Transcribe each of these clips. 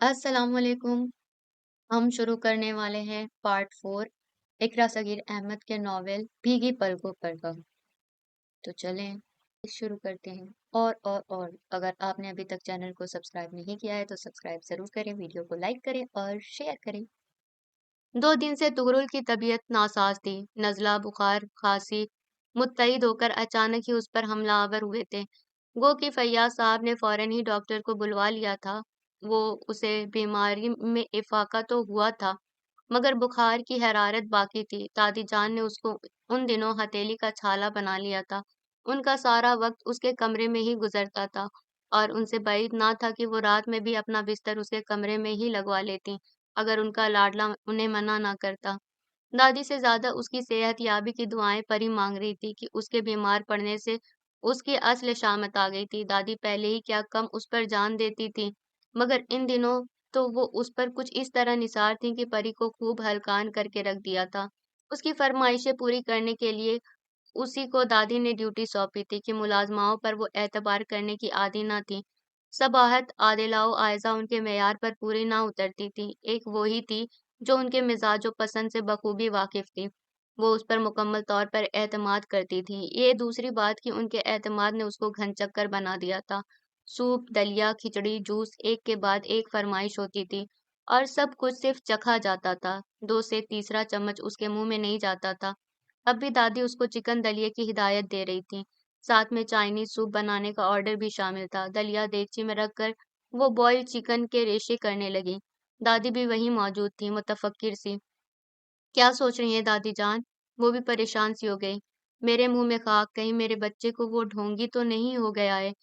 अस्सलाम वालेकुम। हम शुरू करने वाले हैं पार्ट 4 इकरा सगीर अहमद के नॉवेल भीगी पलकों पर गम। तो चलें शुरू करते हैं। और अगर आपने अभी तक चैनल को सब्सक्राइब नहीं किया है तो सब्सक्राइब जरूर करें, वीडियो को लाइक करें और शेयर करें। 2 दिन से तुगरुल की तबीयत नासाज थी। नज़ला, बुखार, खांसी मुत्तैद होकर अचानक ही उस पर हमलावर हुए थे। गो कि फैयाज साहब ने फौरन ही डॉक्टर को बुलवा लिया था। वो उसे बीमारी में इफाका तो हुआ था, मगर बुखार की हरारत बाकी थी। दादी जान ने उसको उन दिनों हथेली का छाला बना लिया था। उनका सारा वक्त उसके कमरे में ही गुजरता था और उनसे बाइद ना था कि वो रात में भी अपना बिस्तर उसके कमरे में ही लगवा लेती, अगर उनका लाडला उन्हें मना ना करता। दादी से ज्यादा उसकी सेहत याबी की दुआएं परी मांग रही थी कि उसके बीमार पड़ने से उसकी असल शामत आ गई थी। दादी पहले ही क्या कम उस पर जान देती थी, मगर इन दिनों तो वो उस पर कुछ इस तरह निसार थी कि परी को खूब हलकान करके रख दिया था। उसकी फरमाइशें पूरी करने के लिए उसी को दादी ने ड्यूटी सौंपी थी कि मुलाजमाओं पर वो एतबार करने की आदी न थी। सबाहत, आदिलाओ, आयजा उनके मेयार पर पूरी ना उतरती थी। एक वो ही थी जो उनके मिजाजो पसंद से बखूबी वाकिफ थी। वो उस पर मुकम्मल तौर पर एतमाद करती थी। ये दूसरी बात कि उनके एतमाद ने उसको घनचक्कर बना दिया था। सूप, दलिया, खिचड़ी, जूस एक के बाद एक फरमाइश होती थी और सब कुछ सिर्फ चखा जाता था। 2 से तीसरा चम्मच उसके मुंह में नहीं जाता था। अब भी दादी उसको चिकन दलिये की हिदायत दे रही थी। साथ में चाइनीज सूप बनाने का ऑर्डर भी शामिल था। दलिया देगची में रखकर वो बॉइल्ड चिकन के रेशे करने लगी। दादी भी वहीं मौजूद थी, मुतफक्किर सी। क्या सोच रही हैं दादी जान? वो भी परेशान सी हो गई। मेरे मुंह में खाक, कहीं मेरे बच्चे को वो ढोंगी तो नहीं हो गया है।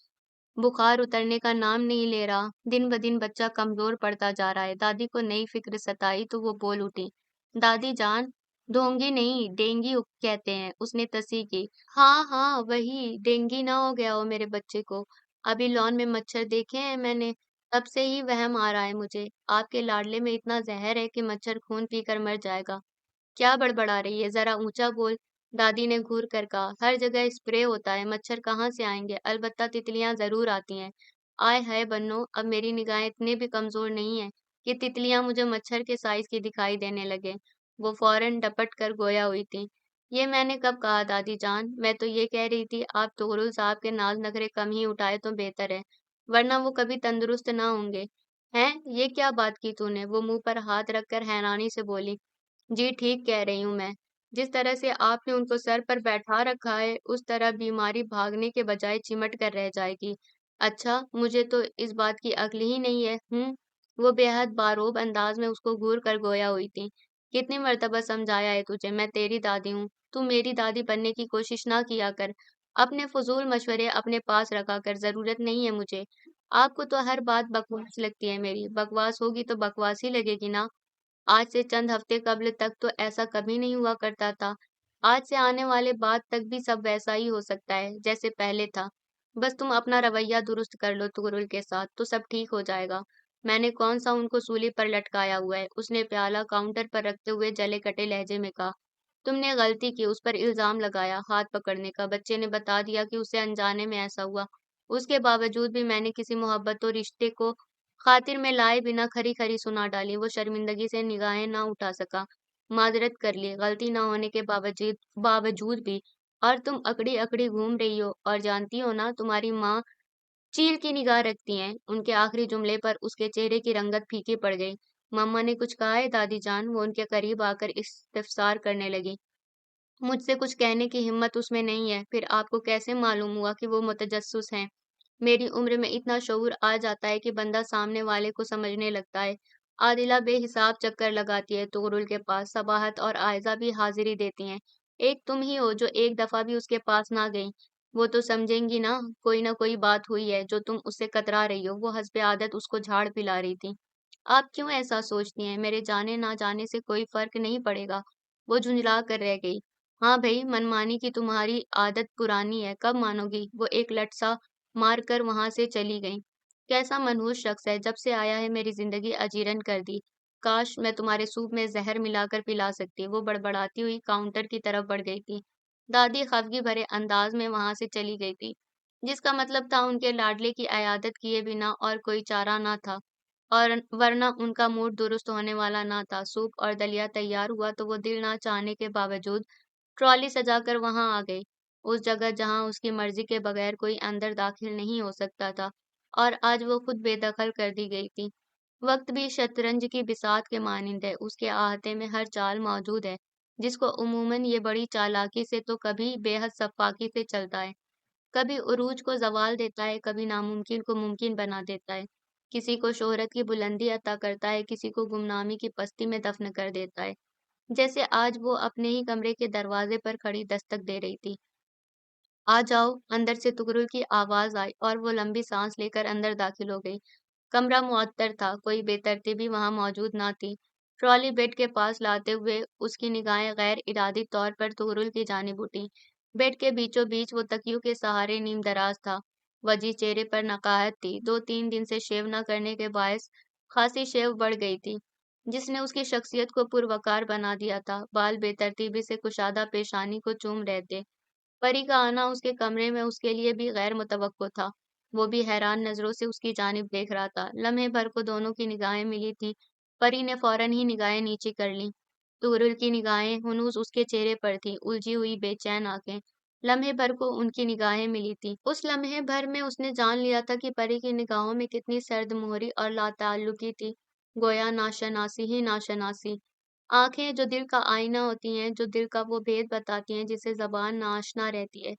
बुखार उतरने का नाम नहीं ले रहा। दिन ब दिन बच्चा कमजोर पड़ता जा रहा है। दादी को नई फिक्र सताई तो वो बोल उठी। दादी जान, ढोंगी नहीं, डेंगू कहते हैं, उसने तस्वीर की। हाँ हाँ, वही डेंगी ना हो गया हो मेरे बच्चे को। अभी लॉन में मच्छर देखे हैं मैंने, तब से ही वहम आ रहा है मुझे। आपके लाडले में इतना जहर है कि मच्छर खून पीकर मर जाएगा। क्या बड़बड़ा रही है, जरा ऊंचा बोल। दादी ने घूर कर कहा। हर जगह स्प्रे होता है, मच्छर कहाँ से आएंगे? अलबत्ता तितलियां जरूर आती हैं। आय हाय बन्नो, अब मेरी निगाहें इतनी भी कमजोर नहीं है कि तितलियां मुझे मच्छर के साइज की दिखाई देने लगे। वो फौरन डपट कर गोया हुई थी। ये मैंने कब कहा दादी जान? मैं तो ये कह रही थी आप तुगरुल साहब के नाज नखरे कम ही उठाए तो बेहतर है, वरना वो कभी तंदुरुस्त ना होंगे। हैं, ये क्या बात की तूने? वो मुंह पर हाथ रखकर हैरानी से बोली। जी ठीक कह रही हूँ मैं। जिस तरह से आपने उनको सर पर बैठा रखा है, उस तरह बीमारी भागने के बजाय चिमट कर रह जाएगी। अच्छा, मुझे तो इस बात की अक्ल ही नहीं है। वो बेहद बारोब अंदाज में उसको घूर कर गोया हुई थी। कितनी मर्तबा समझाया है तुझे, मैं तेरी दादी हूँ। तू मेरी दादी बनने की कोशिश ना किया कर। अपने फजूल मशवरे अपने पास रखा कर, जरूरत नहीं है मुझे। आपको तो हर बात बकवास लगती है मेरी। बकवास होगी तो बकवास ही लगेगी ना। आज से चंद हफ्ते कब्ल तक तो ऐसा कभी नहीं हुआ करता था। आज से आने वाले बाद तक भी सब वैसा ही हो सकता है जैसे पहले था। बस तुम अपना रवैया दुरुस्त कर लो तुगरुल के साथ तो सब ठीक हो जाएगा। मैंने कौन सा उनको सूली पर लटकाया हुआ है? उसने प्याला काउंटर पर रखते हुए जले कटे लहजे में कहा। तुमने गलती की, उस पर इल्जाम लगाया हाथ पकड़ने का। बच्चे ने बता दिया कि उसे अनजाने में ऐसा हुआ। उसके बावजूद भी मैंने किसी मोहब्बत और रिश्ते को खातिर में लाए बिना खरी खरी सुना डाली। वो शर्मिंदगी से निगाहें ना उठा सका। माजरत कर ली, गलती ना होने के बावजूद बावजूद भी। और तुम अकड़ी अकड़ी घूम रही हो, और जानती हो ना तुम्हारी माँ चील की निगाह रखती हैं। उनके आखिरी जुमले पर उसके चेहरे की रंगत फीकी पड़ गई। मम्मा ने कुछ कहा है दादी जान? वो उनके करीब आकर इस्तफसार करने लगी। मुझसे कुछ कहने की हिम्मत उसमें नहीं है। फिर आपको कैसे मालूम हुआ कि वो मुतजस्सिस हैं? मेरी उम्र में इतना शऊर आ जाता है कि बंदा सामने वाले को समझने लगता है। आदिला बेहिसाब चक्कर लगाती है तुगरुल के पास। सबाहत और आयजा भी हाजिरी देती हैं। एक तुम ही हो जो एक दफा भी उसके पास ना गई। वो तो समझेंगी ना कोई बात हुई है जो तुम उससे कतरा रही हो। वो हस्बे आदत उसको झाड़ पिला रही थी। आप क्यों ऐसा सोचती हैं? मेरे जाने ना जाने से कोई फर्क नहीं पड़ेगा। वो झुंझला कर रह गई। हाँ भई, मनमानी की तुम्हारी आदत पुरानी है, कब मानोगी? वो एक लट सा मार कर वहां से चली गई। कैसा मनहूस शख्स है, जब से आया है मेरी जिंदगी अजीरन कर दी। काश मैं तुम्हारे सूप में जहर मिलाकर पिला सकती। वो बड़बड़ाती हुई काउंटर की तरफ बढ़ गई थी। दादी खफगी भरे अंदाज में वहां से चली गई थी, जिसका मतलब था उनके लाडले की अयादत किए बिना और कोई चारा ना था। और वरना उनका मूड दुरुस्त होने वाला ना था। सूप और दलिया तैयार हुआ तो वो दिल ना चाहने के बावजूद ट्रॉली सजाकर वहां आ गई, उस जगह जहां उसकी मर्जी के बगैर कोई अंदर दाखिल नहीं हो सकता था। और आज वो खुद बेदखल कर दी गई थी। वक्त भी शतरंज की बिसात के मानिंद है, उसके आहते में हर चाल मौजूद है, जिसको उमूमन ये बड़ी चालाकी से तो कभी बेहद सफाकी से चलता है। कभी उरूज को ज़वाल देता है, कभी नामुमकिन को मुमकिन बना देता है। किसी को शोहरत की बुलंदी अता करता है, किसी को गुमनामी की पस्ती में दफ़न कर देता है। जैसे आज वो अपने ही कमरे के दरवाज़े पर खड़ी दस्तक दे रही थी। "आ जाओ!" अंदर से तुगरुल की आवाज़ आई और वो लंबी सांस लेकर अंदर दाखिल हो गई। कमरा मुअत्तर था, कोई बेतरतीबी वहां मौजूद ना थी। ट्रॉली बेड के पास लाते हुए उसकी निगाहें गैर इरादी तौर पर तुगरुल की जानिब उठी। बेड के बीचों बीच वो तकियों के सहारे नीम दराज था। वजी चेहरे पर नकाहत थी। 2-3 दिन से शेव न करने के बायस खासी शेव बढ़ गई थी, जिसने उसकी शख्सियत को पुरवकार बना दिया था। बाल बेतरतीबी से कुशादा पेशानी को चूम रहे थे। परी का आना उसके कमरे में उसके लिए भी गैर मुतवक्को था। वो भी हैरान नज़रों से उसकी जानिब देख रहा था। लम्हे भर को दोनों की निगाहें मिली थीं। परी ने फौरन ही निगाहें नीची कर लीं। तुगरुल की निगाहें हुनूस उसके चेहरे पर थीं, उलझी हुई बेचैन आंखें। लम्हे भर को उनकी निगाहें मिली थीं। उस लम्हे भर में उसने जान लिया था कि परी की निगाहों में कितनी सर्द मोहरी और लाताल्लुकी थी। गोया नाशनासी ही नाशनासी। आँखें जो दिल का आईना होती हैं, जो दिल का वो भेद बताती हैं जिसे ज़बान नाआशना रहती है।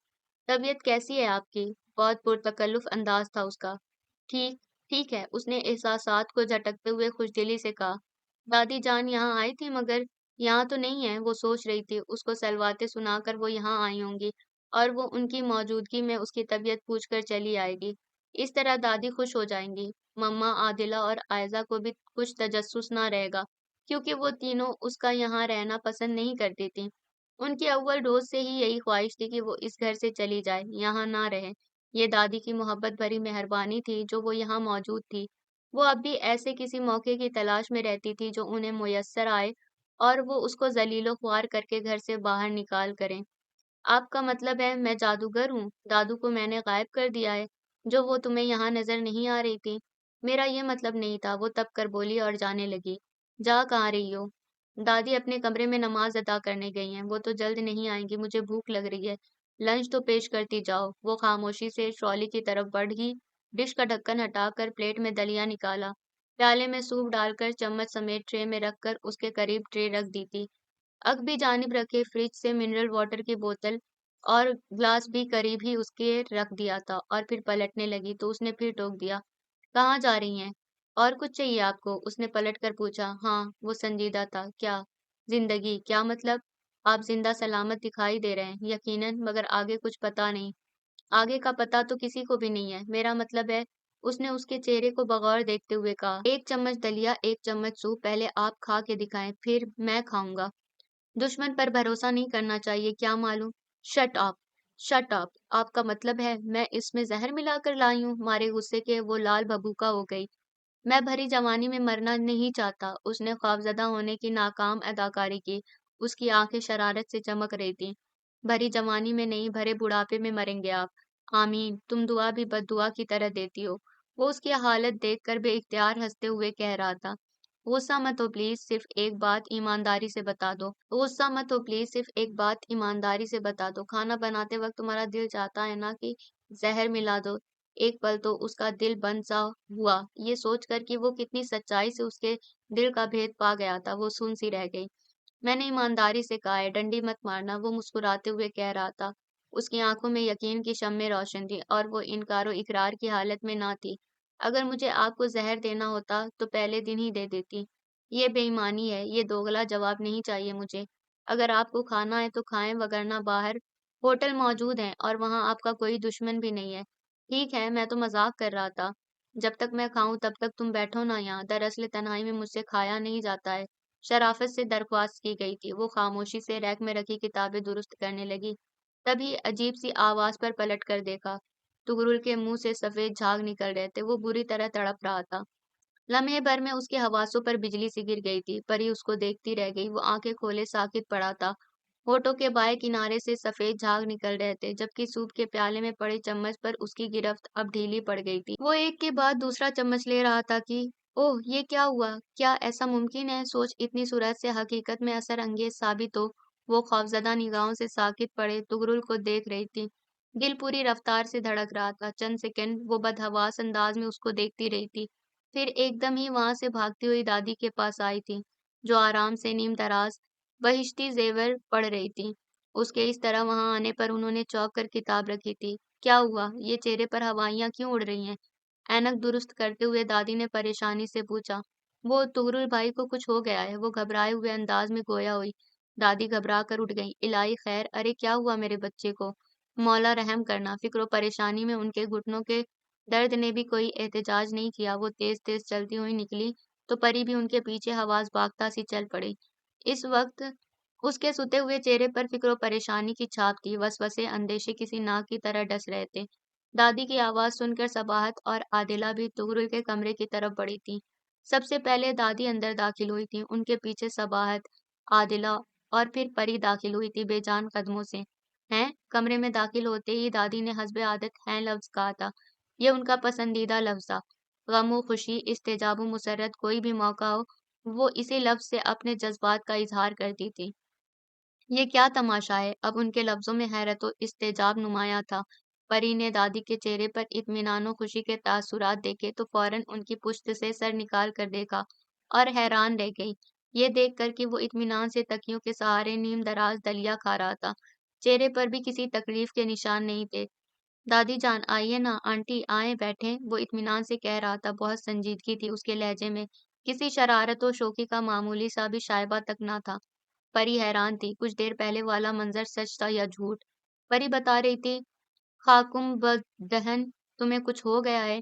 तबीयत कैसी है आपकी? बहुत पुरतकल्लुफ़ अंदाज़ था उसका। ठीक, ठीक है, उसने एहसासात को झटकते हुए खुशदिली से कहा। दादी जान यहाँ आई थी मगर यहाँ तो नहीं है, वो सोच रही थी, उसको सलवातें सुनाकर वो यहाँ आई होंगी और वो उनकी मौजूदगी में उसकी तबीयत पूछकर चली आएगी। इस तरह दादी खुश हो जाएंगी। मम्मा, आदिला और आयज़ा को भी कुछ तजस्सुस ना रहेगा, क्योंकि वो तीनों उसका यहाँ रहना पसंद नहीं करती थीं। उनकी अव्वल रोज़ से ही यही ख्वाहिश थी कि वो इस घर से चली जाए, यहाँ ना रहे। ये दादी की मोहब्बत भरी मेहरबानी थी जो वो यहाँ मौजूद थी। वो अब भी ऐसे किसी मौके की तलाश में रहती थी जो उन्हें मुयस्सर आए और वो उसको ज़लील-ओ-ख्वार करके घर से बाहर निकाल करें। आपका मतलब है मैं जादूगर हूँ? दादू को मैंने गायब कर दिया है, जो वो तुम्हें यहाँ नज़र नहीं आ रही थी? मेरा ये मतलब नहीं था, वो तब कर बोली और जाने लगी। जा कहाँ रही हो? दादी अपने कमरे में नमाज अदा करने गई हैं, वो तो जल्द नहीं आएंगी, मुझे भूख लग रही है। लंच तो पेश करती जाओ। वो खामोशी से ट्रॉली की तरफ बढ़ी, डिश का ढक्कन हटाकर प्लेट में दलिया निकाला, प्याले में सूप डालकर चम्मच समेत ट्रे में रखकर उसके करीब ट्रे रख दी थी। अकबी जानिब रखे फ्रिज से मिनरल वाटर की बोतल और ग्लास भी करीब ही उसके रख दिया था और फिर पलटने लगी तो उसने फिर टोक दिया। कहाँ जा रही हैं? और कुछ चाहिए आपको? उसने पलट कर पूछा। हाँ, वो संजीदा था। क्या? जिंदगी? क्या मतलब? आप जिंदा सलामत दिखाई दे रहे हैं, यकीनन, मगर आगे कुछ पता नहीं। आगे का पता तो किसी को भी नहीं है। मेरा मतलब है, उसने उसके चेहरे को बगौर देखते हुए कहा, एक चम्मच दलिया, एक चम्मच सूप, पहले आप खा के दिखाएं, फिर मैं खाऊंगा। दुश्मन पर भरोसा नहीं करना चाहिए, क्या मालूम। Shut up, shut up. आपका मतलब है मैं इसमें जहर मिलाकर लाई हूँ? मारे गुस्से के वो लाल भभूका हो गई। मैं भरी जवानी में मरना नहीं चाहता। उसने ख्वाबजदा होने की नाकाम अदाकारी की। उसकी आंखें शरारत से चमक रही थीं। भरी जवानी में नहीं, भरे बुढ़ापे में मरेंगे आप। आमीन। तुम दुआ भी बद्दुआ की तरह देती हो। वो उसकी हालत देखकर बेइख्तियार हंसते हुए कह रहा था। गुस्सा मत हो प्लीज, सिर्फ एक बात ईमानदारी से बता दो। गुस्सा मत हो प्लीज, सिर्फ एक बात ईमानदारी से बता दो। खाना बनाते वक्त तुम्हारा दिल चाहता है ना कि जहर मिला दो? एक पल तो उसका दिल बंद सा हुआ, ये सोचकर कि वो कितनी सच्चाई से उसके दिल का भेद पा गया था। वो सुन सी रह गई। मैंने ईमानदारी से कहा है, डंडी मत मारना, वो मुस्कुराते हुए कह रहा था। उसकी आंखों में यकीन की शम्में रोशन थी और वो इनकारो इकरार की हालत में ना थी। अगर मुझे आपको जहर देना होता तो पहले दिन ही दे देती। ये बेईमानी है, ये दोगला जवाब नहीं चाहिए मुझे। अगर आपको खाना है तो खाएं, वगरना बाहर होटल मौजूद हैं और वहां आपका कोई दुश्मन भी नहीं है। ठीक है, मैं तो मजाक कर रहा था। जब तक मैं खाऊं तब तक तुम बैठो ना यहाँ। दरअसल तन्हाई में मुझसे खाया नहीं जाता है। शराफत से दरख्वास्त की गई थी। वो खामोशी से रैक में रखी किताबें दुरुस्त करने लगी। तभी अजीब सी आवाज पर पलट कर देखा। तुगरुल के मुंह से सफेद झाग निकल रहे थे। वो बुरी तरह तड़प रहा था। लम्हे भर में उसके हवासों पर बिजली सी गिर गई थी। परी उसको देखती रह गई। वो आंखें खोले साकित पड़ा था। होठों के बाएं किनारे से सफेद झाग निकल रहे थे, जबकि सूप के प्याले में पड़े चम्मच पर उसकी गिरफ्त अब ढीली पड़ गई थी। वो एक के बाद दूसरा चम्मच ले रहा था कि اوہ یہ کیا ہوا؟ کیا ایسا ممکن ہے سوچ اتنی صورت سے حقیقت میں اثر انگیز ثابت ہو؟ وہ خوفزدہ نگاہوں سے ساکت پڑے تغرل کو دیکھ رہی تھی۔ دل پوری رفتار سے دھڑک رہا تھا۔ چند سیکنڈ وہ بدحواس انداز میں اس کو دیکھتی رہی تھی، پھر ایک دم ہی وہاں سے بھاگتی ہوئی دادی کے پاس آئی تھی، جو آرام سے نیم دراز بہشتی زیور پڑھ رہی تھی۔ اس کے اس طرح وہاں آنے پر انہوں نے چونک کر کتاب رکھی تھی۔ کیا ہوا؟ یہ چہرے پر ہوائیاں کیوں اڑ رہی ہیں؟ اینک درست کرتے ہوئے دادی نے پریشانی سے پوچھا۔ وہ تغرل بھائی کو کچھ ہو گیا ہے، وہ گھبرائے ہوئے انداز میں گویا ہوئی۔ دادی گھبرا کر اٹھ گئی۔ الہی خیر، ارے کیا ہوا میرے بچے کو؟ مولا رحم کرنا۔ فکر و پریشانی میں ان کے گھٹنوں کے درد نے بھی کوئی احتجاج نہیں کیا۔ وہ تیز تیز چلتی ہوئی نکلی تو پری بھی ان کے پیچھے حواس باختہ سی چل پڑی۔ اس وقت اس کے ستے ہوئے چہرے پر فکر و پریشانی کی چھاپ تھی۔ وسوسے اندیشے کسی ناک کی طرح ڈس رہے تھے۔ دادی کی آواز سن کر صباحت اور عادلہ بھی تغرل کے کمرے کی طرف بڑھی تھی۔ سب سے پہلے دادی اندر داخل ہوئی تھی، ان کے پیچھے صباحت، عادلہ اور پھر پری داخل ہوئی تھی بے جان قدموں سے۔ ہیں؟ کمرے میں داخل ہوتے ہی دادی نے حسب عادت ہیں لفظ کہا تھا۔ یہ ان کا پسندیدہ لفظ تھا۔ غم و خوشی، استعجاب و مسرت، کوئی بھی موقع ہو، وہ اسی لفظ سے اپنے جذبات کا اظہار کرتی تھی۔ یہ کیا تماشا ہے؟ اب ان کے لفظوں میں حیرت و استعجاب نمایاں تھا۔ پری نے دادی کے چہرے پر اطمینان و خوشی کے تاثرات دیکھے تو فوراً ان کی پشت سے سر نکال کر دیکھا اور حیران رہ گئی، یہ دیکھ کر کہ وہ اطمینان سے تکیوں کے سہارے نیم دراز دلیا کھا رہا تھا۔ چہرے پر بھی کسی تکلیف کے نشان نہیں تھے۔ دادی جان آئیے نا، آنٹی آئیں بیٹھیں، وہ اطمینان سے کہہ رہا تھا۔ بہت سنجیدگی تھی اس کے لہجے میں، کسی شرارت و شوخی کا معمولی سا بھی شائبہ تک نہ تھا۔ پری حیران تھی، کچھ دیر پہلے والا منظر سچ تھا یا جھوٹ؟ پری بتا رہی تھی، خاکم بدہن، تمہیں کچھ ہو گیا ہے؟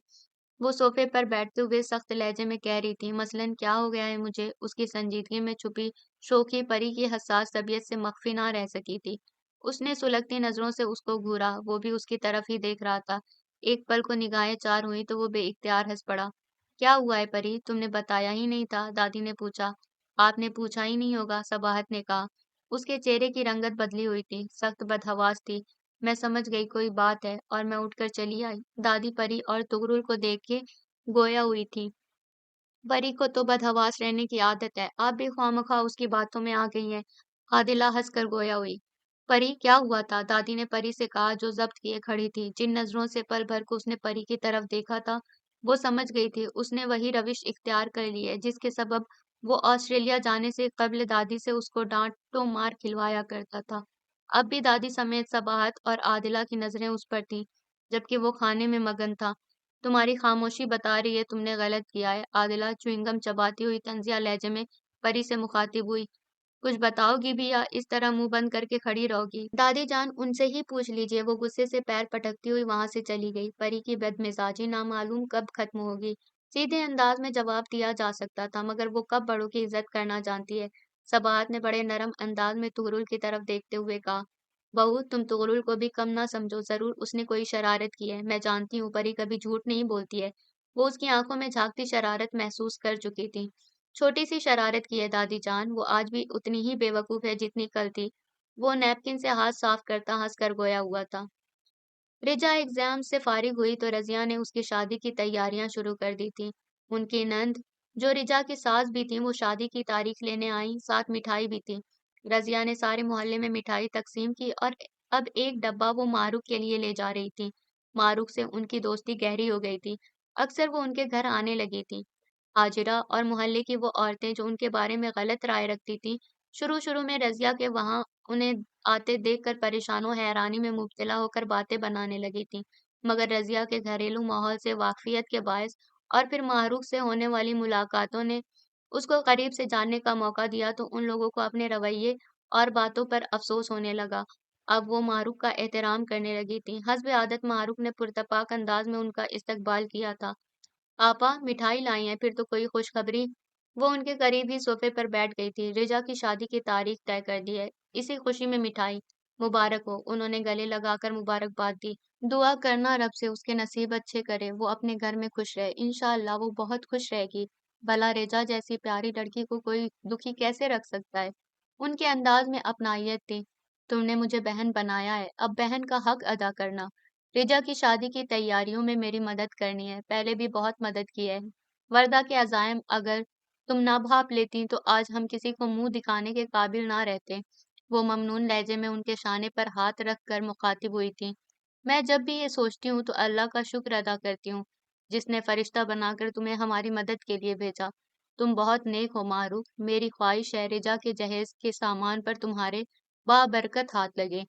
وہ صوفے پر بیٹھتے ہوئے سخت لہجے میں کہہ رہی تھی۔ مثلاً کیا ہو گیا ہے مجھے؟ اس کی سنجیدگی میں چھپی شوخی پری کی حساس طبیعت سے مخفی نہ رہ سکی تھی۔ اس نے سلگتی نظروں سے اس کو گھورا، وہ بھی اس کی طرف ہی دیکھ رہا تھا۔ ایک پل کو نگاہیں چار ہوئیں تو وہ بے اختیار ہنس پڑا۔ کیا ہوا ہے پری؟ تم نے بتایا ہی نہیں تھا، دادی نے پوچھا۔ آپ نے پوچھا ہی نہیں ہوگا، صباحت نے کہا۔ اس کے چہرے کی رنگت بدلی ہوئی تھی، سخت بدحواس تھی۔ میں سمجھ گئی کوئی بات ہے اور میں اٹھ کر چلی آئی۔ دادی پری اور تغرل کو دیکھ کے گویا ہوئی تھی۔ پری کو تو بدحواس رہنے کی عادت ہے، آپ بھی خواہ اس کی باتوں میں آ گئی ہیں۔ عادلہ ہنس کر گویا ہوئی۔ پری کیا ہوا تھا؟ دادی نے پری سے کہا جو ضبط کیے کھڑی تھی۔ جن نظروں سے پل بھر کو اس نے پری کی طرف دیکھا تھا وہ سمجھ گئی تھی اس نے وہی روش اختیار کر لی ہے جس کے سبب وہ آسٹریلیا جانے سے قبل دادی سے اس کو ڈانٹ و مار کھلوایا کرتا تھا۔ اب بھی دادی سمیت صباحت اور عادلہ کی نظریں اس پر تھیں، جبکہ وہ کھانے میں مگن تھا۔ تمہاری خاموشی بتا رہی ہے تم نے غلط کیا ہے، عادلہ چوئنگم چباتی ہوئی طنزیہ لہجے میں پری سے مخاطب ہوئی۔ کچھ بتاؤ گی بھی یا اس طرح منہ بند کر کے کھڑی رہو گی؟ دادی جان ان سے ہی پوچھ لیجیے، وہ غصے سے پیر پٹکتی ہوئی وہاں سے چلی گئی۔ پری کی بدمزاجی نامعلوم کب ختم ہوگی؟ سیدھے انداز میں جواب دیا جا سکتا تھا، مگر وہ کب بڑوں کی عزت کرنا جانتی ہے؟ صباحت نے بڑے نرم انداز میں تغرل کی طرف دیکھتے ہوئے کہا، بہو تم تغرل کو بھی کم نہ سمجھو، ضرور اس نے کوئی شرارت کی ہے، میں جانتی ہوں پری کبھی جھوٹ نہیں بولتی ہے۔ وہ اس کی آنکھوں میں جھانکتی شرارت محسوس کر چکی تھی۔ چھوٹی سی شرارت کی ہے دادی جان، وہ آج بھی اتنی ہی بے وقوف ہے جتنی کل تھی۔ وہ نیپکن سے ہاتھ صاف کرتا ہنس کر گویا ہوا تھا۔ رجا ایگزام سے فارغ ہوئی تو رضیہ نے اس کی شادی کی تیاریاں شروع کر دی تھیں۔ ان کی نند جو رجا کی ساس بھی تھیں وہ شادی کی تاریخ لینے آئیں، ساتھ مٹھائی بھی تھی۔ رضیہ نے سارے محلے میں مٹھائی تقسیم کی اور اب ایک ڈبہ وہ معروف کے لیے لے جا رہی تھی۔ معروف سے ان کی دوستی گہری ہو گئی تھی، اکثر وہ ان کے گھر آنے لگی تھی۔ حاجرہ اور محلے کی وہ عورتیں جو ان کے بارے میں غلط رائے رکھتی تھیں، شروع میں رضیہ کے وہاں انہیں آتے دیکھ کر پریشان و حیرانی میں مبتلا ہو کر باتیں بنانے لگی تھیں، مگر رضیہ کے گھریلو ماحول سے واقفیت کے باعث اور پھر معروف سے ہونے والی ملاقاتوں نے اس کو قریب سے جاننے کا موقع دیا تو ان لوگوں کو اپنے رویے اور باتوں پر افسوس ہونے لگا۔ اب وہ معروف کا احترام کرنے لگی تھیں۔ حسب عادت معروف نے پرتپاک انداز میں ان کا استقبال کیا تھا۔ آپا مٹھائی لائی ہیں، پھر تو کوئی خوشخبری؟ وہ ان کے قریب ہی صوفے پر بیٹھ گئی تھی۔ رجا کی شادی کی تاریخ طے کر دی ہے، اسی خوشی میں مٹھائی۔ مبارک ہو، انہوں نے گلے لگا کر مبارکباد دی۔ دعا کرنا رب سے اس کے نصیب اچھے کرے، وہ اپنے گھر میں خوش رہے، انشاءاللہ وہ بہت خوش رہے گی۔ بھلا رجا جیسی پیاری لڑکی کو کوئی دکھی کیسے رکھ سکتا ہے؟ ان کے انداز میں اپنائیت تھی۔ تم نے مجھے بہن بنایا ہے، اب بہن کا حق ادا کرنا۔ رجا کی شادی کی تیاریوں میں میری مدد کرنی ہے، پہلے بھی بہت مدد کی ہے، وردہ کے عزائم اگر تم نہ بھاپ لیتی تو آج ہم کسی کو منہ دکھانے کے قابل نہ رہتے۔ وہ ممنون لہجے میں ان کے شانے پر ہاتھ رکھ کر مخاطب ہوئی تھی۔ میں جب بھی یہ سوچتی ہوں تو اللہ کا شکر ادا کرتی ہوں جس نے فرشتہ بنا کر تمہیں ہماری مدد کے لیے بھیجا۔ تم بہت نیک ہو معروف، میری خواہش ہے رجا کے جہیز کے سامان پر تمہارے بابرکت ہاتھ لگے۔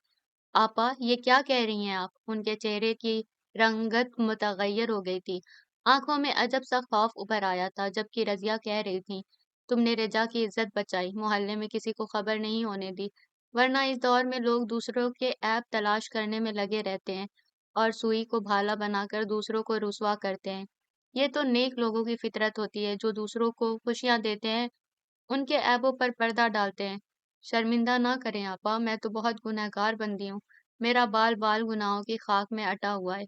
آپا یہ کیا کہہ رہی ہیں آپ؟ ان کے چہرے کی رنگت متغیر ہو گئی تھی، آنکھوں میں عجب سا خوف ابھر آیا تھا، جبکہ رضیہ کہہ رہی تھی تم نے رجا کی عزت بچائی، محلے میں کسی کو خبر نہیں ہونے دی، ورنہ اس دور میں لوگ دوسروں کے عیب تلاش کرنے میں لگے رہتے ہیں اور سوئی کو بھالا بنا کر دوسروں کو رسوا کرتے ہیں۔ یہ تو نیک لوگوں کی فطرت ہوتی ہے جو دوسروں کو خوشیاں دیتے ہیں، ان کے عیبوں پر پردہ ڈالتے ہیں۔ شرمندہ نہ کریں آپا، میں تو بہت گنہگار بندی ہوں، میرا بال بال گناہوں کی خاک میں اٹا ہوا ہے۔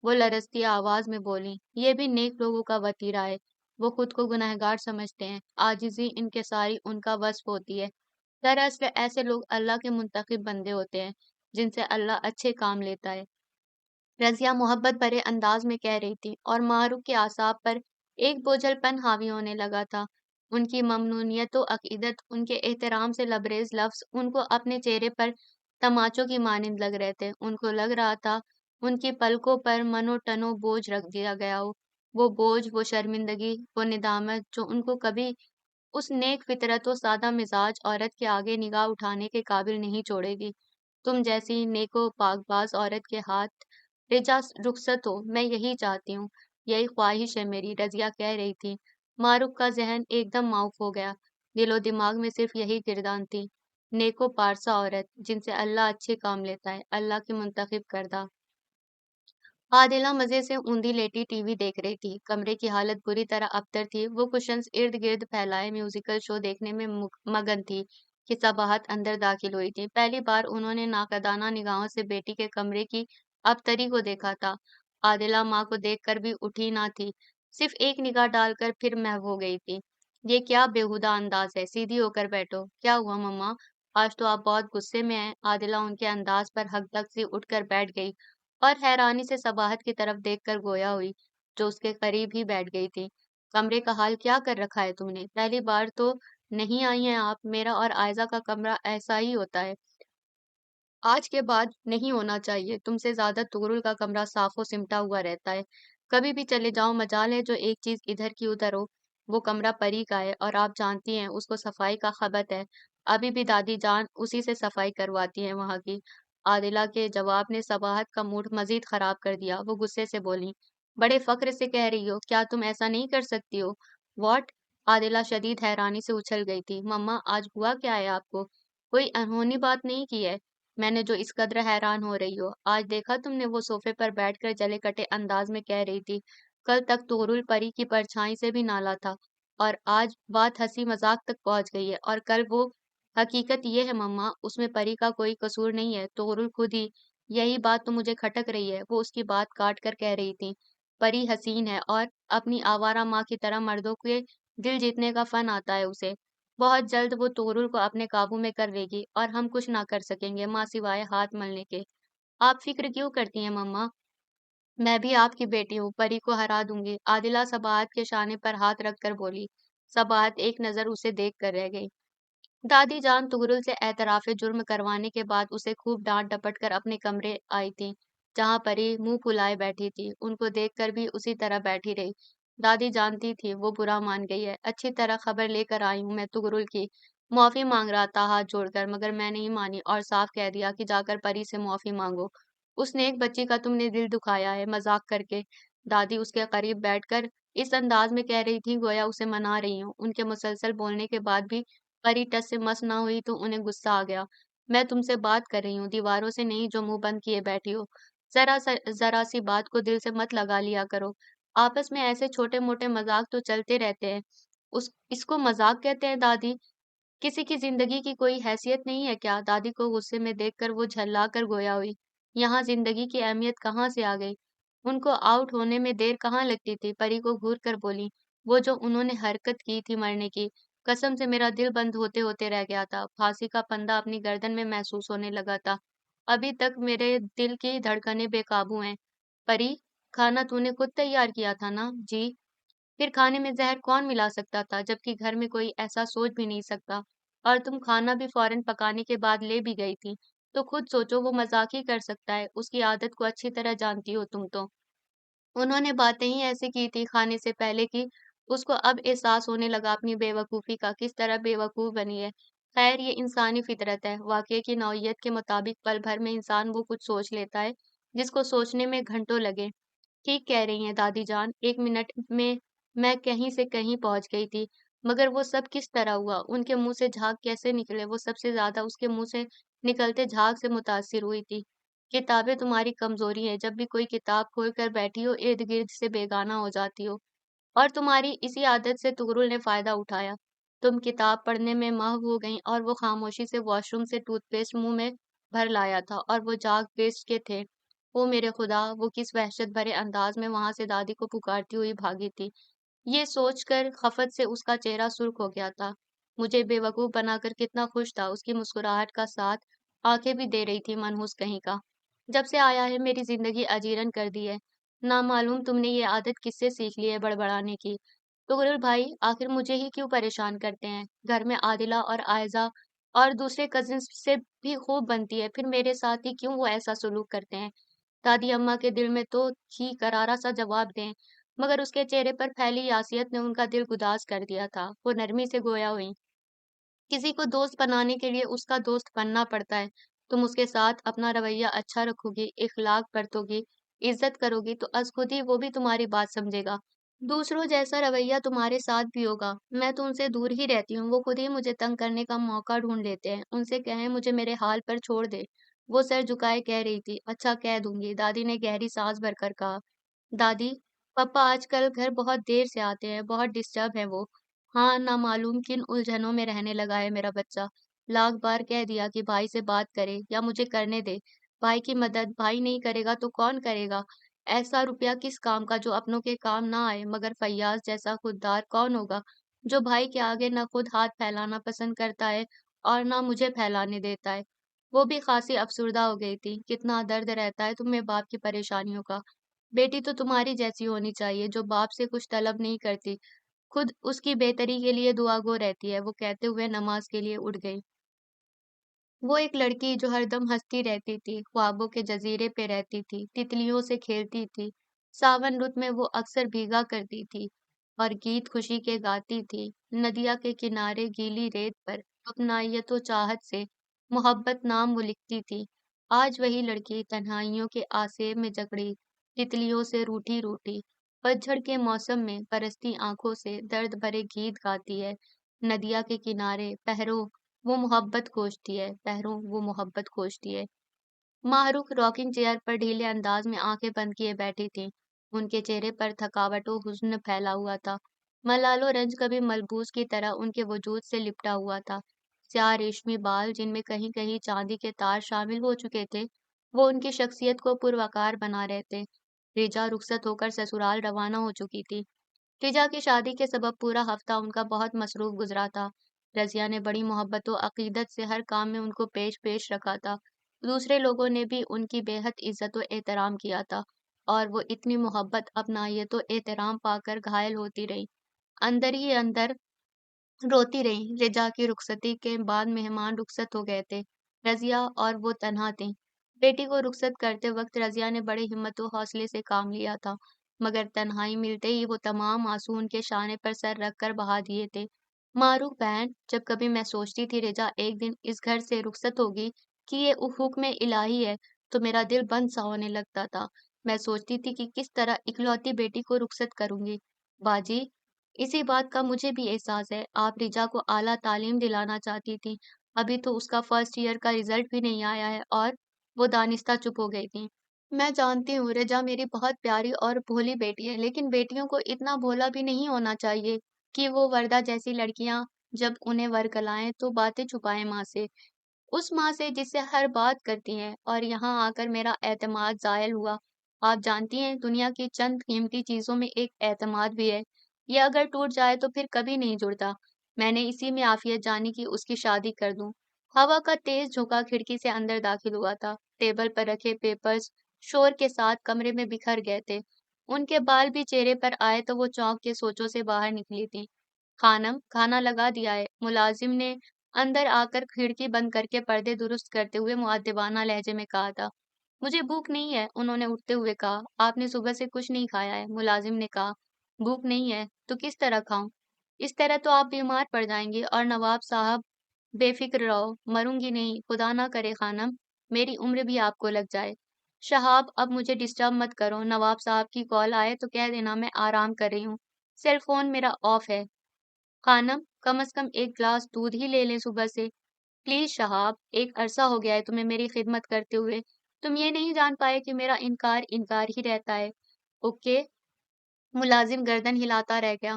وہ لرزتی آواز میں بولی، یہ بھی نیک لوگوں کا وتیرہ ہے، وہ خود کو گنہگار سمجھتے ہیں، عاجزی انکساری ان کا وصف ہوتی ہے۔ دراصل ایسے لوگ اللہ کے منتخب بندے ہوتے ہیں جن سے اللہ اچھے کام لیتا ہے۔ رضیہ محبت بھرے انداز میں کہہ رہی تھی اور معروف کے اعصاب پر ایک بوجھل پن حاوی ہونے لگا تھا۔ ان کی ممنونیت و عقیدت، ان کے احترام سے لبریز لفظ ان کو اپنے چہرے پر تماچوں کی مانند لگ رہے تھے۔ ان کو لگ رہا تھا ان کی پلکوں پر منو ٹنو بوجھ رکھ دیا گیا ہو، وہ بوجھ، وہ شرمندگی، وہ ندامت جو ان کو کبھی اس نیک فطرت و سادہ مزاج عورت کے آگے نگاہ اٹھانے کے قابل نہیں چھوڑے گی۔ تم جیسی نیک و پاک باز عورت کے ہاتھ رجا رخصت ہو، میں یہی چاہتی ہوں، یہی خواہش ہے میری، رضیہ کہہ رہی تھی۔ معروف کا ذہن ایک دم معاف ہو گیا، دل و دماغ میں صرف یہی گردان تھی، نیک و پارسا عورت جن سے اللہ اچھے کام لیتا ہے، اللہ کی منتخب کردہ۔ عادلہ مزے سے اوندھی لیٹی ٹی وی دیکھ رہی تھی، کمرے کی حالت بری طرح ابتر تھی، وہ کشنز ارد گرد پھیلائے میوزیکل شو دیکھنے میں مگن تھی کہ صباحت اندر داخل ہوئی تھی۔ پہلی بار انہوں نے ناقدانہ نگاہوں سے بیٹی کے کمرے کی ابتری کو دیکھا تھا۔ عادلہ ماں کو دیکھ کر بھی اٹھی نہ تھی، صرف ایک نگاہ ڈال کر پھر محو ہو گئی تھی۔ یہ کیا بےہودہ انداز ہے، سیدھی ہو کر بیٹھو۔ کیا ہوا مما؟ آج تو آپ بہت غصے میں ہیں۔ عادلہ ان کے انداز پر ہک دک سی اٹھ کر بیٹھ گئی اور حیرانی سے صباحت کی طرف دیکھ کر گویا ہوئی جو اس کے قریب ہی بیٹھ گئی تھی۔ کمرے کا حال کیا کر رکھا ہے تم نے؟ پہلی بار تو نہیں آئی ہیں آپ، میرا اور عائزہ کا کمرہ ایسا ہی ہوتا ہے، آج کے بعد نہیں ہونا چاہیے، تم سے زیادہ طغرل کا کمرہ صاف و سمٹا ہوا رہتا ہے، کبھی بھی چلے جاؤ، مجال ہے جو ایک چیز ادھر کی ادھر ہو۔ وہ کمرہ پری کا ہے اور آپ جانتی ہیں اس کو صفائی کا خبت ہے، ابھی بھی دادی جان اسی سے صفائی کرواتی ہیں وہاں کی۔ عادلہ کے جواب نے صباحت کا موڈ مزید خراب کر دیا، وہ غصے سے بولی، بڑے فخر سے کہہ رہی ہو، کیا تم ایسا نہیں کر سکتی ہو؟ واٹ؟ عادلہ شدید حیرانی سے اچھل گئی تھی۔ مما آج ہوا کیا ہے آپ کو؟ کوئی انہونی بات نہیں کی ہے؟ میں نے جو اس قدر حیران ہو رہی ہو، آج دیکھا تم نے؟ وہ صوفے پر بیٹھ کر جلے کٹے انداز میں کہہ رہی تھی، کل تک طغرل پری کی پرچھائی سے بھی نالا تھا اور آج بات ہنسی مذاق تک پہنچ گئی ہے، اور کل وہ… حقیقت یہ ہے مما، اس میں پری کا کوئی قصور نہیں ہے، طغرل خود ہی… یہی بات تو مجھے کھٹک رہی ہے، وہ اس کی بات کاٹ کر کہہ رہی تھی، پری حسین ہے اور اپنی آوارہ ماں کی طرح مردوں کے دل جیتنے کا فن آتا ہے اسے، بہت جلد وہ طغرل کو اپنے قابو میں کر لے گی اور ہم کچھ نہ کر سکیں گے ماں سوائے ہاتھ ملنے کے۔ آپ فکر کیوں کرتی ہیں مما؟ میں بھی آپ کی بیٹی ہوں، پری کو ہرا دوں گی۔ عادلہ صباحت کے شانے پر ہاتھ رکھ کر بولی۔ صباحت ایک نظر اسے دیکھ کر رہ گئی۔ دادی جان طغرل سے اعتراف جرم کروانے کے بعد اسے خوب ڈانٹ ڈپٹ کر اپنے کمرے آئی تھی، جہاں پری منہ پھلائے بیٹھی تھی، ان کو دیکھ کر بھی اسی طرح بیٹھی رہی۔ دادی جانتی تھی وہ برا مان گئی ہے، اچھی طرح خبر لے کر آئی ہوں میں طغرل کی، معافی مانگ رہا تھا ہاتھ جوڑ کر، مگر میں نہیں مانی اور صاف کہہ دیا کہ جا کر پری سے معافی مانگو، اس نیک بچی کا تم نے دل دکھایا ہے، مذاق کر کے۔ دادی اس کے قریب بیٹھ کر اس انداز میں کہہ رہی تھی گویا اسے منا رہی ہوں۔ ان کے مسلسل بولنے کے بعد بھی پری ٹس سے مس نہ ہوئی تو انہیں غصہ آ گیا۔ میں تم سے بات کر رہی ہوں، دیواروں سے نہیں جو منہ بند کیے بیٹھی ہو، ذرا سی بات کو دل سے مت لگا لیا کرو، آپس میں ایسے چھوٹے موٹے مذاق تو چلتے رہتے ہیں، اس کو مذاق کہتے ہیں دادی؟ کسی کی زندگی کی کوئی حیثیت نہیں ہے کیا؟ دادی کو غصے میں دیکھ کر وہ جھلا کر گویا ہوئی، یہاں زندگی کی اہمیت کہاں سے آ گئی؟ ان کو آؤٹ ہونے میں دیر کہاں لگتی تھی؟ پری کو گھور کر بولی، وہ جو انہوں نے حرکت کی تھی مرنے کی، قسم سے میرا دل بند ہوتے ہوتے رہ گیا تھا، پھانسی کا پندہ اپنی گردن میں محسوس ہونے لگا تھا، ابھی تک میرے دل کی دھڑکنیں بے قابو ہیں۔ پری، کھانا تو نے خود تیار کیا تھا نا؟ جی۔ फिर खाने में जहर कौन मिला सकता था, जबकि घर में कोई ऐसा सोच भी नहीं सकता। और तुम खाना भी फौरन पकाने के बाद ले भी गई थी। तो खुद सोचो, वो मजाक ही कर सकता है, उसकी आदत को अच्छी तरह जानती हो तुम तो। उन्होंने बातें ही ऐसे की थी खाने से पहले कि उसको अब एहसास होने लगा अपनी बेवकूफ़ी का, किस तरह बेवकूफ़ बनी है। खैर, ये इंसानी फितरत है। वाक़ये की नौइयत के मुताबिक पल भर में इंसान वो कुछ सोच लेता है, जिसको सोचने में घंटों लगे। ठीक कह रही हैं दादी जान, 1 मिनट में मैं कहीं से कहीं पहुँच गई थी। मगर वो सब किस तरह हुआ? उनके मुँह से झाग कैसे निकले? वो सबसे ज़्यादा उसके मुँह से निकलते झाग से मुतासिर हुई थी। किताबें तुम्हारी कमज़ोरी हैं, जब भी कोई किताब खोल कर बैठी हो, इर्द-गिर्द से बेगाना हो जाती हो। और तुम्हारी इसी आदत से तुगरुल ने फ़ायदा उठाया। तुम किताब पढ़ने में महव हो गईं और वो खामोशी से वॉशरूम से टूथपेस्ट मुँह में भर लाया था और वो जाग पेस्ट के थे। ओ मेरे खुदा! वो किस वहशत भरे अंदाज में वहाँ से दादी को पुकारती हुई भागी थी। ये सोचकर खफ़त से उसका चेहरा सुर्ख हो गया था। मुझे बेवकूफ़ बनाकर कितना खुश था, उसकी मुस्कुराहट का साथ आँखें भी दे रही थी मनहूस कहीं का। जब से आया है मेरी ज़िंदगी अजीरन कर दी है। नामालूम तुमने ये आदत किससे सीख ली है बड़बड़ाने की। तुगरुल भाई आखिर मुझे ही क्यों परेशान करते हैं? घर में आदिला और आयज़ा और दूसरे कज़िन्स से भी खूब बनती है, फिर मेरे साथ ही क्यों वो ऐसा सलूक करते हैं? दादी अम्मा के दिल में तो ही करारा सा जवाब दें, मगर उसके चेहरे पर फैली यासियत ने उनका दिल गुदाज कर दिया था। वो नरमी से गोया हुई, किसी को दोस्त बनाने के लिए उसका दोस्त बनना पड़ता है। तुम उसके साथ अपना रवैया अच्छा रखोगी, इखलाक बरतोगी, इज्जत करोगी तो अज खुद ही वो भी तुम्हारी बात समझेगा। दूसरों जैसा रवैया तुम्हारे साथ भी होगा। मैं तो उनसे दूर ही रहती हूँ, वो खुद ही मुझे तंग करने का मौका ढूंढ लेते हैं। उनसे कहें मुझे मेरे हाल पर छोड़ दे। वो सर झुकाए कह रही थी, अच्छा कह दूंगी, दादी ने गहरी सांस भरकर कहा। दादी, पापा आजकल घर बहुत देर से आते हैं, बहुत डिस्टर्ब है वो। हाँ, ना मालूम किन उलझनों में रहने लगा है मेरा बच्चा। लाख बार कह दिया कि भाई से बात करे या मुझे करने दे। भाई की मदद भाई नहीं करेगा तो कौन करेगा? ऐसा रुपया किस काम का जो अपनों के काम ना आए, मगर फैयाज जैसा खुददार कौन होगा जो भाई के आगे न खुद हाथ फैलाना पसंद करता है और ना मुझे फैलाने देता है। वो भी खासी अफसुर्दा हो गई थी। कितना दर्द रहता है तुम्हें बाप की परेशानियों का। बेटी तो तुम्हारी जैसी होनी चाहिए, जो बाप से कुछ तलब नहीं करती, खुद उसकी बेहतरी के लिए दुआगो रहती है। वो कहते हुए नमाज के लिए उठ गई। वो एक लड़की जो हरदम हंसती रहती थी, ख्वाबों के जजीरे पे रहती थी, तितलियों से खेलती थी। सावन रुत में वो अक्सर भीगा करती थी और गीत खुशी के गाती थी। नदिया के किनारे गीली रेत पर अपनायतो चाहत से मोहब्बत नाम वो लिखती थी। आज वही लड़की तन्हाइयों के आसेब में जकड़ी, तितलियों से रूठी रूठी, पतझड़ के मौसम में बरसती आंखों से दर्द भरे गीत गाती है। नदिया के किनारे पहरों वो मोहब्बत खोजती है, पहरों वो मोहब्बत खोजती है। माहरूख रॉकिंग चेयर पर ढीले अंदाज में आंखें बंद किए बैठी थी। उनके चेहरे पर थकावट और हुस्न फैला हुआ था। मलालो रंज कभी मलबूस की तरह उनके वजूद से लिपटा हुआ था। स्याह रेशमी बाल जिनमें कहीं कहीं चांदी के तार शामिल हो चुके थे, वो उनकी शख्सियत को पुरवकार बना रहे थे। रिजा रुखसत होकर ससुराल रवाना हो चुकी थी। फिजा की शादी के सबब पूरा हफ्ता उनका बहुत मसरूफ गुजरा था। रज़िया ने बड़ी मोहब्बत व अकीदत से हर काम में उनको पेश पेश रखा था। दूसरे लोगों ने भी उनकी बेहद इज्जत व एहतराम किया था और वो इतनी मोहब्बत अपनायत व एहतराम पाकर घायल होती रही। अंदर ही अंदर रोती रही। रिजा की रुखसती के बाद मेहमान रुखसत हो गए थे। रज़िया और वो तन्हा थीं। बेटी को रुखसत करते वक्त रज़िया ने बड़े हिम्मत व हौसले से काम लिया था, मगर तन्हाई मिलते ही वो तमाम आंसू उनके शाने पर सर रखकर बहा दिए थे। मारूफ बहन, जब कभी मैं सोचती थी रिजा एक दिन इस घर से रुखसत होगी कि ये हुक्म इलाही है, तो मेरा दिल बंद सा होने लगता था। मैं सोचती थी कि किस तरह इकलौती बेटी को रुखसत करूंगी। बाजी, इसी बात का मुझे भी एहसास है। आप रिजा को आला तालीम दिलाना चाहती थी। अभी तो उसका फर्स्ट ईयर का रिजल्ट भी नहीं आया है और वो दानिस्ता चुप हो गई थी। मैं जानती हूँ रिजा मेरी बहुत प्यारी और भोली बेटी है, लेकिन बेटियों को इतना भोला भी नहीं होना चाहिए कि वो वरदा जैसी लड़कियां जब उन्हें वरगलाएं तो बातें छुपाएं माँ से। उस माँ से जिससे हर बात करती हैं, और यहाँ आकर मेरा एतमाद ज़ायल हुआ। आप जानती हैं दुनिया की चंद कीमती चीज़ों में एक एतमाद भी है। ये अगर टूट जाए तो फिर कभी नहीं जुड़ता। मैंने इसी में आफियत जानी कि उसकी शादी कर दूं। हवा का तेज झोंका खिड़की से अंदर दाखिल हुआ था। टेबल पर रखे पेपर्स शोर के साथ कमरे में बिखर गए थे। ان کے بال بھی چہرے پر آئے تو وہ چونک کے سوچوں سے باہر نکلی تھی۔ خانم، کھانا لگا دیا ہے، ملازم نے اندر آ کر کھڑکی بند کر کے پردے درست کرتے ہوئے مؤدبانہ لہجے میں کہا تھا۔ مجھے بھوک نہیں ہے، انہوں نے اٹھتے ہوئے کہا۔ آپ نے صبح سے کچھ نہیں کھایا ہے، ملازم نے کہا۔ بھوک نہیں ہے تو کس طرح کھاؤں؟ اس طرح تو آپ بیمار پڑ جائیں گے۔ اور نواب صاحب، بے فکر رہو، مروں گی نہیں، خدا نہ کرے خانم، میری عمر بھی آپ کو لگ جائے۔ شہاب، اب مجھے ڈسٹرب مت کرو، نواب صاحب کی کال آئے تو کہہ دینا میں آرام کر رہی ہوں، سیل فون میرا آف ہے۔ خانم، کم از کم ایک گلاس دودھ ہی لے لیں صبح سے۔ پلیز شہاب، ایک عرصہ ہو گیا ہے تمہیں میری خدمت کرتے ہوئے، تم یہ نہیں جان پائے کہ میرا انکار انکار ہی رہتا ہے۔ اوکے، ملازم گردن ہلاتا رہ گیا۔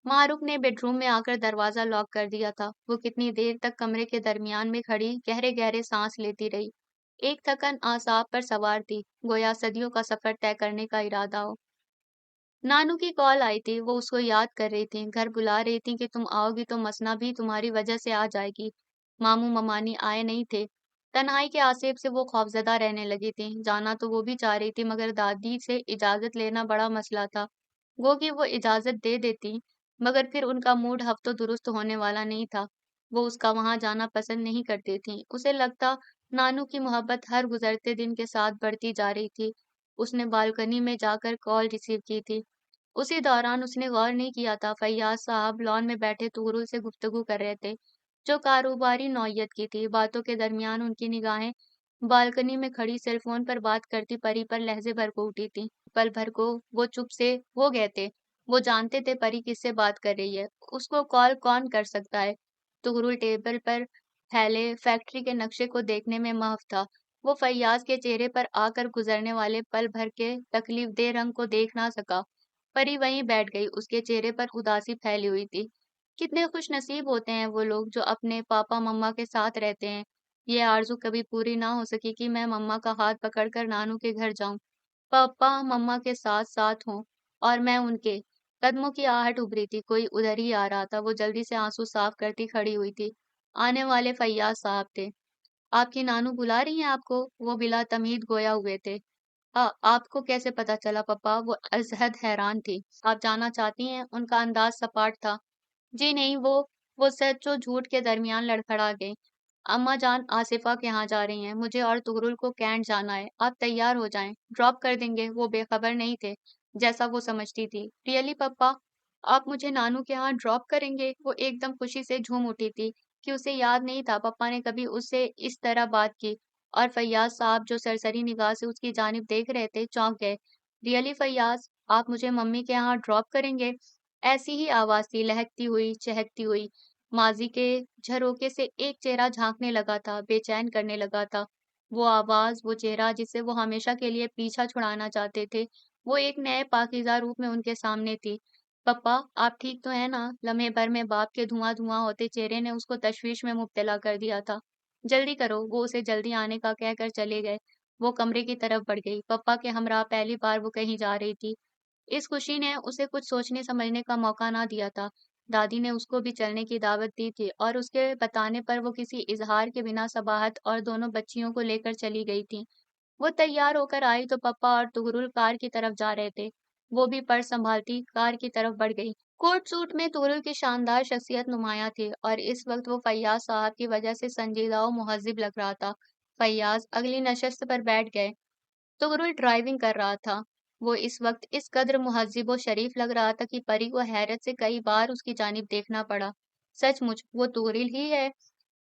معروف نے بیڈ روم میں آ کر دروازہ لاک کر دیا تھا۔ وہ کتنی دیر تک کمرے کے درمیان میں کھڑی گہرے گہرے سانس لیتی رہی۔ ایک تھکن اعصاب پر سوار تھی، گویا صدیوں کا سفر طے کرنے کا ارادہ ہو۔ نانو کی کال آئی تھی، وہ اس کو یاد کر رہی تھی، گھر بلا رہی تھی کہ تم آؤ گی تو مسنا بھی تمہاری وجہ سے آ جائے گی۔ ماموں ممانی آئے نہیں تھے۔ تنہائی کے آصیب سے وہ خوفزدہ رہنے لگی تھی۔ جانا تو وہ بھی چاہ رہی تھی مگر دادی سے اجازت لینا بڑا مسئلہ تھا۔ گو کہ وہ اجازت دے دیتی مگر پھر ان کا موڈ ہفتوں درست ہونے والا نہیں تھا۔ وہ اس کا وہاں جانا پسند نہیں کرتی تھی۔ اسے لگتا نانو کی محبت ہر گزرتے دن کے ساتھ بڑھتی جا رہی تھی۔ اس نے بالکنی میں جا کر کال ریسیو کی تھی۔ اسی دوران اس نے غور نہیں کیا تھا فیاض صاحب لان میں بیٹھے طغرل سے گفتگو کر رہے تھے، جو کاروباری نوعیت کی تھی۔ باتوں کے درمیان ان کی نگاہیں بالکنی میں کھڑی سیل فون پر بات کرتی پری پر لہجے بھر کو اٹھی تھی۔ پل بھر کو وہ چپ سے ہو گئے تھے۔ وہ جانتے تھے پری کس سے بات کر رہی ہے، اس کو کال کون کر سکتا ہے۔ طغرل ٹیبل پر پھیلے فیکٹری کے نقشے کو دیکھنے میں محو تھا۔ وہ فیاض کے چہرے پر آ کر گزرنے والے پل بھر کے تکلیف دہ رنگ کو دیکھ نہ سکا۔ پری وہیں بیٹھ گئی، اس کے چہرے پر اداسی پھیلی ہوئی تھی۔ کتنے خوش نصیب ہوتے ہیں وہ لوگ جو اپنے پاپا مما کے ساتھ رہتے ہیں۔ یہ آرزو کبھی پوری نہ ہو سکی کہ میں مما کا ہاتھ پکڑ کر نانو کے گھر جاؤں، پاپا مما کے ساتھ ساتھ ہوں اور میں ان کے۔ قدموں کی آہٹ ابھری تھی، کوئی ادھر ہی آ رہا تھا۔ وہ جلدی سے آنسو صاف کرتی کھڑی ہوئی تھی۔ آنے والے فیاض صاحب تھے۔ آپ کی نانو بلا رہی ہیں آپ کو؟ وہ بلا تمید گویا ہوئے تھے۔ آپ کو کیسے پتا چلا پپا؟ وہ ازحد حیران تھی۔ آپ جانا چاہتی ہیں؟ ان کا انداز سپاٹ تھا۔ جی نہیں، وہ سچ و جھوٹ کے درمیان لڑکھڑا گئی۔ اماں جان آصفہ کے یہاں جا رہی ہیں، مجھے اور طغرل کو کینٹ جانا ہے، آپ تیار ہو جائیں، ڈراپ کر دیں گے۔ وہ بے خبر نہیں تھے جیسا وہ سمجھتی تھی۔ ریئلی پپا، آپ مجھے نانو کے یہاں ڈراپ کریں گے؟ وہ ایک دم خوشی سے جھوم اٹھی تھی کہ اسے یاد نہیں تھا پپا نے کبھی اس سے اس طرح بات کی۔ اور فیاض صاحب جو سرسری نگاہ سے اس کی جانب دیکھ رہے تھے چونک گئے۔ ریئلی فیاض، آپ مجھے ممی کے یہاں ڈراپ کریں گے؟ ایسی ہی آواز تھی، لہکتی ہوئی، چہکتی ہوئی۔ ماضی کے جھروکے سے ایک چہرہ جھانکنے لگا تھا، بے چین کرنے لگا تھا۔ وہ آواز، وہ چہرہ جسے وہ ہمیشہ کے لیے پیچھا چھڑانا چاہتے تھے، وہ ایک نئے پاکیزہ روپ میں ان کے سامنے تھی۔ پپا، آپ ٹھیک تو ہیں نا؟ لمحے بھر میں باپ کے دھواں دھواں ہوتے چہرے نے اس کو تشویش میں مبتلا کر دیا تھا۔ جلدی کرو، وہ اسے جلدی آنے کا کہہ کر چلے گئے۔ وہ کمرے کی طرف بڑھ گئی۔ پپا کے ہمراہ پہلی بار وہ کہیں جا رہی تھی۔ اس خوشی نے اسے کچھ سوچنے سمجھنے کا موقع نہ دیا تھا۔ دادی نے اس کو بھی چلنے کی دعوت دی تھی اور اس کے بتانے پر وہ کسی اظہار کے بنا صباحت اور دونوں بچیوں کو لے کر چلی گئی تھی۔ وہ تیار ہو کر آئی تو پپا اور طغرل کار کی طرف جا رہے تھے۔ وہ بھی پرس سنبھالتی کار کی طرف بڑھ گئی۔ کوٹ سوٹ میں طغرل کی شاندار شخصیت نمایاں تھی اور اس وقت وہ فیاض صاحب کی وجہ سے سنجیدہ و مہذب لگ رہا تھا۔ فیاض اگلی نشست پر بیٹھ گئے۔ طغرل ڈرائیونگ کر رہا تھا۔ وہ اس وقت اس قدر مہذب و شریف لگ رہا تھا کہ پری کو حیرت سے کئی بار اس کی جانب دیکھنا پڑا۔ سچ مچ وہ طغرل ہی ہے؟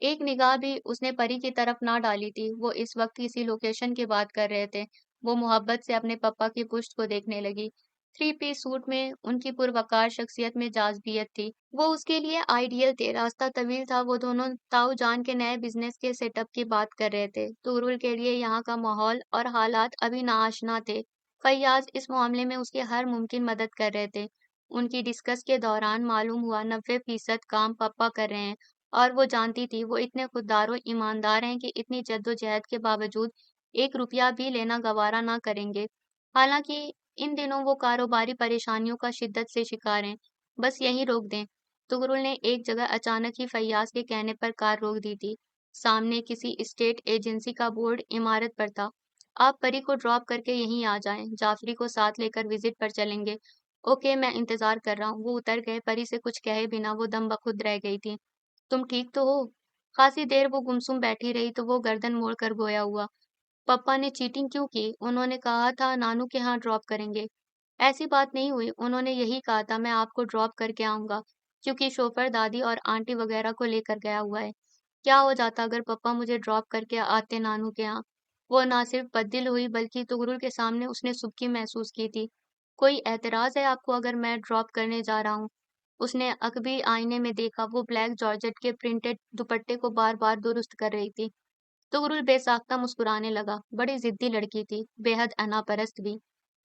ایک نگاہ بھی اس نے پری کی طرف نہ ڈالی تھی۔ وہ اس وقت کسی لوکیشن کی بات کر رہے تھے۔ وہ محبت سے اپنے پپا کی پشت کو دیکھنے لگی۔ 3 پیس سوٹ میں ان کی پروقار شخصیت میں جاذبیت تھی۔ وہ اس کے لیے آئیڈیل تھے۔ راستہ طویل تھا۔ وہ دونوں تاؤ جان کے نئے بزنس کے سیٹ اپ کی بات کر رہے تھے۔ طغرل کے لیے یہاں کا ماحول اور حالات ابھی ناآشنا تھے۔ فیاض اس معاملے میں اس کی ہر ممکن مدد کر رہے تھے۔ ان کی ڈسکس کے دوران معلوم ہوا 90% کام پپا کر رہے ہیں اور وہ جانتی تھی وہ اتنے خوددار و ایماندار ہیں کہ اتنی جدوجہد کے باوجود 1 روپیہ بھی لینا گوارا نہ کریں گے۔ حالانکہ ان دنوں وہ کاروباری پریشانیوں کا شدت سے شکار ہیں۔ بس یہیں روک دیں۔ طغرل نے ایک جگہ اچانک ہی فیاض کے کہنے پر کار روک دی تھی۔ سامنے کسی اسٹیٹ ایجنسی کا بورڈ عمارت پر تھا۔ آپ پری کو ڈراپ کر کے یہیں آ جائیں، جعفری کو ساتھ لے کر وزٹ پر چلیں گے۔ اوکے، میں انتظار کر رہا ہوں۔ وہ اتر گئے۔ پری سے کچھ کہے بنا وہ دم بخود رہ گئی تھی۔ تم ٹھیک تو ہو؟ خاصی دیر وہ گمسم بیٹھی رہی تو وہ گردن موڑ کر گویا ہوا۔ پپا نے چیٹنگ کیوں کی؟ انہوں نے کہا تھا نانو کے ہاں ڈراپ کریں گے۔ ایسی بات نہیں ہوئی، انہوں نے یہی کہا تھا میں آپ کو ڈراپ کر کے آؤں گا، کیونکہ شوفر دادی اور آنٹی وغیرہ کو لے کر گیا ہوا ہے۔ کیا ہو جاتا اگر پپا مجھے ڈراپ کر کے آتے نانو کے ہاں؟ وہ نہ صرف بددل ہوئی بلکہ تغرل کے سامنے اس نے سبکی محسوس کی تھی۔ کوئی اعتراض ہے آپ کو اگر میں ڈراپ کرنے جا رہا ہوں؟ اس نے عقبی آئینے میں دیکھا، وہ بلیک جارجٹ کے پرنٹڈ دوپٹے کو بار بار درست کر رہی تھی۔ تغرل بے ساختہ مسکرانے لگا۔ بڑی ضدی لڑکی تھی، بے حد انا پرست بھی۔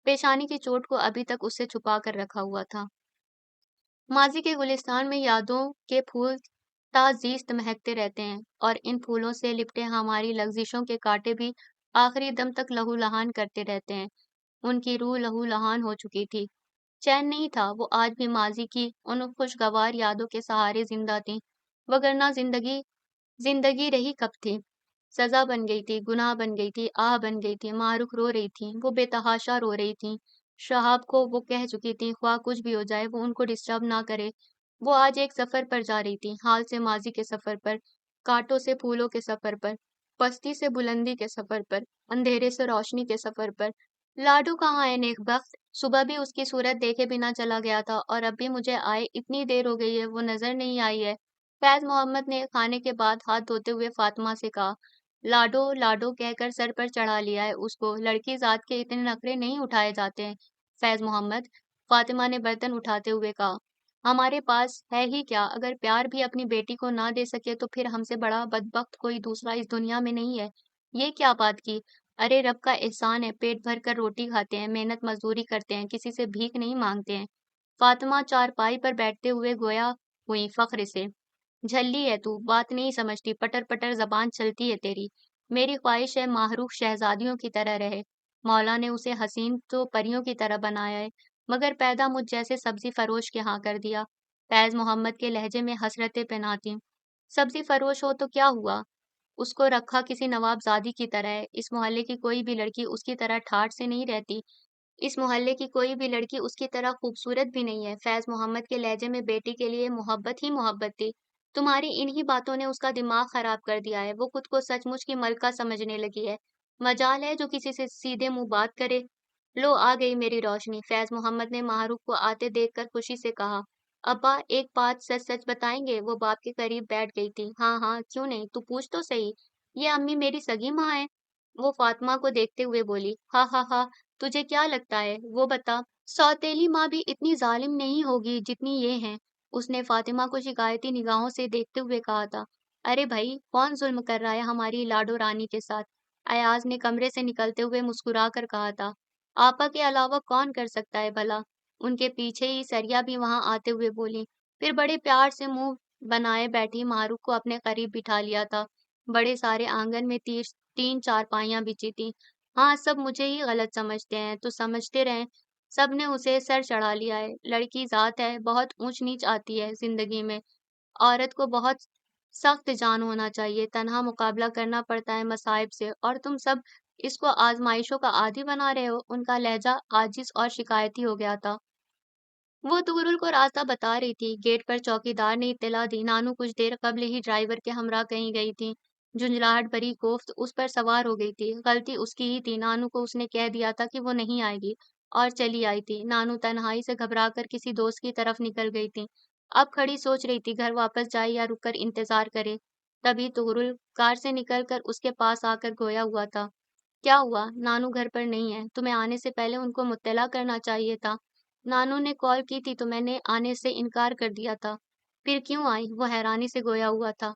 پیشانی کی چوٹ کو ابھی تک اس سے چھپا کر رکھا ہوا تھا۔ ماضی کے گلستان میں یادوں کے پھول تازیست مہکتے رہتے ہیں، اور ان پھولوں سے لپٹے ہماری لغزشوں کے کانٹے بھی آخری دم تک لہو لہان کرتے رہتے ہیں۔ ان کی روح لہو لہان ہو چکی تھی۔ چین نہیں تھا، وہ آج بھی ماضی کی ان خوشگوار یادوں کے سہارے زندہ تھیں، وگرنہ زندگی رہی کب تھی؟ سزا بن گئی تھی، گناہ بن گئی تھی، آہ بن گئی تھی۔ معروف رو رہی تھی، وہ بے تحاشا رو رہی تھی۔ شہاب کو وہ کہہ چکی تھی خواہ کچھ بھی ہو جائے وہ ان کو ڈسٹرب نہ کرے۔ وہ آج ایک سفر پر جا رہی تھی، حال سے ماضی کے سفر پر، کانٹوں سے پھولوں کے سفر پر، پستی سے بلندی کے سفر پر، اندھیرے سے روشنی کے سفر پر۔ لاڈو کہاں ہے نیک بخت؟ صبح بھی اس کی صورت دیکھے بنا چلا گیا تھا اور اب بھی مجھے آئے اتنی دیر ہو گئی ہے وہ نظر نہیں آئی ہے۔ فیض محمد نے کھانے کے بعد ہاتھ دھوتے ہوئے فاطمہ سے کہا۔ لاڈو لاڈو کہہ کر سر پر چڑھا لیا ہے اس کو، لڑکی ذات کے اتنے نخرے نہیں اٹھائے جاتے ہیں فیض محمد۔ فاطمہ نے برتن اٹھاتے ہوئے کہا۔ ہمارے پاس ہے ہی کیا؟ اگر پیار بھی اپنی بیٹی کو نہ دے سکے تو پھر ہم سے بڑا بدبخت کوئی دوسرا اس دنیا میں نہیں ہے۔ یہ کیا بات کی؟ ارے رب کا احسان ہے، پیٹ بھر کر روٹی کھاتے ہیں، محنت مزدوری کرتے ہیں، کسی سے بھیک نہیں مانگتے ہیں۔ فاطمہ چارپائی پر بیٹھتے ہوئے گویا ہوئی فخر سے۔ جھلی ہے تو، بات نہیں سمجھتی، پٹر پٹر زبان چلتی ہے تیری۔ میری خواہش ہے ماہروخ شہزادیوں کی طرح رہے۔ مولا نے اسے حسین تو پریوں کی طرح بنایا ہے، مگر پیدا مجھ جیسے سبزی فروش کے ہاں کر دیا۔ فیض محمد کے لہجے میں حسرتیں پنہاں تھیں۔ سبزی فروش ہو تو کیا ہوا؟ اس کو رکھا کسی نواب زادی کی طرح ہے۔ اس محلے کی کوئی بھی لڑکی اس کی طرح ٹھاٹھ سے نہیں رہتی۔ اس محلے کی کوئی بھی لڑکی اس کی طرح خوبصورت بھی نہیں ہے۔ فیض محمد کے لہجے میں بیٹی کے لیے محبت ہی محبت تھی۔ تمہاری انہی باتوں نے اس کا دماغ خراب کر دیا ہے، وہ خود کو سچ مچ کی ملکہ سمجھنے لگی ہے۔ مجال ہے جو کسی سے سیدھے منہ بات کرے۔ لو آ گئی میری روشنی، فیض محمد نے معروف کو آتے دیکھ کر خوشی سے کہا۔ ابا ایک بات سچ سچ بتائیں گے؟ وہ باپ کے قریب بیٹھ گئی تھی۔ ہاں ہاں کیوں نہیں، تو پوچھ تو صحیح۔ یہ امی میری سگی ماں ہے؟ وہ فاطمہ کو دیکھتے ہوئے بولی۔ ہاں ہاں ہاں، تجھے کیا لگتا ہے؟ وہ بتا۔ سوتیلی ماں بھی اتنی ظالم نہیں ہوگی جتنی یہ ہیں، اس نے فاطمہ کو شکایتی نگاہوں سے دیکھتے ہوئے کہا تھا۔ ارے بھائی کون ظلم کر رہا ہے ہماری لاڈو رانی کے ساتھ؟ ایاز نے کمرے سے نکلتے ہوئے مسکرا کر کہا تھا۔ آپا کے علاوہ کون کر سکتا ہے بھلا؟ ان کے پیچھے ہی سریا بھی وہاں آتے ہوئے بولی۔ پھر بڑے پیار سے منہ بنائے بیٹھی معروف کو اپنے قریب بٹھا لیا تھا۔ بڑے سارے آنگن میں تین چارپائیاں بچھی تھیں۔ ہاں سب مجھے ہی غلط سمجھتے ہیں تو سمجھتے رہیں، سب نے اسے سر چڑھا لیا ہے۔ لڑکی ذات ہے، بہت اونچ نیچ آتی ہے زندگی میں، عورت کو بہت سخت جان ہونا چاہیے، تنہا مقابلہ کرنا پڑتا ہے مصائب سے، اور تم سب اس کو آزمائشوں کا عادی بنا رہے ہو۔ ان کا لہجہ عاجز اور شکایتی ہو گیا تھا۔ وہ تغرل کو راستہ بتا رہی تھی۔ گیٹ پر چوکیدار نے اطلاع دی نانو کچھ دیر قبل ہی ڈرائیور کے ہمراہ کہیں گئی تھی۔ جھنجھلاہٹ بھری کوفت اس پر سوار ہو گئی تھی۔ غلطی اس کی ہی تھی، نانو کو اس نے کہہ دیا تھا کہ وہ نہیں آئے گی، اور چلی آئی تھی۔ نانو تنہائی سے گھبرا کر کسی دوست کی طرف نکل گئی تھی۔ اب کھڑی سوچ رہی تھی گھر واپس جائے یا رک کر انتظار کرے۔ تبھی تغرل کار سے نکل کر اس کے پاس آ کر گویا ہوا تھا۔ کیا ہوا؟ نانو گھر پر نہیں ہے، تمہیں آنے سے پہلے ان کو مطلع کرنا چاہیے تھا۔ نانو نے کال کی تھی تو میں نے آنے سے انکار کر دیا تھا۔ پھر کیوں آئی؟ وہ حیرانی سے گویا ہوا تھا۔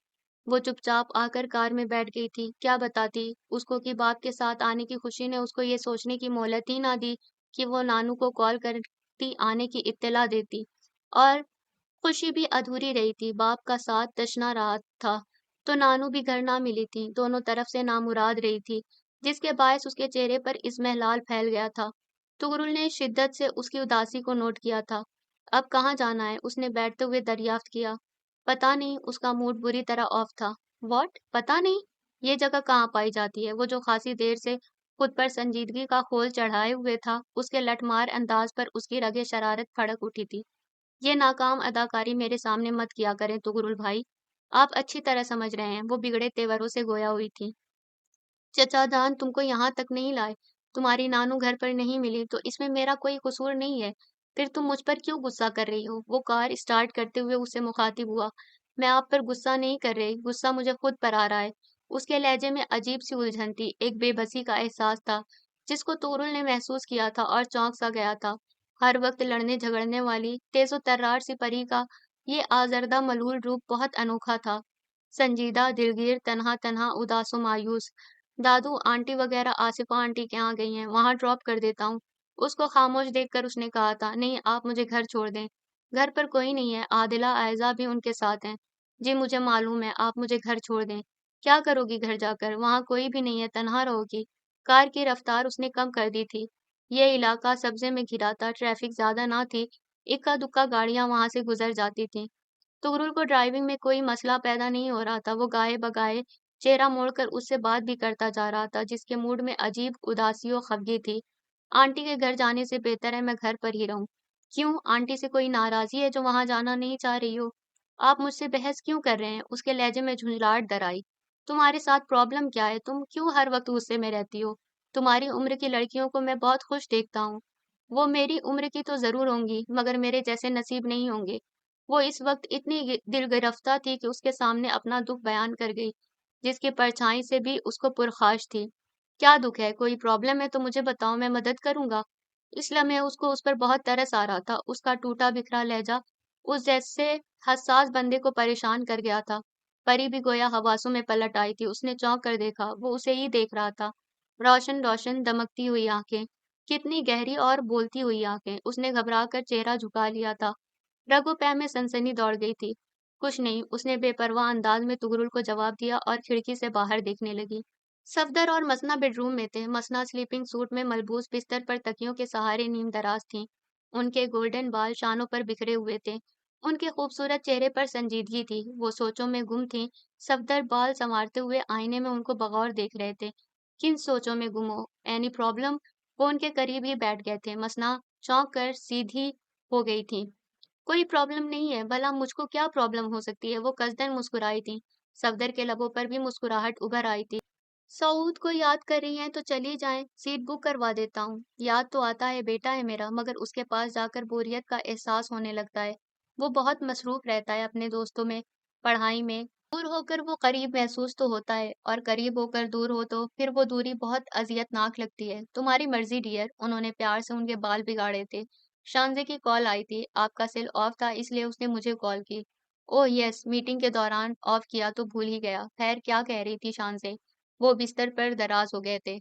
وہ چپ چاپ آ کر کار میں بیٹھ گئی تھی۔ کیا بتاتی اس کو کہ باپ کے ساتھ آنے کی خوشی نے اس کو یہ سوچنے کی مہلت ہی نہ دی کہ وہ نانو کو کال کرتی آنے کی اطلاع دیتی، اور خوشی بھی ادھوری رہی تھی۔ باپ کا ساتھ تشنا رہا تھا تو نانو بھی گھر نہ ملی تھی، دونوں طرف سے نامراد رہی تھی، جس کے باعث اس کے چہرے پر اضمحلال پھیل گیا تھا۔ تغرل نے شدت سے اس کی اداسی کو نوٹ کیا تھا۔ اب کہاں جانا ہے؟ اس نے بیٹھتے ہوئے دریافت کیا۔ پتہ نہیں، اس کا موڈ بری طرح آف تھا۔ واٹ؟ پتہ نہیں؟ یہ جگہ کہاں پائی جاتی ہے؟ وہ جو خاصی دیر سے خود پر संजीदगी का खोल चढ़ाए हुए था। उसके लठमार अंदाज पर उसकी रगे शरारत फड़क उठी थी। ये नाकाम अदाकारी मेरे सामने मत किया करें तुगरुल भाई। आप अच्छी तरह समझ रहे हैं। वो बिगड़े तेवरों से गोया हुई थी। चचा जान तुमको यहाँ तक नहीं लाए, तुम्हारी नानू घर पर नहीं मिली तो इसमें मेरा कोई कसूर नहीं है। फिर तुम मुझ पर क्यों गुस्सा कर रही हो? वो कार स्टार्ट करते हुए उससे मुखातिब हुआ। मैं आप पर गुस्सा नहीं कर रही, गुस्सा मुझे खुद पर आ रहा है। उसके लहजे में अजीब सी उलझन थी, एक बेबसी का एहसास था, जिसको तोरुल ने महसूस किया था और चौंक सा गया था। हर वक्त लड़ने झगड़ने वाली तेजो तर्रार सी परी का ये आजरदा मलूल रूप बहुत अनोखा था। संजीदा, दिलगीर, तन्हा तन्हा, उदासो मायूस। दादू आंटी वगैरह आसिफा आंटी के यहाँ गई हैं, वहां ड्रॉप कर देता हूँ। उसको खामोश देखकर उसने कहा था, नहीं आप मुझे घर छोड़ दें। घर पर कोई नहीं है, आदिला आयजा भी उनके साथ हैं। जी मुझे मालूम है, आप मुझे घर छोड़ दें। क्या करोगी घर जाकर? वहां कोई भी नहीं है, तनहा रहोगी। कार की रफ्तार उसने कम कर दी थी। ये इलाका सब्जे में घिरा था, ट्रैफिक ज्यादा ना थी, इक्का दुक्का गाड़ियां वहां से गुजर जाती थीं। तुगरुल को ड्राइविंग में कोई मसला पैदा नहीं हो रहा था। वो गाए बगाए चेहरा मोड़कर उससे बात भी करता जा रहा था, जिसके मूड में अजीब उदासी और खफगी थी। आंटी के घर जाने से बेहतर है मैं घर पर ही रहूं। क्यों? आंटी से कोई नाराजी है जो वहां जाना नहीं चाह रही हो? आप मुझसे बहस क्यों कर रहे हैं? उसके लहजे में झुंझलाहट दर आई। तुम्हारे साथ प्रॉब्लम क्या है? तुम क्यों हर वक्त गुस्से में रहती हो? तुम्हारी उम्र की लड़कियों को मैं बहुत खुश देखता हूँ। वो मेरी उम्र की तो जरूर होंगी, मगर मेरे जैसे नसीब नहीं होंगे। वो इस वक्त इतनी दिलगिरफ्ता थी कि उसके सामने अपना दुख बयान कर गई, जिसकी परछाई से भी उसको पुरखाश थी। क्या दुख है? कोई प्रॉब्लम है तो मुझे बताओ, मैं मदद करूंगा। इस लम्हे उसको उस पर बहुत तरस आ रहा था। उसका टूटा बिखरा लहजा उस जैसे हसास बंदे को परेशान कर गया था। परी भी गोया हवासों में पलट आई थी। उसने चौंक कर देखा, वो उसे ही देख रहा था। रोशन रोशन दमकती हुई आंखें, कितनी गहरी और बोलती हुई आंखें। उसने घबरा कर चेहरा झुका लिया था। रघु पैर में सनसनी दौड़ गई थी। कुछ नहीं, उसने बेपरवाह अंदाज में तुगरुल को जवाब दिया और खिड़की से बाहर देखने लगी। सफदर और मसना बेडरूम में थे। मसना स्लीपिंग सूट में मलबूस बिस्तर पर तकियों के सहारे नींद दराज थी। उनके गोल्डन बाल शानों पर बिखरे हुए थे। उनके खूबसूरत चेहरे पर संजीदगी थी। वो सोचों में गुम थी। सफदर बाल संवारते हुए आईने में उनको बगौर देख रहे थे। किन सोचों में गुम हो? Any problem? वो उनके करीब ही बैठ गए थे। मसना चौंक कर सीधी हो गई थी। कोई प्रॉब्लम नहीं है। भला मुझको क्या प्रॉब्लम हो सकती है? वो कसदन मुस्कुराई थी। सफदर के लबों पर भी मुस्कुराहट उभर आई थी। सऊद को याद कर रही हैं तो चली जाएं, सीट बुक करवा देता हूँ। याद तो आता है, बेटा है मेरा, मगर उसके पास जाकर बोरियत का एहसास होने लगता है। वो बहुत मसरूफ रहता है अपने दोस्तों में, पढ़ाई में। दूर होकर वो करीब महसूस तो होता है, और करीब होकर दूर हो तो फिर वो दूरी बहुत अजियतनाक लगती है। तुम्हारी मर्जी डियर। उन्होंने प्यार से उनके बाल बिगाड़े थे। शानजे की कॉल आई थी। आपका सेल ऑफ था इसलिए उसने मुझे कॉल की। ओह यस, मीटिंग के दौरान ऑफ किया तो भूल ही गया। खैर क्या कह रही थी शानजे? वो बिस्तर पर दराज हो गए थे।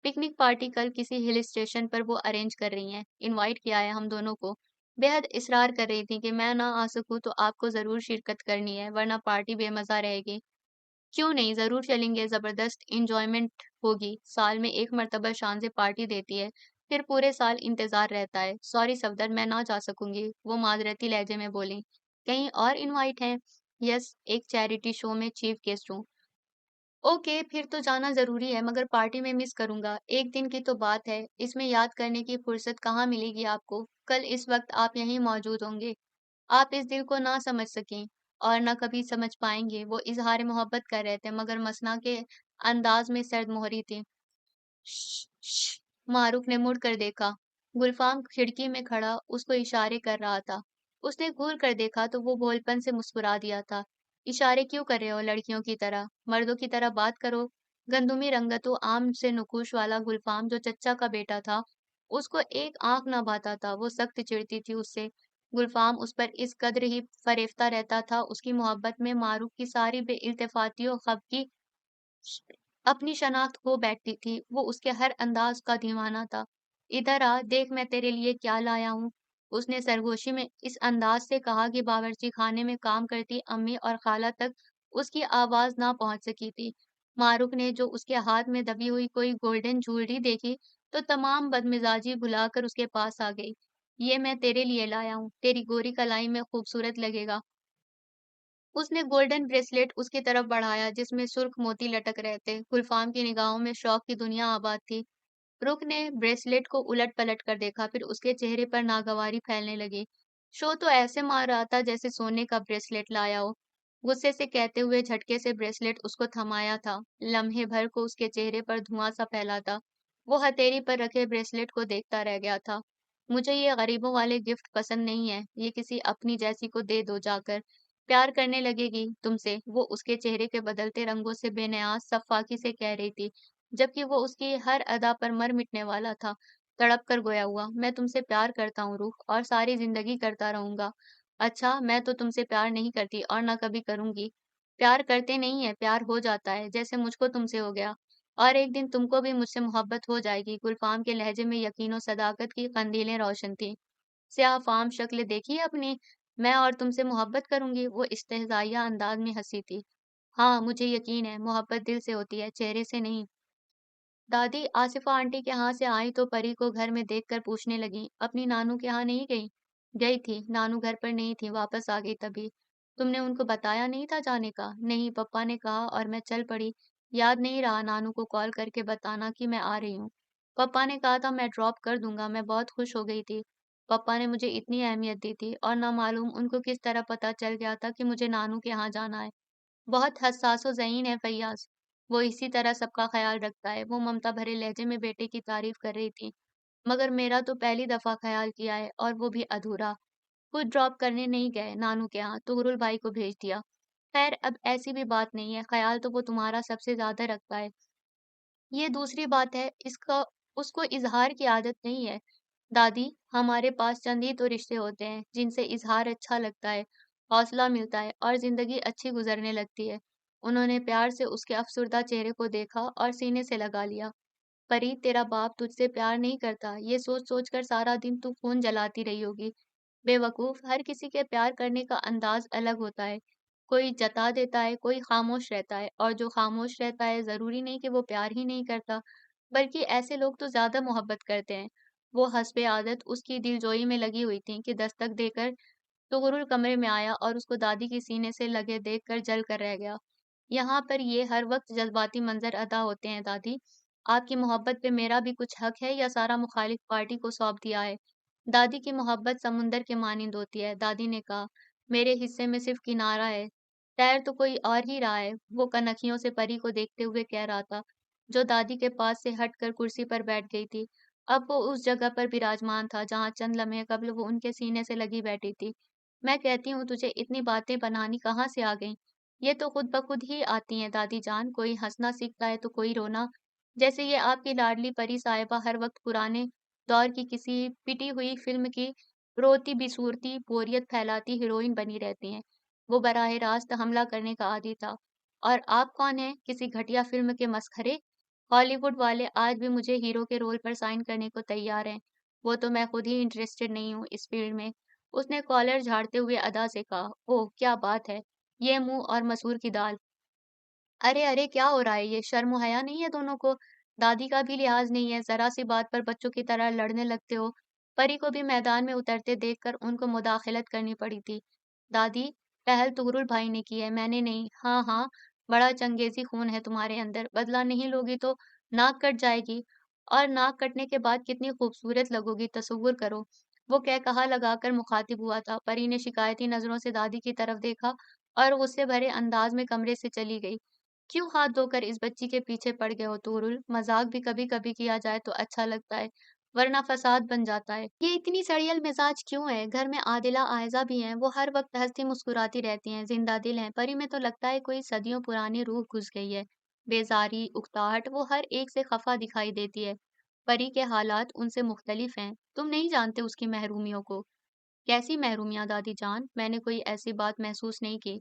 पिकनिक पार्टी कल किसी हिल स्टेशन पर वो अरेंज कर रही हैं। इनवाइट किया है हम दोनों को। बेहद इसरार कर रही थी कि मैं ना आ सकूं तो आपको जरूर शिरकत करनी है, वरना पार्टी बेमजा रहेगी। क्यों नहीं, जरूर चलेंगे, जबरदस्त इंजॉयमेंट होगी। साल में एक मर्तबा शान से पार्टी देती है, फिर पूरे साल इंतजार रहता है। सॉरी सफदर, मैं ना जा सकूंगी, वो माजरती लहजे में बोली। कहीं और इनवाइट है? यस, एक चैरिटी शो में चीफ गेस्ट हूँ। ओके, फिर तो जाना जरूरी है, मगर पार्टी में मिस करूंगा। एक दिन की तो बात है, इसमें याद करने की फुर्सत कहाँ मिलेगी आपको? कल इस वक्त आप यहीं मौजूद होंगे। आप इस दिल को ना समझ सकें और ना कभी समझ पाएंगे। वो इजहार मोहब्बत कर रहे थे, मगर मसना के अंदाज में सर्द मोहरी थी। श्श, मारूफ ने मुड़ कर देखा। गुलफाम खिड़की में खड़ा उसको इशारे कर रहा था। उसने घूर कर देखा तो वो भोलपन से मुस्कुरा दिया था। इशारे क्यों कर रहे हो लड़कियों की तरह? मर्दों की तरह बात करो। गंदुमी रंगतो आम से नुकुश वाला गुलफाम, जो चच्चा का बेटा था, उसको एक आंख न भाता था। वो सख्त चिढ़ती थी उससे। गुलफाम उस पर इस कद्र ही फरेफ्ता रहता था। उसकी मोहब्बत में मारूफ की सारी बेइल्तिफाती और खफगी अपनी शनाख्त खो बैठती थी। वो उसके हर अंदाज का दीवाना था। इधर आ, देख मैं तेरे लिए क्या लाया हूँ। उसने सरगोशी में इस अंदाज से कहा कि बावर्ची खाने में काम करती अम्मी और खाला तक उसकी आवाज ना पहुंच सकी थी। मारूफ ने जो उसके हाथ में दबी हुई कोई गोल्डन ज्वेलरी देखी तो तमाम बदमिजाजी भुलाकर उसके पास आ गई। ये मैं तेरे लिए लाया हूँ, तेरी गोरी कलाई में खूबसूरत लगेगा। उसने गोल्डन ब्रेसलेट उसकी तरफ बढ़ाया, जिसमें सुर्ख मोती लटक रहे थे। गुलफाम की निगाहों में शौक की दुनिया आबाद थी। रुक ने ब्रेसलेट को उलट पलट कर देखा, फिर उसके चेहरे पर नागवारी फैलने लगी। शो तो ऐसे मार रहा था जैसे सोने का ब्रेसलेट लाया हो। गुस्से से कहते हुए झटके से ब्रेसलेट उसको थमाया था। लम्हे भर को उसके चेहरे पर धुआं सा फैला था। वो हथेली पर रखे ब्रेसलेट को देखता रह गया था। मुझे ये गरीबों वाले गिफ्ट पसंद नहीं है, ये किसी अपनी जैसी को दे दो जाकर। प्यार करने लगेगी तुमसे, वो उसके चेहरे के बदलते रंगों से बेनियाज सफाकी से कह रही थी, जबकि वो उसकी हर अदा पर मर मिटने वाला था। तड़प कर गोया हुआ, मैं तुमसे प्यार करता हूँ रूह, और सारी जिंदगी करता रहूंगा। अच्छा, मैं तो तुमसे प्यार नहीं करती और ना कभी करूंगी। प्यार करते नहीं है, प्यार हो जाता है, जैसे मुझको तुमसे हो गया। और एक दिन तुमको भी मुझसे मोहब्बत हो जाएगी। गुलफाम के लहजे में यकीन और सदाकत की कंदीलें रोशन थीं। स्याह-फाम शक्ल देखी है अपनी? मैं और तुमसे मोहब्बत करूंगी। वो इस्तेज़ाइया अंदाज में हंसी थी। हाँ, मुझे यकीन है, मोहब्बत दिल से होती है, चेहरे से नहीं। दादी आसिफा आंटी के यहाँ से आई तो परी को घर में देखकर पूछने लगी, अपनी नानू के यहाँ नहीं गई? गई थी, नानू घर पर नहीं थी, वापस आ गई तभी। तुमने उनको बताया नहीं था जाने का? नहीं, पप्पा ने कहा और मैं चल पड़ी। याद नहीं रहा नानू को कॉल करके बताना कि मैं आ रही हूँ। पप्पा ने कहा था मैं ड्रॉप कर दूंगा, मैं बहुत खुश हो गई थी। पप्पा ने मुझे इतनी अहमियत दी थी और ना मालूम उनको किस तरह पता चल गया था कि मुझे नानू के यहाँ जाना है। बहुत हसास व ज़हीन है फैयाज़। वो इसी तरह सबका ख़्याल रखता है। वो ममता भरे लहजे में बेटे की तारीफ़ कर रही थी। मगर मेरा तो पहली दफ़ा ख़्याल किया है और वो भी अधूरा। खुद ड्रॉप करने नहीं गए नानू के यहाँ, तुगरुल भाई को भेज दिया। ख़ैर अब ऐसी भी बात नहीं है, ख़्याल तो वो तुम्हारा सबसे ज़्यादा रखता है। ये दूसरी बात है, इसका उसको इज़हार की आदत नहीं है। दादी, हमारे पास चंद ही तो रिश्ते होते हैं जिनसे इज़हार अच्छा लगता है, हौसला मिलता है और ज़िंदगी अच्छी गुजरने लगती है। उन्होंने प्यार से उसके अफसुर्दा चेहरे को देखा और सीने से लगा लिया। परी, तेरा बाप तुझसे प्यार नहीं करता, ये सोच सोच कर सारा दिन तू खून जलाती रही होगी। बेवकूफ, हर किसी के प्यार करने का अंदाज अलग होता है। कोई जता देता है, कोई खामोश रहता है, और जो खामोश रहता है जरूरी नहीं कि वो प्यार ही नहीं करता, बल्कि ऐसे लोग तो ज्यादा मोहब्बत करते हैं। वो हस्बे आदत उसकी दिलजोई में लगी हुई थी कि दस्तक देकर तुगरुल कमरे में आया और उसको दादी के सीने से लगे देखकर जल कर रह गया। यहाँ पर ये हर वक्त जज्बाती मंजर अदा होते हैं दादी। आपकी मोहब्बत पे मेरा भी कुछ हक है या सारा मुखालिफ पार्टी को सौंप दिया है? दादी की मोहब्बत समुंदर के मानिंद होती है, दादी ने कहा। मेरे हिस्से में सिर्फ किनारा है, तैर तो कोई और ही रहा है, वो कनखियों से परी को देखते हुए कह रहा था, जो दादी के पास से हटकर कुर्सी पर बैठ गई थी। अब वो उस जगह पर विराजमान था जहां चंद लम्हे कबल वो उनके सीने से लगी बैठी थी। मैं कहती हूँ तुझे इतनी बातें बनानी कहाँ से आ गईं? ये तो खुद ब खुद ही आती हैं दादी जान, कोई हंसना सीखता है तो कोई रोना। जैसे ये आपकी लाडली परी साहिबा हर वक्त पुराने दौर की किसी पिटी हुई फिल्म की रोती बिसूरती बोरियत फैलाती हीरोइन बनी रहती हैं। वो बराह रास्त हमला करने का आदी था। और आप कौन हैं? किसी घटिया फिल्म के मसखरे? हॉलीवुड वाले आज भी मुझे हीरो के रोल पर साइन करने को तैयार हैं। वो तो मैं खुद ही इंटरेस्टेड नहीं हूँ इस फील्ड में। उसने कॉलर झाड़ते हुए अदा से कहा, ओह क्या बात है, ये मुंह और मसूर की दाल। अरे अरे क्या हो रहा है ये, शर्म हया नहीं है दोनों को? दादी का भी लिहाज नहीं है, जरा सी बात पर बच्चों की तरह लड़ने लगते हो। परी को भी मैदान में उतरते देखकर उनको मुदाखलत करनी पड़ी थी। दादी, पहल तुगरुल भाई ने की है, मैंने नहीं। हाँ हाँ, बड़ा चंगेजी खून है तुम्हारे अंदर, बदला नहीं लोगी तो नाक कट जाएगी। और नाक कटने के बाद कितनी खूबसूरत लगोगी तसव्वुर करो। वो कह कहा लगाकर मुखातिब हुआ था। परी ने शिकायती नजरों से दादी की तरफ देखा और गुस्से भरे अंदाज में कमरे से चली गई। क्यों हाथ धोकर इस बच्ची के पीछे पड़ गए हो तूरुल? मजाक भी कभी कभी किया जाए तो अच्छा लगता है, वरना फसाद बन जाता है। ये इतनी सड़ियल मिजाज क्यों है? घर में आदिला आयजा भी हैं, वो हर वक्त हंसती मुस्कुराती रहती हैं, जिंदा दिल हैं। परी में तो लगता है कोई सदियों पुरानी रूह घुस गई है। बेजारी, उकताहट, वो हर एक से खफा दिखाई देती है। परी के हालात उनसे मुख्तलिफ हैं, तुम नहीं जानते उसकी महरूमियों को। कैसी महरूमियाँ दादी जान? मैंने कोई ऐसी बात महसूस नहीं की।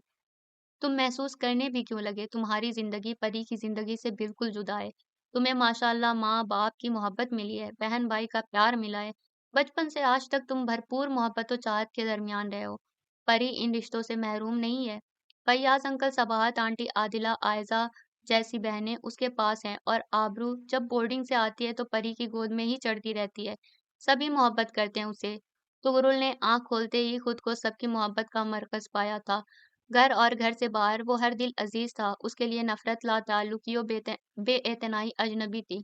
तुम महसूस करने भी क्यों लगे? तुम्हारी जिंदगी परी की जिंदगी से बिल्कुल जुदा है। तुम्हें माशाल्लाह माँ बाप की मोहब्बत मिली है, बहन भाई का प्यार मिला है। बचपन से आज तक तुम भरपूर मोहब्बत और चाहत के दरमियान रहे हो। परी इन रिश्तों से महरूम नहीं है। फैयाज अंकल, सबाहत आंटी, आदिला, आयजा जैसी बहनें उसके पास हैं, और आबरू जब बोर्डिंग से आती है तो परी की गोद में ही चढ़ती रहती है। सभी मोहब्बत करते हैं उसे। तुगरुल ने आंख खोलते ही खुद को सबकी मोहब्बत का मरकज पाया था। घर और घर से बाहर वो हर दिल अजीज था, उसके लिए नफरत ला ताल्लुकियों बेएतनाई अजनबी थी।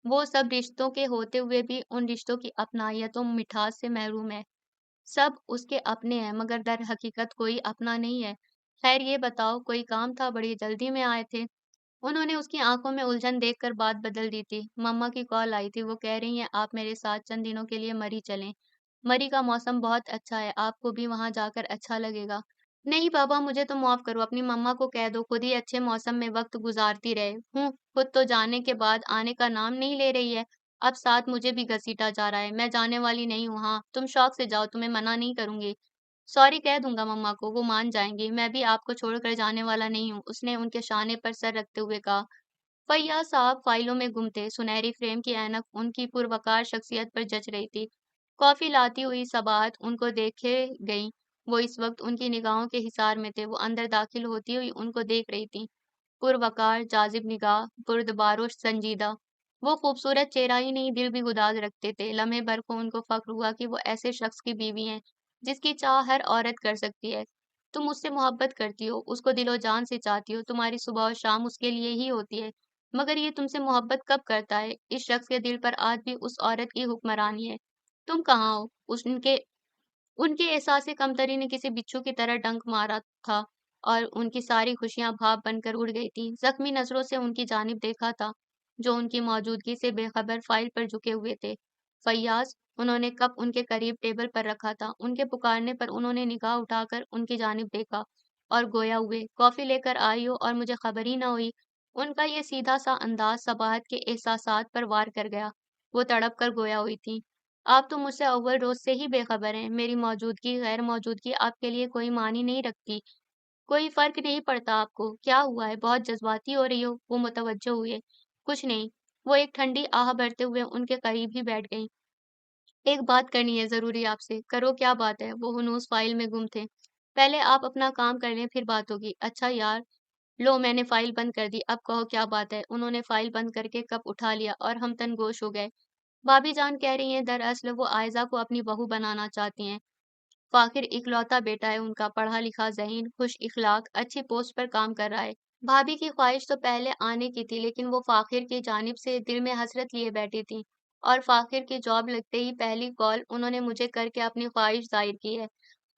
वो सब रिश्तों के होते हुए भी उन रिश्तों की अपनाइयत और मिठास से महरूम है। सब उसके अपने हैं मगर दर हकीकत कोई अपना नहीं है। खैर ये बताओ, कोई काम था, बड़ी जल्दी में आए थे? उन्होंने उसकी आंखों में उलझन देखकर बात बदल दी थी। मम्मा की कॉल आई थी, वो कह रही हैं आप मेरे साथ चंद दिनों के लिए मरी चलें। मरी का मौसम बहुत अच्छा है, आपको भी वहां जाकर अच्छा लगेगा। नहीं बाबा, मुझे तो माफ करो, अपनी मम्मा को कह दो खुद ही अच्छे मौसम में वक्त गुजारती रहे हूँ। खुद तो जाने के बाद आने का नाम नहीं ले रही है। अब साथ मुझे भी घसीटा जा रहा है। मैं जाने वाली नहीं हूँ। हाँ, तुम शौक से जाओ, तुम्हें मना नहीं करूंगी। सॉरी कह दूंगा मम्मा को, वो मान जाएंगी। मैं भी आपको छोड़कर जाने वाला नहीं हूँ, उसने उनके शाने पर सर रखते हुए कहा। फैयाज साहब फाइलों में गुम थे। सुनहरी फ्रेम की ऐनक उनकी पुरवकार शख्सियत पर जच रही थी। कॉफी लाती हुई सबाहत उनको देखे गई। वो इस वक्त उनकी निगाहों के हिसार में थे। वो अंदर दाखिल होती हुई उनको देख रही थी। पुरवकार, जाजिब निगाह, पुरदबारो संजीदा। वो खूबसूरत चेहरा ही नहीं, दिल भी गुदाज रखते थे। लम्हे भर को उनको फक्र हुआ कि वो ऐसे शख्स की बीवी हैं जिसकी चाह हर औरत कर सकती है। तुम उससे मोहब्बत करती हो, उसको दिलो जान से चाहती हो, तुम्हारी सुबह और शाम उसके लिए ही होती है। मगर ये तुमसे मोहब्बत कब करता है? इस शख्स के दिल पर आज भी उस औरत की हुक्मरानी है। तुम कहाँ हो? उनके उनके एहसास कमतरी ने किसी बिच्छू की तरह डंक मारा था और उनकी सारी खुशियां भाप बनकर उड़ गई थी। जख्मी नजरों से उनकी जानिब देखा था, जो उनकी मौजूदगी से बेखबर फाइल पर झुके हुए थे। फैयाज, उन्होंने कप उनके करीब टेबल पर रखा था। उनके पुकारने पर उन्होंने निगाह उठाकर उनकी जानिब देखा और गोया हुए, कॉफी लेकर आई हो और मुझे खबर ही न हुई। उनका ये सीधा सा अंदाज सबाहत के एहसासात पर वार कर गया। वो तड़प कर गोया हुई थी। आप तो मुझसे अव्वल रोज से ही बेखबर हैं। मेरी मौजूदगी, गैर मौजूदगी आपके लिए कोई मानी नहीं रखती। कोई फर्क नहीं पड़ता आपको। क्या हुआ है? बहुत जज्बाती हो रही हो। वो मुतवज्जो हुए। कुछ नहीं। वो एक ठंडी आह भरते हुए उनके करीब ही बैठ गई। एक बात करनी है जरूरी आपसे। करो, क्या बात है? वो हुनूस फाइल में गुम थे। पहले आप अपना काम कर लें, फिर बात होगी। अच्छा यार, लो मैंने फाइल बंद कर दी, अब कहो क्या बात है? उन्होंने फाइल बंद करके कप उठा लिया और हम तनगोश हो गए। भाभी जान कह रही हैं दरअसल वो आयजा को अपनी बहू बनाना चाहती हैं। फाखिर इकलौता बेटा है उनका, पढ़ा लिखा, ज़हीन, खुश इखलाक, अच्छी पोस्ट पर काम कर रहा है। भाभी की ख्वाहिश तो पहले आने की थी, लेकिन वो फाखिर की जानिब से दिल में हसरत लिए बैठी थी। और फाखिर की जॉब लगते ही पहली कॉल उन्होंने मुझे करके अपनी ख्वाहिश जाहिर की है।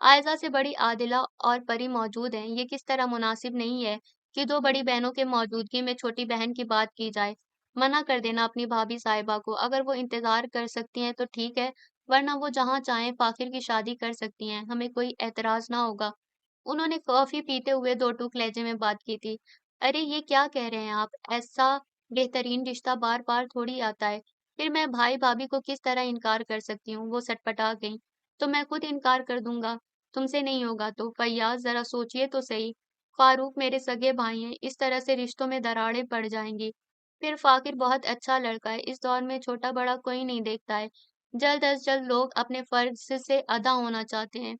आयजा से बड़ी आदिला और परी मौजूद हैं। ये किस तरह मुनासिब नहीं है कि दो बड़ी बहनों के मौजूदगी में छोटी बहन की बात की जाए। मना कर देना अपनी भाभी साहिबा को। अगर वो इंतजार कर सकती हैं तो ठीक है, वरना वो जहाँ चाहें फाखिर की शादी कर सकती हैं, हमें कोई एतराज ना होगा। उन्होंने कॉफी पीते हुए दो टूक लहजे में बात की थी। अरे ये क्या कह रहे हैं आप? ऐसा बेहतरीन रिश्ता बार बार थोड़ी आता है। फिर मैं भाई भाभी को किस तरह इनकार कर सकती हूँ? वो सटपटा गई। तो मैं खुद इनकार कर दूंगा। तुमसे नहीं होगा तो? फैयाज, जरा सोचिए तो सही। फारूक मेरे सगे भाई हैं, इस तरह से रिश्तों में दरारें पड़ जाएंगी। फिर फाकिर बहुत अच्छा लड़का है, इस दौर में छोटा बड़ा कोई नहीं देखता है। जल्द अज जल्द लोग अपने फर्ज से अदा होना चाहते हैं।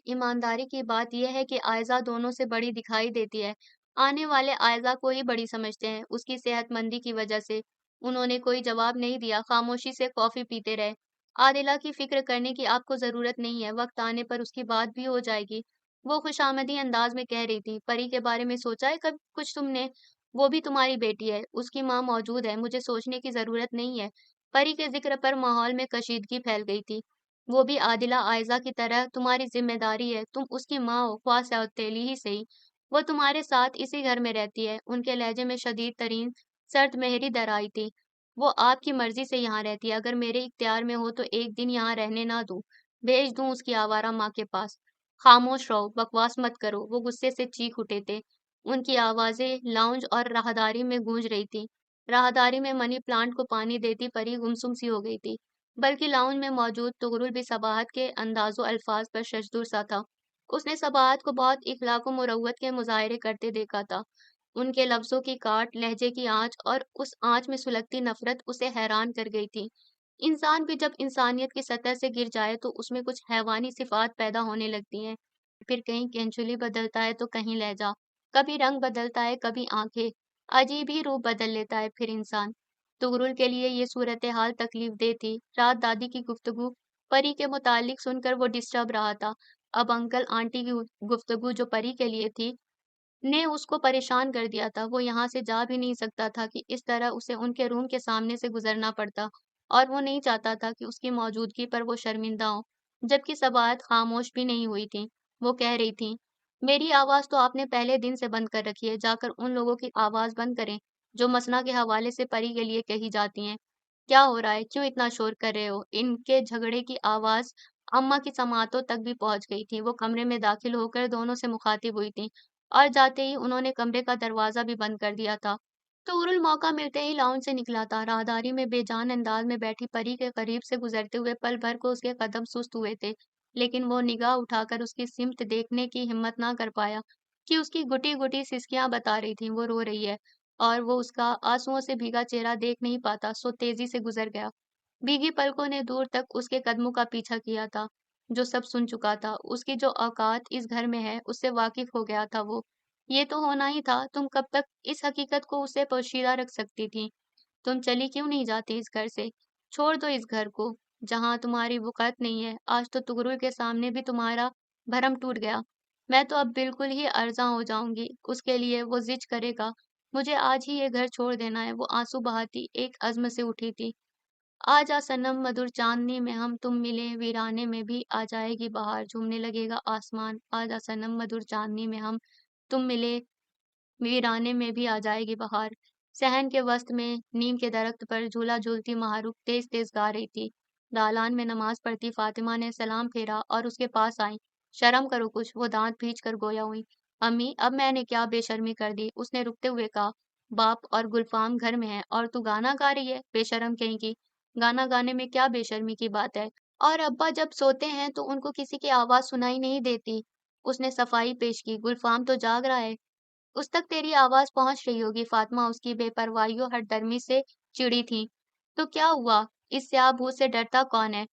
ईमानदारी की बात यह है कि आयज़ा दोनों से बड़ी दिखाई देती है। आने वाले आयज़ा को ही बड़ी समझते हैं, उसकी सेहतमंदी की वजह से। उन्होंने कोई जवाब नहीं दिया, खामोशी से कॉफ़ी पीते रहे। आदिला की फ़िक्र करने की आपको ज़रूरत नहीं है, वक़्त आने पर उसकी बात भी हो जाएगी। वो खुशामदी अंदाज में कह रही थी, परी के बारे में सोचा है कभी कुछ तुमने? वो भी तुम्हारी बेटी है, उसकी माँ मौजूद है, मुझे सोचने की ज़रूरत नहीं है। परी के ज़िक्र पर माहौल में कशीदगी फैल गई थी। वो भी आदिला आयज़ा की तरह तुम्हारी ज़िम्मेदारी है, तुम उसकी माँ हो, ख्वाह सौतेली ही सही। वो तुम्हारे साथ इसी घर में रहती है। उनके लहजे में शदीद तरीन सर्द मेहरी दर आई थी। वो आपकी मर्ज़ी से यहाँ रहती है, अगर मेरे इख्तियार में हो तो एक दिन यहाँ रहने ना दूँ, भेज दूँ उसकी आवारा माँ के पास। खामोश रहो, बकवास मत करो। वो गुस्से से चीख उठे थे। उनकी आवाज़ें लाउंज और राहदारी में गूंज रही थी। राहदारी में मनी प्लांट को पानी देती परी गुमसुम सी हो गई थी। बल्कि लाउंज में मौजूद तुगरुल भी सबाहत के अंदाज़ो अल्फाज पर शशदुर सा था। उसने सबाहत को बहुत इखलाक व मुरव्वत के मुज़ाहरे करते देखा था। उनके लफ्ज़ों की काट, लहजे की आँच और उस आँच में सुलगती नफ़रत उसे हैरान कर गई थी। इंसान भी जब इंसानियत की सतह से गिर जाए तो उसमें कुछ हैवानी सिफ़ात पैदा होने लगती हैं। फिर कहीं केंचुली बदलता है तो कहीं लहजा, कभी रंग बदलता है, कभी आँखें। अजीब ही रूप बदल लेता है फिर इंसान। तुगरुल के लिए ये सूरत-ए-हाल तकलीफ़देह थी। रात दादी की गुफ्तगू परी के मुताल्लिक सुनकर वो डिस्टर्ब रहा था। अब अंकल आंटी की गुफ्तगू जो परी के लिए थी, نے उसको परेशान कर दिया था। वो यहाँ से जा भी नहीं सकता था कि इस तरह उसे उनके रूम के सामने से गुजरना पड़ता, और वो नहीं चाहता था कि उसकी मौजूदगी पर वो शर्मिंदा हो। जबकि सबाहत खामोश भी नहीं हुई थी। वो कह रही थी, मेरी आवाज़ तो आपने पहले दिन से बंद कर रखी है, जाकर उन लोगों की आवाज़ बंद करें जो मसना के हवाले से परी के लिए कही जाती हैं। क्या हो रहा है? क्यों इतना शोर कर रहे हो? इनके झगड़े की आवाज़ अम्मा की समातों तक भी पहुंच गई थी। वो कमरे में दाखिल होकर दोनों से मुखातिब हुई थी, और जाते ही उन्होंने कमरे का दरवाज़ा भी बंद कर दिया था। तुगरुल मौका मिलते ही लाउंज से निकला था। राहदारी में बेजान अंदाज में बैठी परी के करीब से गुजरते हुए पल भर को उसके कदम सुस्त हुए थे, लेकिन वो निगाह उठाकर उसकी सिमत देखने की हिम्मत ना कर पाया कि उसकी गुटी-गुटी सिसकियां बता रही थीं वो रो रही है, और वो उसका आंसुओं से भीगा चेहरा देख नहीं पाता, सो तेजी से गुजर गया। भीगी पलकों ने दूर तक उसके कदमों का पीछा किया था, जो सब सुन चुका था। उसकी जो औकात इस घर में है, उससे वाकिफ हो गया था वो। ये तो होना ही था। तुम कब तक इस हकीकत को उससे पोशीदा रख सकती थी? तुम चली क्यों नहीं जाती इस घर से? छोड़ दो इस घर को, जहाँ तुम्हारी वक़्त नहीं है। आज तो तुगरुल के सामने भी तुम्हारा भरम टूट गया। मैं तो अब बिल्कुल ही अर्ज़ां हो जाऊँगी उसके लिए। वो ज़िद करेगा, मुझे आज ही ये घर छोड़ देना है। वो आँसू बहाती एक अज़्म से उठी थी। आजा सनम मधुर चांदनी में हम तुम मिले, वीराने में भी आ जाएगी बहार, झूमने लगेगा आसमान। आजा सनम मधुर चांदनी में हम तुम मिले, वीराने में भी आ जाएगी बहार। सहन के वस्त में नीम के दरख्त पर झूला झूलती महारूफ तेज तेज गा रही थी। दालान में नमाज पढ़ती फातिमा ने सलाम फेरा और उसके पास आई। शर्म करो कुछ। वो दांत भींच कर गोया हुई। अम्मी, अब मैंने क्या बेशर्मी कर दी? उसने रुकते हुए कहा। बाप और गुलफाम घर में है और तू गाना गा रही है? बेशर्म कहीं की। गाना गाने में क्या बेशर्मी की बात है? और अब्बा जब सोते हैं तो उनको किसी की आवाज सुनाई नहीं देती। उसने सफाई पेश की। गुलफाम तो जाग रहा है। उस तक तेरी आवाज पहुंच रही होगी। फातिमा उसकी बेपरवाहियों हठधर्मी से चिढ़ी थी। तो क्या हुआ? इस स्याह भूत से डरता कौन है?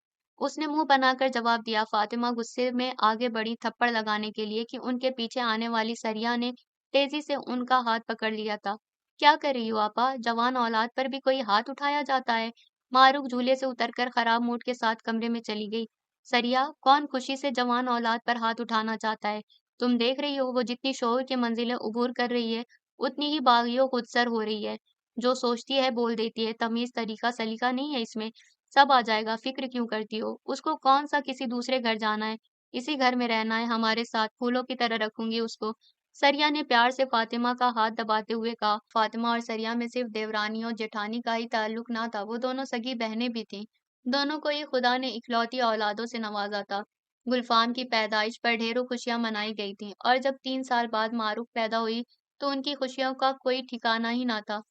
उसने मुंह बनाकर जवाब दिया। फातिमा गुस्से में आगे बढ़ी थप्पड़ लगाने के लिए कि उनके पीछे आने वाली सरिया ने तेजी से उनका हाथ पकड़ लिया था। क्या कर रही हो आपा? जवान औलाद पर भी कोई हाथ उठाया जाता है? मारूक झूले से उतरकर खराब मूड के साथ कमरे में चली गई। सरिया, कौन खुशी से जवान औलाद पर हाथ उठाना चाहता है? तुम देख रही हो वो जितनी शोर की मंजिलें उबूर कर रही है, उतनी ही बागियों खुदसर हो रही है। जो सोचती है बोल देती है। तमीज तरीका सलीका नहीं है इसमें। सब आ जाएगा, फिक्र क्यों करती हो? उसको कौन सा किसी दूसरे घर जाना है? इसी घर में रहना है हमारे साथ। फूलों की तरह रखूंगी उसको। सरिया ने प्यार से फातिमा का हाथ दबाते हुए कहा। फातिमा और सरिया में सिर्फ देवरानी और जेठानी का ही ताल्लुक ना था, वो दोनों सगी बहनें भी थीं। दोनों को ही खुदा ने इकलौती औलादों से नवाजा था। गुलफाम की पैदाइश पर ढेरों खुशियां मनाई गई थीं, और जब 3 साल बाद मारूफ पैदा हुई तो उनकी खुशियों का कोई ठिकाना ही ना था।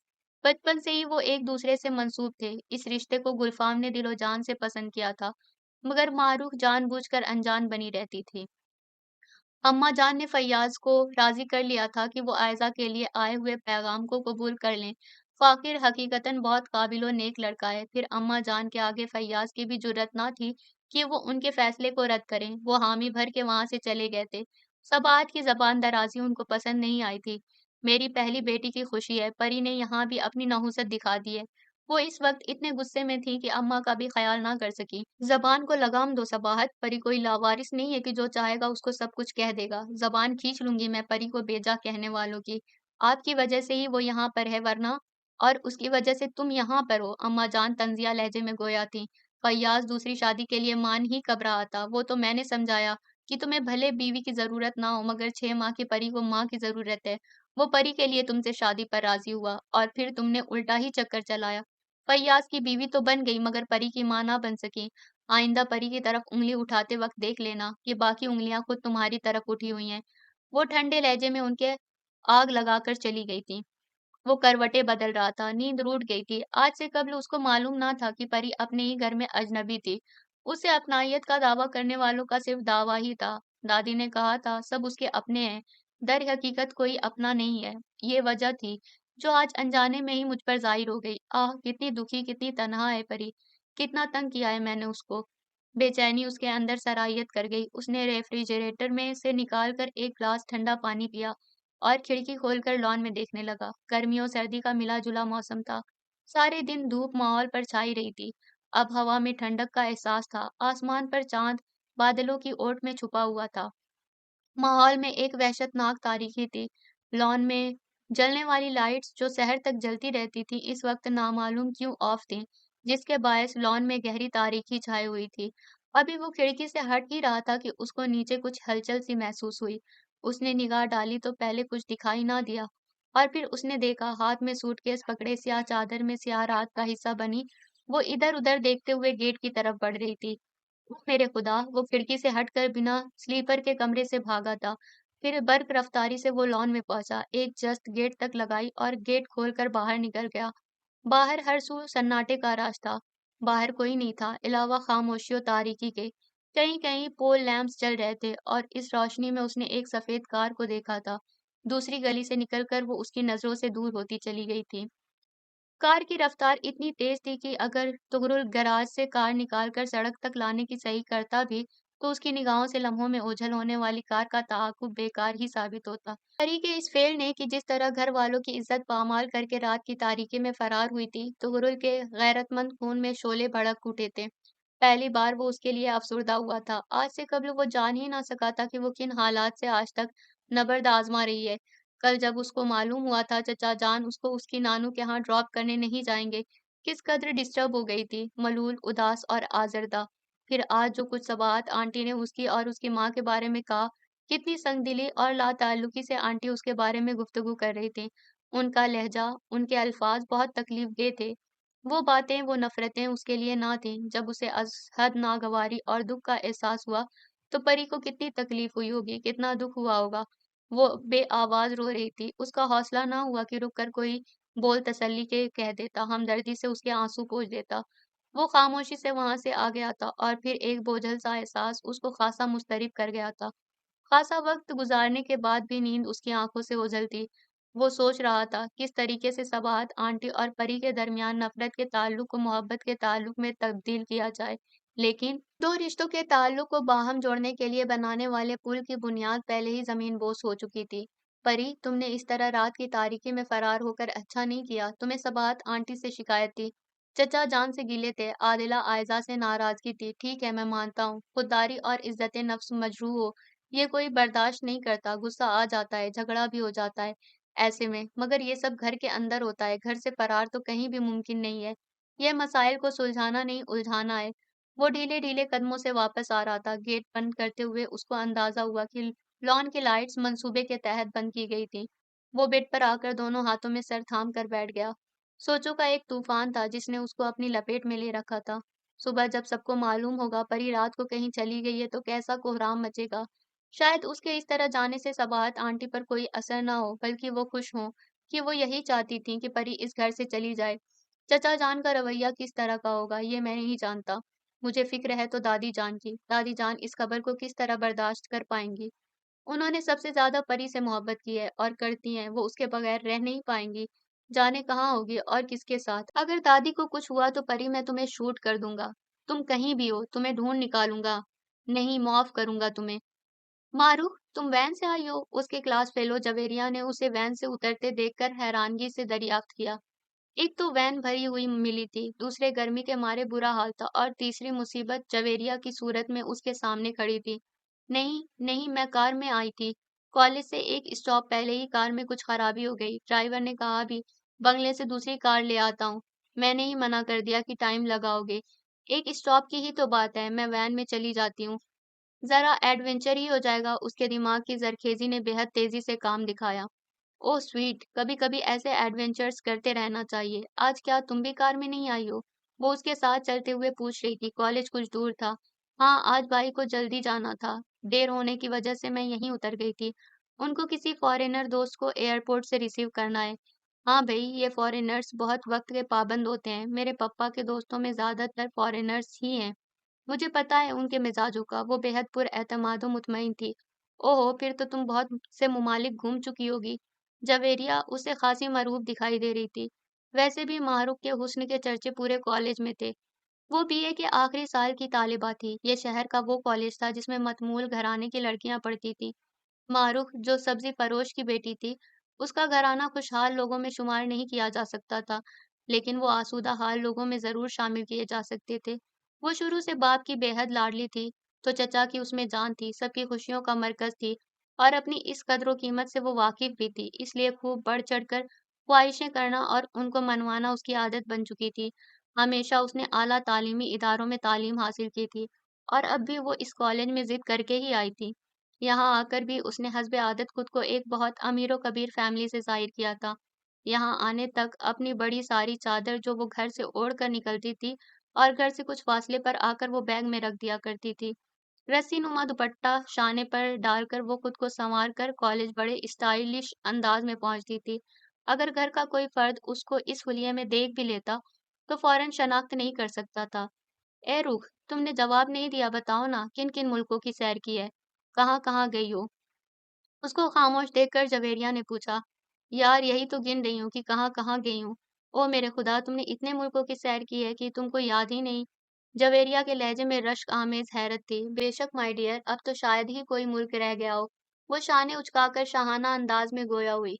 बचपन से ही वो एक दूसरे से मंसूब थे। इस रिश्ते को गुलफाम ने दिलो जान से पसंद किया था, मगर मारूफ जानबूझकर अनजान बनी रहती थी। अम्मा जान ने फैयाज को राजी कर लिया था कि वो आयजा के लिए आए हुए पैगाम को कबूल कर लें। फाकिर हकीकतन बहुत काबिल और नेक लड़का है। फिर अम्मा जान के आगे फैयाज की भी जुर्रत ना थी कि वो उनके फैसले को रद्द करें। वो हामी भर के वहां से चले गए थे। सबात की जबान दराजी उनको पसंद नहीं आई थी। मेरी पहली बेटी की खुशी है। परी ने यहाँ भी अपनी नहुसत दिखा दी है। वो इस वक्त इतने गुस्से में थी कि अम्मा का भी ख्याल ना कर सकी। जबान को लगाम दो सबाहत। परी कोई लावारिस नहीं है कि जो चाहेगा उसको सब कुछ कह देगा। जबान खींच लूंगी मैं परी को बेजा कहने वालों की। आपकी वजह से ही वो यहाँ पर है, वरना और उसकी वजह से तुम यहाँ पर हो। अम्मा जान तंजिया लहजे में गोया थी। फैयाज दूसरी शादी के लिए मान ही कब रहा था। वो तो मैंने समझाया कि तुम्हें भले बीवी की जरूरत ना हो, मगर 6 माह की परी को माँ की जरूरत है। वो परी के लिए तुमसे शादी पर राजी हुआ, और फिर तुमने उल्टा ही चक्कर चलाया। फैयाज की बीवी तो बन गई, मगर परी की माँ ना बन सकी। आइंदा परी की तरफ उंगली उठाते वक्त देख लेना कि बाकी उंगलियां खुद तुम्हारी तरफ उठी हुई हैं। वो ठंडे लहजे में उनके आग लगाकर चली गई थी। वो करवटें बदल रहा था। नींद रूठ गई थी। आज से कबल उसको मालूम ना था कि परी अपने ही घर में अजनबी थी। उसे अपनाहियत का दावा करने वालों का सिर्फ दावा ही था। दादी ने कहा था सब उसके अपने हैं, दर हकीकत कोई अपना नहीं है। ये वजह थी जो आज अनजाने में ही मुझ पर जाहिर हो गई। आह, कितनी दुखी, कितनी तनहा है परी। कितना तंग किया है मैंने उसको। बेचैनी उसके अंदर सराहियत कर गई। उसने रेफ्रिजरेटर में से निकाल कर एक गिलास ठंडा पानी पिया और खिड़की खोलकर लॉन में देखने लगा। गर्मी और सर्दी का मिला जुला मौसम था। सारे दिन धूप माहौल पर छाई रही थी। अब हवा में ठंडक का एहसास था। आसमान पर चांद बादलों की ओट में छुपा हुआ था। माहौल में एक वहशतनाक तारीकी थी। लॉन में जलने वाली लाइट्स जो शहर तक जलती रहती थी इस वक्त नामालूम क्यों ऑफ थीं, जिसके बायस लॉन में गहरी तारीकी छाई हुई थी। अभी वो खिड़की से हट ही रहा था कि उसको नीचे कुछ हलचल सी महसूस हुई। उसने निगाह डाली तो पहले कुछ दिखाई ना दिया, और फिर उसने देखा हाथ में सूटकेस पकड़े स्याह चादर में स्याह रात का हिस्सा बनी वो इधर उधर देखते हुए गेट की तरफ बढ़ रही थी। ओह मेरे खुदा! वो खिड़की से हटकर बिना स्लीपर के कमरे से भागा था। फिर बर्क रफ्तारी से वो लॉन में पहुंचा, एक जस्त गेट तक लगाई और गेट खोलकर बाहर निकल गया। बाहर हर सू सन्नाटे का रास्ता। बाहर कोई नहीं था, अलावा खामोशी और तारीकी के। कहीं-कहीं पोल लैंप्स जल रहे थे और इस रोशनी में उसने एक सफेद कार को देखा था। दूसरी गली से निकलकर वो उसकी नजरों से दूर होती चली गई थी। कार की रफ्तार इतनी तेज थी कि अगर तुगरुल गैराज से कार निकालकर सड़क तक लाने की सही करता भी, तो उसकी निगाहों से लम्हों में ओझल होने वाली कार का ताअक्कुब बेकार ही साबित होता। परी के इस फेल ने कि जिस तरह घर वालों की इज्जत पामाल करके रात की तारीकी में फरार हुई थी, तुगरुल के गैरतमंद खून में शोले भड़क उठे थे। पहली बार वो उसके लिए अफसुर्दा हुआ था। आज से कब्ल वो जान ही ना सका था कि वो किन हालात से आज तक नबर्द आजमा रही है। कल जब उसको मालूम हुआ था चचा जान उसको उसकी नानू के यहाँ ड्रॉप करने नहीं जाएंगे, किस कदर डिस्टर्ब हो गई थी, मलूल, उदास और आजरदा। फिर आज जो कुछ सबात आंटी ने उसकी और उसकी माँ के बारे में कहा, कितनी संगदिली और लाताल्लुकी से आंटी उसके बारे में गुफ्तगू कर रही थी। उनका लहजा, उनके अल्फाज बहुत तकलीफ दे थे। वो बातें, वो नफरतें उसके लिए ना थीं। जब उसे असहद नागवारी और दुख का एहसास हुआ, तो परी को कितनी तकलीफ हुई होगी, कितना दुख हुआ होगा। वो बेआवाज रो रही थी। उसका हौसला ना हुआ कि रुक कर कोई बोल तसल्ली के कह देता, हमदर्दी से उसके आंसू पोंछ देता। वो खामोशी से वहां से आ गया था और फिर एक बोझल सा एहसास उसको खासा मुस्तरिब कर गया था। खासा वक्त गुजारने के बाद भी नींद उसकी आंखों से ओझल थी। वो सोच रहा था किस तरीके से सबाहत आंटी और परी के दरमियान नफरत के ताल्लुक को मोहब्बत के ताल्लुक में तब्दील किया जाए। लेकिन दो रिश्तों के ताल्लुक को बाहम जोड़ने के लिए बनाने वाले पुल की बुनियाद पहले ही जमीन बोस हो चुकी थी। परी, तुमने इस तरह रात की तारीकी में फरार होकर अच्छा नहीं किया। तुम्हें सबाहत आंटी से शिकायत थी, चचा जान से गिले थे, आदिला आयजा से नाराजगी थी। ठीक है, मैं मानता हूँ खुददारी और इज्जत नफ्स मजरूह हो, ये कोई बर्दाश्त नहीं करता, गुस्सा आ जाता है, झगड़ा भी हो जाता है ऐसे में, मगर ये सब घर के अंदर होता है, घर से फरार तो कहीं भी मुमकिन नहीं है। यह मसाइल को सुलझाना नहीं उलझाना है। वो ढीले ढीले कदमों से वापस आ रहा था। गेट बंद करते हुए उसको अंदाजा हुआ कि लॉन की लाइट्स मंसूबे के तहत बंद की गई थी। वो बेड पर आकर दोनों हाथों में सर थाम कर बैठ गया। सोचों का एक तूफान था जिसने उसको अपनी लपेट में ले रखा था। सुबह जब सबको मालूम होगा परी रात को कहीं चली गई है तो कैसा कोहराम मचेगा। शायद उसके इस तरह जाने से सबाहत आंटी पर कोई असर ना हो, बल्कि वो खुश हों कि वो यही चाहती थी कि परी इस घर से चली जाए। चचा जान का रवैया किस तरह का होगा ये मैं नहीं जानता। मुझे फिक्र है तो दादी जान की। दादी जान इस खबर को किस तरह बर्दाश्त कर पाएंगी। उन्होंने सबसे ज्यादा परी से मोहब्बत की है और करती हैं। वो उसके बगैर रह नहीं पाएंगी। जाने कहाँ होगी और किसके साथ। अगर दादी को कुछ हुआ तो परी मैं तुम्हें शूट कर दूंगा। तुम कहीं भी हो, तुम्हें ढूंढ निकालूंगा। नहीं, माफ करूंगा तुम्हें। मारूफ, तुम वैन से आई हो? उसके क्लास फेलो जवेरिया ने उसे वैन से उतरते देखकर हैरानगी से दरियाफ्त किया। एक तो वैन भरी हुई मिली थी, दूसरे गर्मी के मारे बुरा हाल था और तीसरी मुसीबत जवेरिया की सूरत में उसके सामने खड़ी थी। नहीं, नहीं, मैं कार में आई थी। कॉलेज से एक स्टॉप पहले ही कार में कुछ खराबी हो गई। ड्राइवर ने कहा भी बंगले से दूसरी कार ले आता हूँ। मैंने ही मना कर दिया कि टाइम लगाओगे। एक स्टॉप की ही तो बात है, मैं वैन में चली जाती हूँ। जरा एडवेंचर ही हो जाएगा। उसके दिमाग की जरखेजी ने बेहद तेजी से काम दिखाया। ओह स्वीट, कभी कभी ऐसे एडवेंचर्स करते रहना चाहिए। आज क्या तुम भी कार में नहीं आई हो? वो उसके साथ चलते हुए पूछ रही थी। कॉलेज कुछ दूर था। हाँ, आज भाई को जल्दी जाना था। देर होने की वजह से मैं यहीं उतर गई थी। उनको किसी फॉरेनर दोस्त को एयरपोर्ट से रिसीव करना है। हाँ भाई, ये फॉरेनर्स बहुत वक्त के पाबंद होते हैं। मेरे पापा के दोस्तों में ज्यादातर फॉरेनर्स ही हैं। मुझे पता है उनके मिजाजों का। वो बेहद पुरएतमाद व मुतमईन थी। ओहो, फिर तो तुम बहुत से ममालिक घूम चुकी होगी। जवेरिया उसे खासी मरूफ दिखाई दे रही थी। वैसे भी मारूफ के हुस्न के चर्चे पूरे कॉलेज में थे। वो बीए के आखिरी साल की तालिबा थी। ये शहर का वो कॉलेज था जिसमें मतमूल घराने की लड़कियां पढ़ती थी। मारूफ जो सब्जी फरोश की बेटी थी, उसका घराना खुशहाल लोगों में शुमार नहीं किया जा सकता था, लेकिन वो आसूदा हाल लोगों में जरूर शामिल किए जा सकते थे। वो शुरू से बाप की बेहद लाडली थी, तो चचा की उसमें जान थी, सबकी खुशियों का मरकज थी। और अपनी इस कद्र व कीमत से वो वाकिफ भी थी, इसलिए खूब बढ़ चढ़कर ख्वाहिशें करना और उनको मनवाना उसकी आदत बन चुकी थी। हमेशा उसने आला तालीमी इदारों में तालीम हासिल की थी और अब भी वो इस कॉलेज में जिद करके ही आई थी। यहाँ आकर भी उसने हस्बे आदत खुद को एक बहुत अमीर व कबीर फैमिली से ज़ाहिर किया था। यहाँ आने तक अपनी बड़ी सारी चादर जो वो घर से ओढ़ कर निकलती थी और घर से कुछ फासले पर आकर वो बैग में रख दिया करती थी। रस्सीनुमा दुपट्टा शाने पर डालकर वो खुद को संवार कर कॉलेज बड़े स्टाइलिश अंदाज में पहुंचती थी। अगर घर का कोई फर्द उसको इस हुलिये में देख भी लेता, तो फौरन शनाख्त नहीं कर सकता था। ए रूह, तुमने जवाब नहीं दिया, बताओ ना, किन किन मुल्कों की सैर की है, कहाँ कहाँ गई हो? उसको खामोश देखकर जवेरिया ने पूछा। यार यही तो गिन रही हूँ कि कहाँ कहाँ गई हूँ। ओ मेरे खुदा, तुमने इतने मुल्कों की सैर की है कि तुमको याद ही नहीं। जवेरिया के लहजे में रश्क आमेज हैरत थी। बेशक माय डियर, अब तो शायद ही कोई मुल्क रह गया हो। वो शाने उचकाकर शाहाना अंदाज में गोया हुई।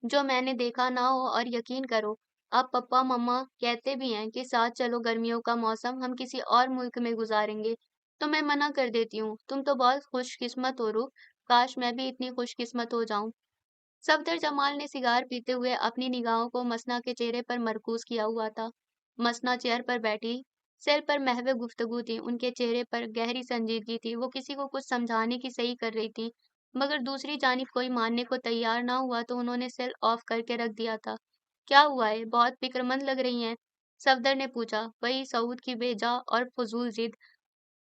जो मैंने देखा ना हो, और यकीन करो, अब पप्पा मम्मा कहते भी हैं कि साथ चलो, गर्मियों का मौसम हम किसी और मुल्क में गुजारेंगे, तो मैं मना कर देती हूँ। तुम तो बहुत खुशकिस्मत हो रूह, काश मैं भी इतनी खुशकिस्मत हो जाऊं। सफदर जमाल ने सिगार पीते हुए अपनी निगाहों को मसना के चेहरे पर मरकूज किया हुआ था। मसना चेयर पर बैठी, सिर पर महवे गुफ्तगू थी, उनके चेहरे पर गहरी संजीदगी थी। वो किसी को कुछ समझाने की सही कर रही थी, मगर दूसरी जानिब कोई मानने को तैयार ना हुआ तो उन्होंने सेल ऑफ करके रख दिया था। क्या हुआ है, बहुत फिक्रमंद लग रही हैं? सफदर ने पूछा। वही सऊद की बेजा और फजूल जिद,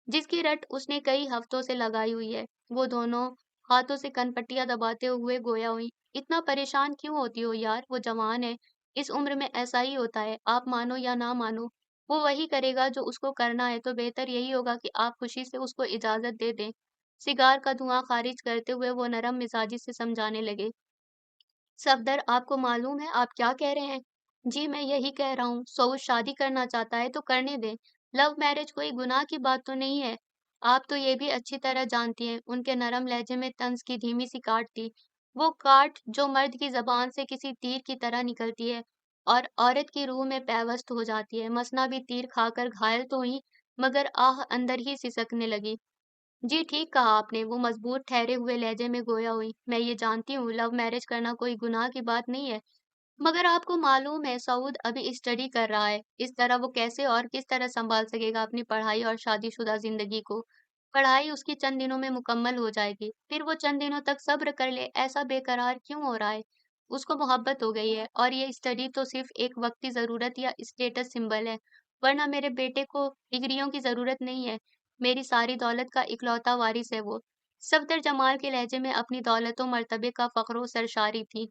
जिसकी रट उसने कई हफ्तों से लगाई हुई है। वो दोनों हाथों से कनपट्टियां दबाते हुए गोया हुई। इतना परेशान क्यों होती हो यार, वो जवान है, इस उम्र में ऐसा ही होता है, आप मानो या ना मानो। वो वही करेगा जो उसको करना है, तो बेहतर यही होगा कि आप खुशी से उसको इजाजत दे दें। सिगार का धुआं खारिज करते हुए वो नरम मिजाजी से समझाने लगे। सफदर, आपको मालूम है आप क्या कह रहे हैं? जी मैं यही कह रहा हूँ, सऊद शादी करना चाहता है तो करने दें। लव मैरिज कोई गुनाह की बात तो नहीं है। आप तो ये भी अच्छी तरह जानती हैं। उनके नरम लहजे में तंज की धीमी सी काट थी। वो काट जो मर्द की जबान से किसी तीर की तरह निकलती है और औरत की रूह में पैवस्त हो जाती है। मसना भी तीर खाकर घायल तो हुई, मगर आह अंदर ही सिसकने लगी। जी ठीक कहा आपने, वो मजबूत ठहरे हुए लहजे में गोया हुई। मैं ये जानती हूँ, लव मैरिज करना कोई गुनाह की बात नहीं है, मगर आपको मालूम है सऊद अभी स्टडी कर रहा है। इस तरह वो कैसे और किस तरह संभाल सकेगा अपनी पढ़ाई और शादीशुदा जिंदगी को? पढ़ाई उसकी चंद दिनों में मुकम्मल हो जाएगी, फिर वो चंद दिनों तक सब्र कर ले। ऐसा बेकरार क्यों हो रहा है? उसको मोहब्बत हो गई है, और ये स्टडी तो सिर्फ एक वक्ती जरूरत या स्टेटस सिंबल है, वरना मेरे बेटे को डिग्रियों की जरूरत नहीं है। मेरी सारी दौलत का इकलौता वारिस है वो। सफदर जमाल के लहजे में अपनी दौलत व मर्तबे का फख्र व सरशारी थी।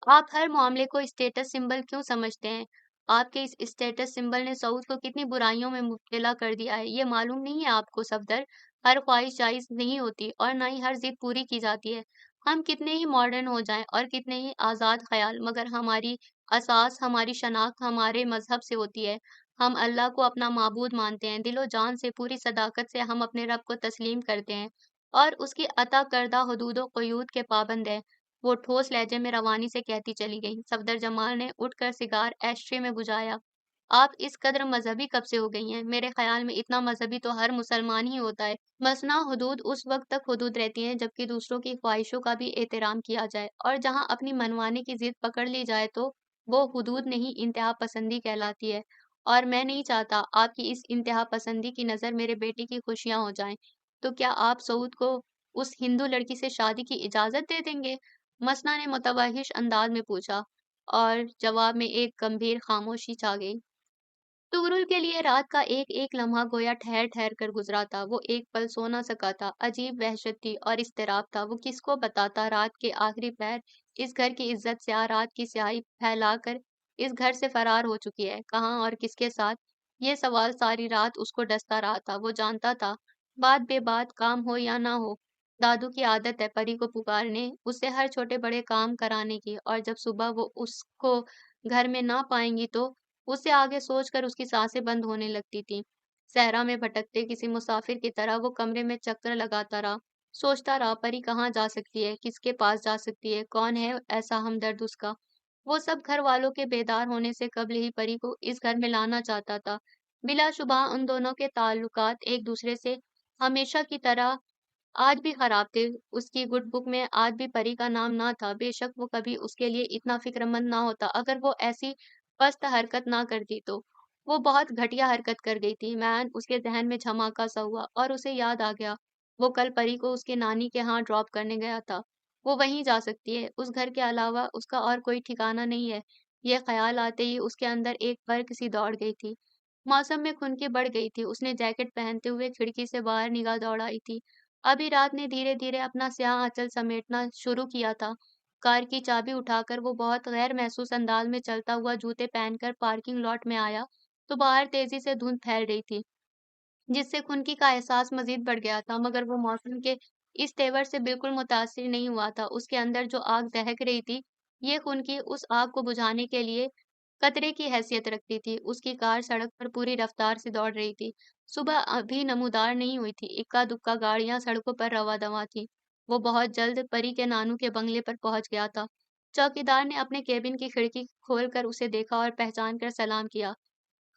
आप हर मामले को स्टेटस सिंबल क्यों समझते हैं? आपके इस स्टेटस सिंबल ने सऊद को कितनी बुराइयों में मुब्तला कर दिया है, ये मालूम नहीं है आपको सफदर? हर ख्वाहिश जायज़ नहीं होती और ना ही हर जिद पूरी की जाती है। हम कितने ही मॉडर्न हो जाएं और कितने ही आज़ाद ख्याल, मगर हमारी असास, हमारी शनाख्त हमारे मजहब से होती है। हम अल्लाह को अपना माबूद मानते हैं, दिलो जान से, पूरी सदाकत से हम अपने रब को तस्लीम करते हैं और उसकी अता करदा हुदूद व क़ुयूद के पाबंद हैं। वो ठोस लहजे में रवानी से कहती चली गई। सफदर जमाल ने उठकर सिगार एशट्रे में बुझाया। आप इस कदर मजहबी कब से हो गई हैं? मेरे ख्याल में इतना मजहबी तो हर मुसलमान ही होता है। मसना हुदूद उस वक्त तक हुदूद रहती हैं जबकि दूसरों की ख्वाहिशों का भी एहतराम किया जाए, और जहाँ अपनी मनमानी की जिद पकड़ ली जाए तो वो हुदूद नहीं, इंतहा पसंदी कहलाती है। और मैं नहीं चाहता आपकी इस इंतहा पसंदी की नज़र मेरे बेटे की खुशियां हो जाएं। तो क्या आप सऊद को उस हिंदू लड़की से शादी की इजाज़त दे देंगे? मसना ने मुतवहिश अंदाज में पूछा, और जवाब में एक गंभीर खामोशी छा गई। तुगरुल के लिए रात का एक एक लम्हा गोया ठहर ठहर कर गुजरा था। वो एक पल सो न सका था। अजीब वहशत थी और इस्तिराब था। वो किसको बताता, रात के आखिरी पहर इस घर की इज्जत से रात की स्याही फैलाकर इस घर से फरार हो चुकी है। कहाँ और किसके साथ? ये सवाल सारी रात उसको डसता रहा था। वो जानता था, बात बेबात, काम हो या ना हो, दादू की आदत है परी को पुकारने, उससे हर छोटे बड़े काम कराने की, और जब सुबह वो उसको घर में ना पाएंगी तो उससे आगे सोचकर उसकी सांसें बंद होने लगती थीं। सहरा में भटकते किसी मुसाफिर की तरह वो कमरे में चक्कर लगाता रहा, सोचता रहा, परी कहाँ जा सकती है, किसके पास जा सकती है, कौन है ऐसा हमदर्द उसका। वो सब घर वालों के बेदार होने से कब्ल ही परी को इस घर में लाना चाहता था। बिलाशुबह उन दोनों के ताल्लुकात एक दूसरे से हमेशा की तरह आज भी खराब थे। उसकी गुड बुक में आज भी परी का नाम ना था। बेशक वो कभी उसके लिए इतना फ़िक्रमंद ना होता, अगर वो ऐसी पस्त हरकत ना करती तो। वो बहुत घटिया हरकत कर गई थी। मैन उसके ज़हन में झमाका-सा हुआ और उसे याद आ गया, वो कल परी को उसके नानी के यहाँ ड्रॉप करने गया था। वो वहीं जा सकती है, उस घर के अलावा उसका और कोई ठिकाना नहीं है। ये ख़्याल आते ही उसके अंदर एक बर्क़-सी दौड़ गई थी। मौसम में खुनकी बढ़ गई थी। उसने जैकेट पहनते हुए खिड़की से बाहर निगाह दौड़ाई थी। अभी रात ने धीरे-धीरे अपना स्याह आँचल समेटना शुरू किया था। कार की चाबी उठाकर वो बहुत गैर महसूस अंदाज में चलता हुआ जूते पहनकर पार्किंग लॉट में आया, तो बाहर तेज़ी से धुंध फैल रही थी, जिससे खुनकी का एहसास मज़ीद बढ़ गया था। मगर वो मौसम के इस तेवर से बिल्कुल मुतासिर नहीं हुआ था। उसके अंदर जो आग दहक रही थी, ये खुनकी उस आग को बुझाने के लिए कतरे की हैसियत रखती थी। उसकी कार सड़क पर पूरी रफ्तार से दौड़ रही थी। सुबह अभी नमूदार नहीं हुई थी। इक्का-दुक्का गाड़ियां सड़कों पर रवादवा थीं। वो बहुत जल्द परी के नानू के बंगले पर पहुंच गया था। चौकीदार ने अपने केबिन की खिड़की खोलकर उसे देखा और पहचान कर सलाम किया।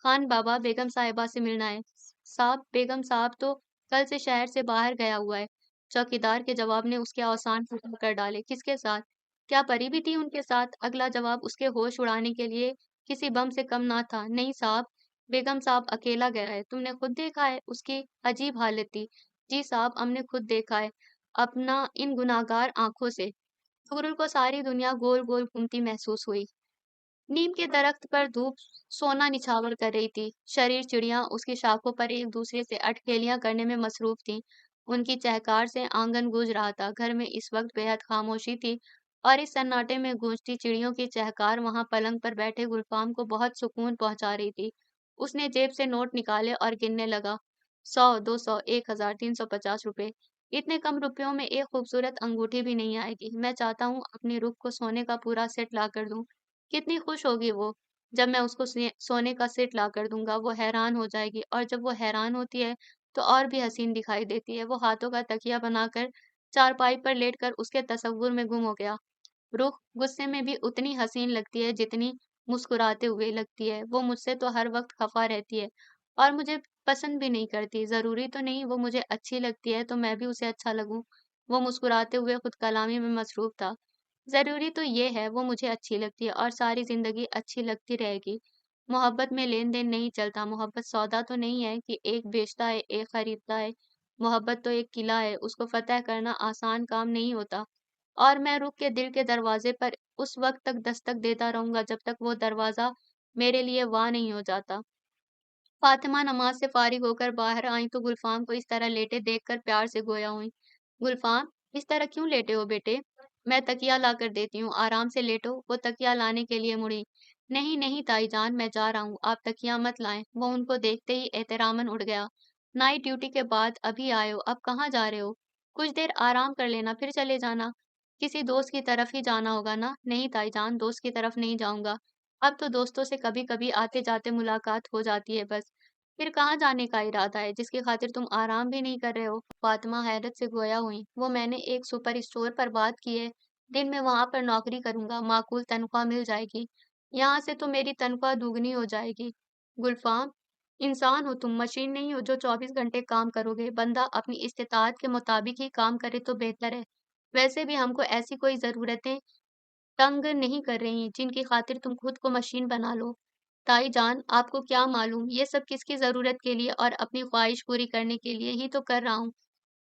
खान बाबा, बेगम साहिबा से मिलना है। साहब, बेगम साहब तो कल से शहर से बाहर गया हुआ है। चौकीदार के जवाब ने उसके अवसान खत्म कर डाले। किसके साथ? क्या परी भी थी उनके साथ? अगला जवाब उसके होश उड़ाने के लिए किसी बम से कम ना था। नहीं साहब, बेगम साहब अकेला गया है। तुमने खुद देखा है? उसकी अजीब हालत थी। जी साहब, हमने खुद देखा है, अपना इन गुनाहगार आंखों से। फुकरुल को सारी दुनिया गोल गोल घूमती महसूस हुई। नीम के दरख्त पर धूप सोना निछावर कर रही थी। शरीर चिड़ियां उसकी शाखों पर एक दूसरे से अटखेलियां करने में मसरूफ थीं। उनकी चहकार से आंगन गूंज रहा था। घर में इस वक्त बेहद खामोशी थी और इस सन्नाटे में गूंजती चिड़ियों की चहकार वहां पलंग पर बैठे गुलफाम को बहुत सुकून पहुंचा रही थी। उसने जेब से नोट निकाले और गिनने लगा। 100, 200, 1000, 350 रुपए। इतने कम रुपयों में एक खूबसूरत अंगूठी भी नहीं आएगी। मैं चाहता हूँ अपनी रुख को सोने का पूरा सेट ला कर दूं। कितनी खुश होगी वो जब मैं उसको सोने का सेट ला कर दूंगा। वो हैरान हो जाएगी और जब वो हैरान होती है तो और भी हसीन दिखाई देती है। वो हाथों का तकिया बनाकर चारपाई पर लेटकर उसके तसव्वुर में गुम हो गया। रुख गुस्से में भी उतनी हसीन लगती है जितनी मुस्कुराते हुए लगती है। वो मुझसे तो हर वक्त खफा रहती है और मुझे पसंद भी नहीं करती। जरूरी तो नहीं वो मुझे अच्छी लगती है तो मैं भी उसे अच्छा लगूं। वो मुस्कुराते हुए खुद कलामी में मसरूफ था। ज़रूरी तो ये है वो मुझे अच्छी लगती है और सारी ज़िंदगी अच्छी लगती रहेगी। मोहब्बत में लेन-देन नहीं चलता। मोहब्बत सौदा तो नहीं है कि एक बेचता है, एक खरीदता है। मोहब्बत तो एक किला है, उसको फ़तह करना आसान काम नहीं होता। और मैं रुक के दिल के दरवाज़े पर उस वक़्त तक दस्तक देता रहूँगा जब तक वो दरवाज़ा मेरे लिए वाह नहीं हो जाता। फातिमा नमाज से फारिग होकर बाहर आई तो गुलफाम को इस तरह लेटे देखकर प्यार से गोया हुई। गुलफाम, इस तरह क्यों लेटे हो बेटे? मैं तकिया ला कर देती हूँ, आराम से लेटो। वो तकिया लाने के लिए मुड़ी। नहीं नहीं ताई जान, मैं जा रहा हूँ, आप तकिया मत लाएं। वो उनको देखते ही एहतरामन उड़ गया। नाइट ड्यूटी के बाद अभी आए हो, अब कहाँ जा रहे हो? कुछ देर आराम कर लेना फिर चले जाना। किसी दोस्त की तरफ ही जाना होगा ना? नहीं ताई जान, दोस्त की तरफ नहीं जाऊंगा। अब तो दोस्तों से कभी कभी आते जाते मुलाकात हो जाती है बस। फिर कहाँ जाने का इरादा है जिसकी खातिर तुम आराम भी नहीं कर रहे हो? फातिमा हैरत से गोया हुई। वो मैंने एक सुपर स्टोर पर बात की है। दिन में वहां पर नौकरी करूंगा, माकूल तनख्वाह मिल जाएगी। यहाँ से तो मेरी तनख्वाह दुगनी हो जाएगी। गुलफाम, इंसान हो तुम, मशीन नहीं हो जो 24 घंटे काम करोगे। बंदा अपनी इस्तिताअत के मुताबिक ही काम करे तो बेहतर है। वैसे भी हमको ऐसी कोई जरूरतें तंग नहीं कर रही जिनकी खातिर तुम खुद को मशीन बना लो। ताई जान, आपको क्या मालूम ये सब किसकी ज़रूरत के लिए और अपनी ख्वाहिश पूरी करने के लिए ही तो कर रहा हूँ।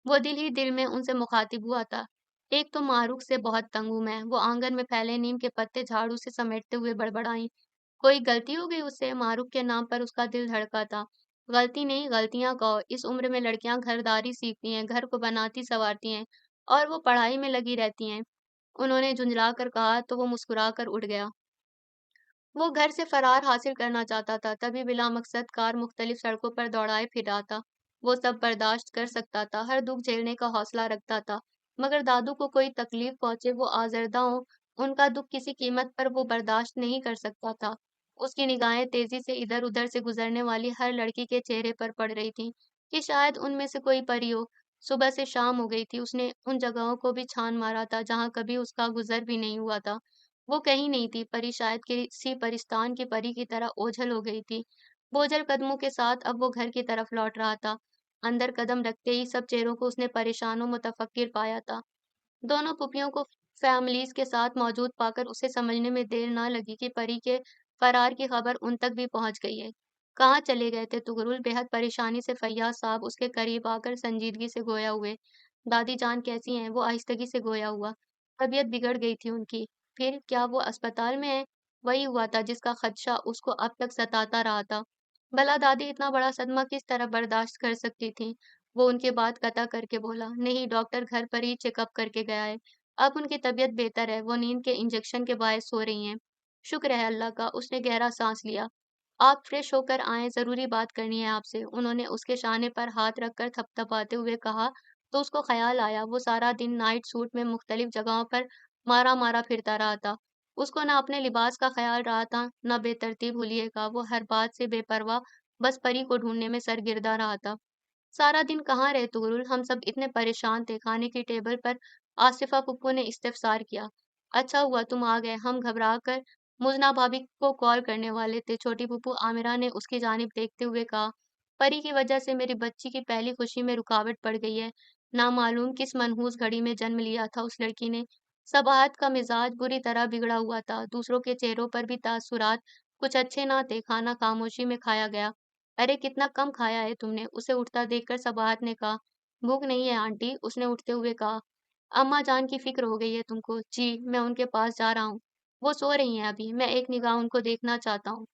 वो दिल ही दिल में उनसे मुखातिब हुआ था। एक तो मारूक से बहुत तंग हूँ मैं। वो आंगन में फैले नीम के पत्ते झाड़ू से समेटते हुए बड़बड़ाई। कोई गलती हो गई उससे? मारूक के नाम पर उसका दिल धड़का था। गलती नहीं, गलतियां कहो। इस उम्र में लड़कियां घरदारी सीखती हैं, घर को बनाती संवारती हैं और वो पढ़ाई में लगी रहती हैं। उन्होंने झुंझलाकर कहा तो वो मुस्कुराकर उठ गया। वो घर से फरार हासिल करना चाहता था, तभी बिला मकसद कार मुख्तलिफ सड़कों पर दौड़ाए फिर रहा था। वो सब बर्दाश्त कर सकता था, हर दुख झेलने का हौसला रखता था, मगर दादू को कोई तकलीफ पहुंचे, वो आज़रदा हो, उनका दुख किसी कीमत पर वो बर्दाश्त नहीं कर सकता था। उसकी निगाहें तेजी से इधर उधर से गुजरने वाली हर लड़की के चेहरे पर पड़ रही थीं कि शायद उनमें से कोई परी हो। सुबह से शाम हो गई थी, उसने उन जगहों को भी छान मारा था जहां कभी उसका गुजर भी नहीं हुआ था। वो कहीं नहीं थी, परी शायद किसी परिस्तान की परी की तरह ओझल हो गई थी। बोझल कदमों के साथ अब वो घर की तरफ लौट रहा था। अंदर कदम रखते ही सब चेहरों को उसने परेशान और मुतफक्किर पाया था। दोनों पुपियों को फैमिलीज के साथ मौजूद पाकर उसे समझने में देर ना लगी कि परी के फरार की खबर उन तक भी पहुंच गई है। कहाँ चले गए थे तुगरुल? बेहद परेशानी से फैयाज साहब उसके करीब आकर संजीदगी से गोया हुए। दादी जान कैसी हैं? वो आहिस्तगी से गोया हुआ। तबीयत बिगड़ गई थी उनकी। फिर क्या वो अस्पताल में है? वही हुआ था जिसका खदशा उसको अब तक सताता रहा था। भला दादी इतना बड़ा सदमा किस तरह बर्दाश्त कर सकती थी? वो उनकी बात कतई करके बोला, नहीं, डॉक्टर घर पर ही चेकअप करके गया है। अब उनकी तबीयत बेहतर है, वो नींद के इंजेक्शन के बायस सो रही हैं। शुक्र है अल्लाह का। उसने गहरा सांस लिया। आप फ्रेश होकर आएं, जरूरी बात करनी है आपसे, उन्होंने उसके शाने पर हाथ रखकर थपथपाते हुए कहा। तो उसको ख्याल आया वो सारा दिन नाइट सूट में मुख्तलिफ जगहों पर मारा मारा फिरता रहा था। उसको न अपने लिबास का ख्याल रहा था, न बेतरतीब हुलिये का। वो हर बात से बेपरवाह बस परी को ढूंढने में सरगिर्दा रहा था। सारा दिन कहाँ रहे तुगरुल? हम सब इतने परेशान थे। खाने की टेबल पर आसिफा पुप्पो ने इस्तफसार किया। अच्छा हुआ तुम आ गए। हम घबरा कर मुजना भाभी को कॉल करने वाले थे। छोटी पुप्पो आमिरा ने उसकी जानिब देखते हुए कहा, परी की वजह से मेरी बच्ची की पहली खुशी में रुकावट पड़ गई है। नामालूम किस मनहूस घड़ी में जन्म लिया था उस लड़की ने। सबाहत का मिजाज बुरी तरह बिगड़ा हुआ था। दूसरों के चेहरों पर भी तासुरात कुछ अच्छे ना थे। खाना खामोशी में खाया गया। अरे कितना कम खाया है तुमने? उसे उठता देखकर सबाहत ने कहा। भूख नहीं है आंटी, उसने उठते हुए कहा। अम्मा जान की फिक्र हो गई है तुमको? जी, मैं उनके पास जा रहा हूँ। वो सो रही हैं अभी, मैं एक निगाह उनको देखना चाहता हूँ।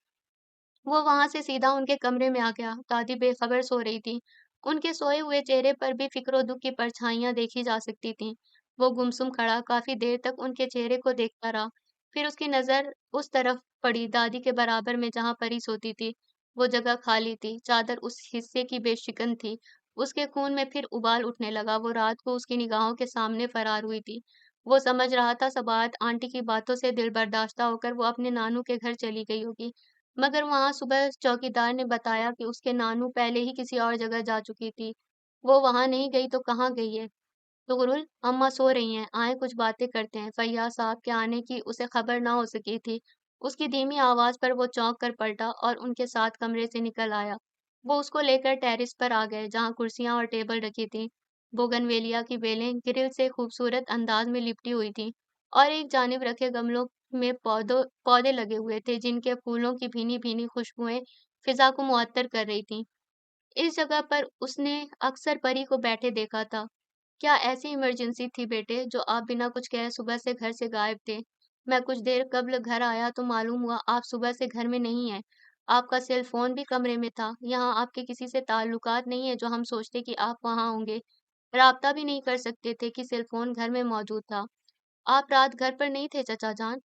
वो वहां से सीधा उनके कमरे में आ गया। दादी बेखबर सो रही थी। उनके सोए हुए चेहरे पर भी फिक्र दुख की परछाइयां देखी जा सकती थीं। वो गुमसुम खड़ा काफी देर तक उनके चेहरे को देखता रहा। फिर उसकी नजर उस तरफ पड़ी दादी के बराबर में जहां परी सोती थी। वो जगह खाली थी, चादर उस हिस्से की बेशिकन थी। उसके खून में फिर उबाल उठने लगा। वो रात को उसकी निगाहों के सामने फरार हुई थी। वो समझ रहा था सबात आंटी की बातों से दिल बर्दाश्ता होकर वो अपने नानू के घर चली गई होगी। मगर वहां सुबह चौकीदार ने बताया कि उसके नानू पहले ही किसी और जगह जा चुकी थी। वो वहां नहीं गई तो कहाँ गई है? तुगरुल, अम्मा सो रही हैं, आए कुछ बातें करते हैं। फैयाज साहब के आने की उसे खबर ना हो सकी थी। उसकी धीमी आवाज पर वो चौंक कर पलटा और उनके साथ कमरे से निकल आया। वो उसको लेकर टेरेस पर आ गए जहाँ कुर्सियां और टेबल रखी थी। बोगनवेलिया की बेलें ग्रिल से खूबसूरत अंदाज में लिपटी हुई थी और एक जानिब रखे गमलों में पौधे लगे हुए थे जिनके फूलों की भीनी भीनी खुशबुएं फिजा को मुअत्तर कर रही थीं। इस जगह पर उसने अक्सर परी को बैठे देखा था। क्या ऐसी इमरजेंसी थी बेटे जो आप बिना कुछ कहे सुबह से घर से गायब थे? मैं कुछ देर कब्ल घर आया तो मालूम हुआ आप सुबह से घर में नहीं हैं। आपका सेल फोन भी कमरे में था। यहाँ आपके किसी से ताल्लुकात नहीं है जो हम सोचते कि आप वहाँ होंगे। राब्ता भी नहीं कर सकते थे कि सेल फोन घर में मौजूद था। आप रात घर पर नहीं थे चचा जान?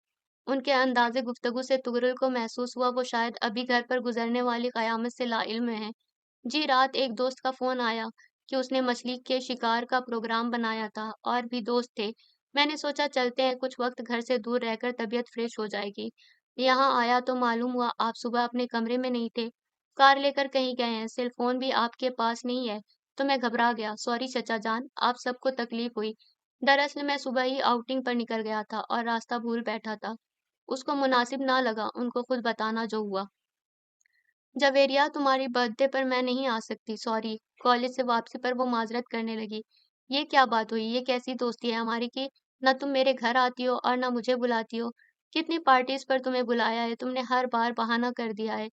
उनके अंदाज़े गुफ्तगू से तुगरुल को महसूस हुआ वो शायद अभी घर पर गुजरने वाली क़यामत से लाइल्म है। जी, रात एक दोस्त का फ़ोन आया कि उसने मछली के शिकार का प्रोग्राम बनाया था और भी दोस्त थे। मैंने सोचा चलते हैं, कुछ वक्त घर से दूर रहकर तबीयत फ्रेश हो जाएगी। यहाँ आया तो मालूम हुआ आप सुबह अपने कमरे में नहीं थे। कार लेकर कहीं गए हैं, सेल फ़ोन भी आपके पास नहीं है। तो मैं घबरा गया। सॉरी चचा जान, आप सबको तकलीफ हुई। दरअसल मैं सुबह ही आउटिंग पर निकल गया था और रास्ता भूल बैठा था। उसको मुनासिब ना लगा उनको खुद बताना जो हुआ। जवेरिया, तुम्हारी बर्थडे पर मैं नहीं आ सकती, सॉरी। कॉलेज से वापसी पर वो माजरत करने लगी। ये क्या बात हुई? ये कैसी दोस्ती है हमारी कि न तुम मेरे घर आती हो और न मुझे बुलाती हो? कितनी पार्टीज पर तुम्हें बुलाया है, तुमने हर बार बहाना कर दिया है।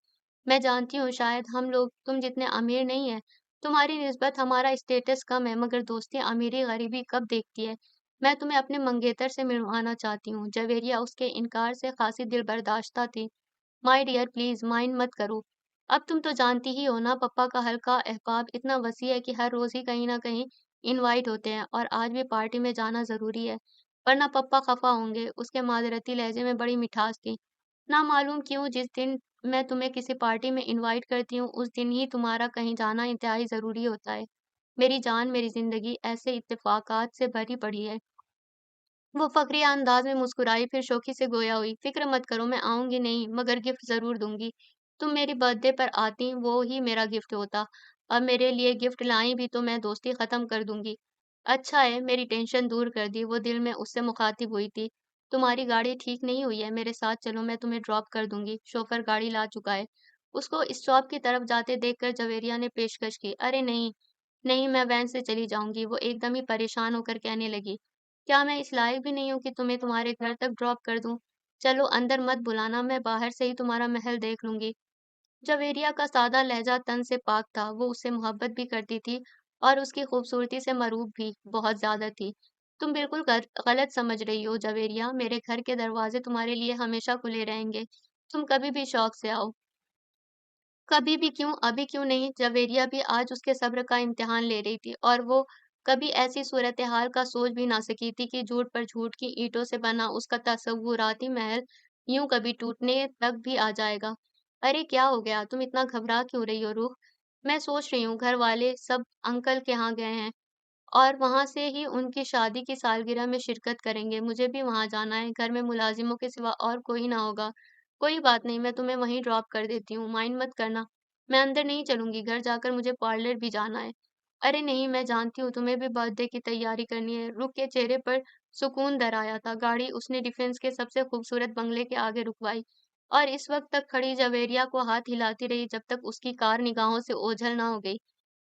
मैं जानती हूँ शायद हम लोग तुम जितने अमीर नहीं है। तुम्हारी निस्बत हमारा स्टेटस कम है, मगर दोस्ती अमीरी गरीबी कब देखती है। मैं तुम्हें अपने मंगेतर से मिलवाना चाहती हूँ। जवेरिया उसके इनकार से खासी दिल बर्दाश्ता थी। माय डियर, प्लीज माइंड मत करो। अब तुम तो जानती ही हो ना, पप्पा का हल्का अहबाब इतना वसी है कि हर रोज ही कहीं ना कहीं इनवाइट होते हैं और आज भी पार्टी में जाना जरूरी है, वरना पप्पा खफा होंगे। उसके मादरती लहजे में बड़ी मिठास थी। ना मालूम क्यों जिस दिन मैं तुम्हें किसी पार्टी में इनवाइट करती हूँ उस दिन ही तुम्हारा कहीं जाना इंतहाई जरूरी होता है। मेरी जान, मेरी जिंदगी ऐसे इत्तेफाकात से भरी पड़ी है। वो फखरिया अंदाज में मुस्कुराई, फिर शोखी से गोया हुई। फिक्र मत करो, मैं आऊंगी नहीं मगर गिफ्ट जरूर दूंगी। तुम मेरी बर्थडे पर आती, वो ही मेरा गिफ्ट होता। अब मेरे लिए गिफ्ट लाई भी तो मैं दोस्ती खत्म कर दूंगी। अच्छा है, मेरी टेंशन दूर कर दी। वो दिल में उससे मुखातिब हुई थी। तुम्हारी गाड़ी ठीक नहीं हुई है, मेरे साथ चलो, मैं तुम्हें ड्रॉप कर दूंगी। शोफर गाड़ी ला चुका है। उसको स्टॉप की तरफ जाते देखकर जवेरिया ने पेशकश की। अरे नहीं, नहीं, मैं वैन से चली जाऊंगी। वो एकदम ही परेशान होकर कहने लगी, क्या मैं इस लायक भी नहीं हूँ कि तुम्हें तुम्हारे घर तक ड्रॉप कर दूं? चलो अंदर मत बुलाना, मैं बाहर से ही तुम्हारा महल देख लूंगी। जवेरिया का सादा लहजा तन से पाक था। वो उससे मोहब्बत भी करती थी और उसकी खूबसूरती से मरूब भी बहुत ज्यादा थी। तुम बिल्कुल गलत समझ रही हो जवेरिया। मेरे घर के दरवाजे तुम्हारे लिए हमेशा खुले रहेंगे। तुम कभी भी शौक से आओ। कभी भी क्यों, अभी क्यों नहीं? जवेरिया भी आज उसके सब्र का इम्तिहान ले रही थी और वो कभी ऐसी सूरत-हाल का सोच भी ना सकी थी कि झूठ पर झूठ की ईंटों से बना उसका तसव्वुराती महल यूं कभी टूटने तक भी आ जाएगा। अरे क्या हो गया? तुम इतना घबरा क्यों रही हो रूह? मैं सोच रही हूँ घर वाले सब अंकल के यहाँ गए हैं और वहां से ही उनकी शादी की सालगिरह में शिरकत करेंगे। मुझे भी वहां जाना है। घर में मुलाजिमों के सिवा और कोई ना होगा। कोई बात नहीं, मैं तुम्हें वहीं ड्रॉप कर देती हूँ, माइंड मत करना। मैं अंदर नहीं चलूंगी, घर जाकर मुझे पार्लर भी जाना है। अरे नहीं, मैं जानती हूँ तुम्हें भी बर्थडे की तैयारी करनी है। रुक के चेहरे पर सुकून दर आया था। गाड़ी उसने डिफेंस के सबसे खूबसूरत बंगले के आगे रुकवाई और इस वक्त तक खड़ी जवेरिया को हाथ हिलाती रही जब तक उसकी कार निगाहों से ओझल ना हो गई।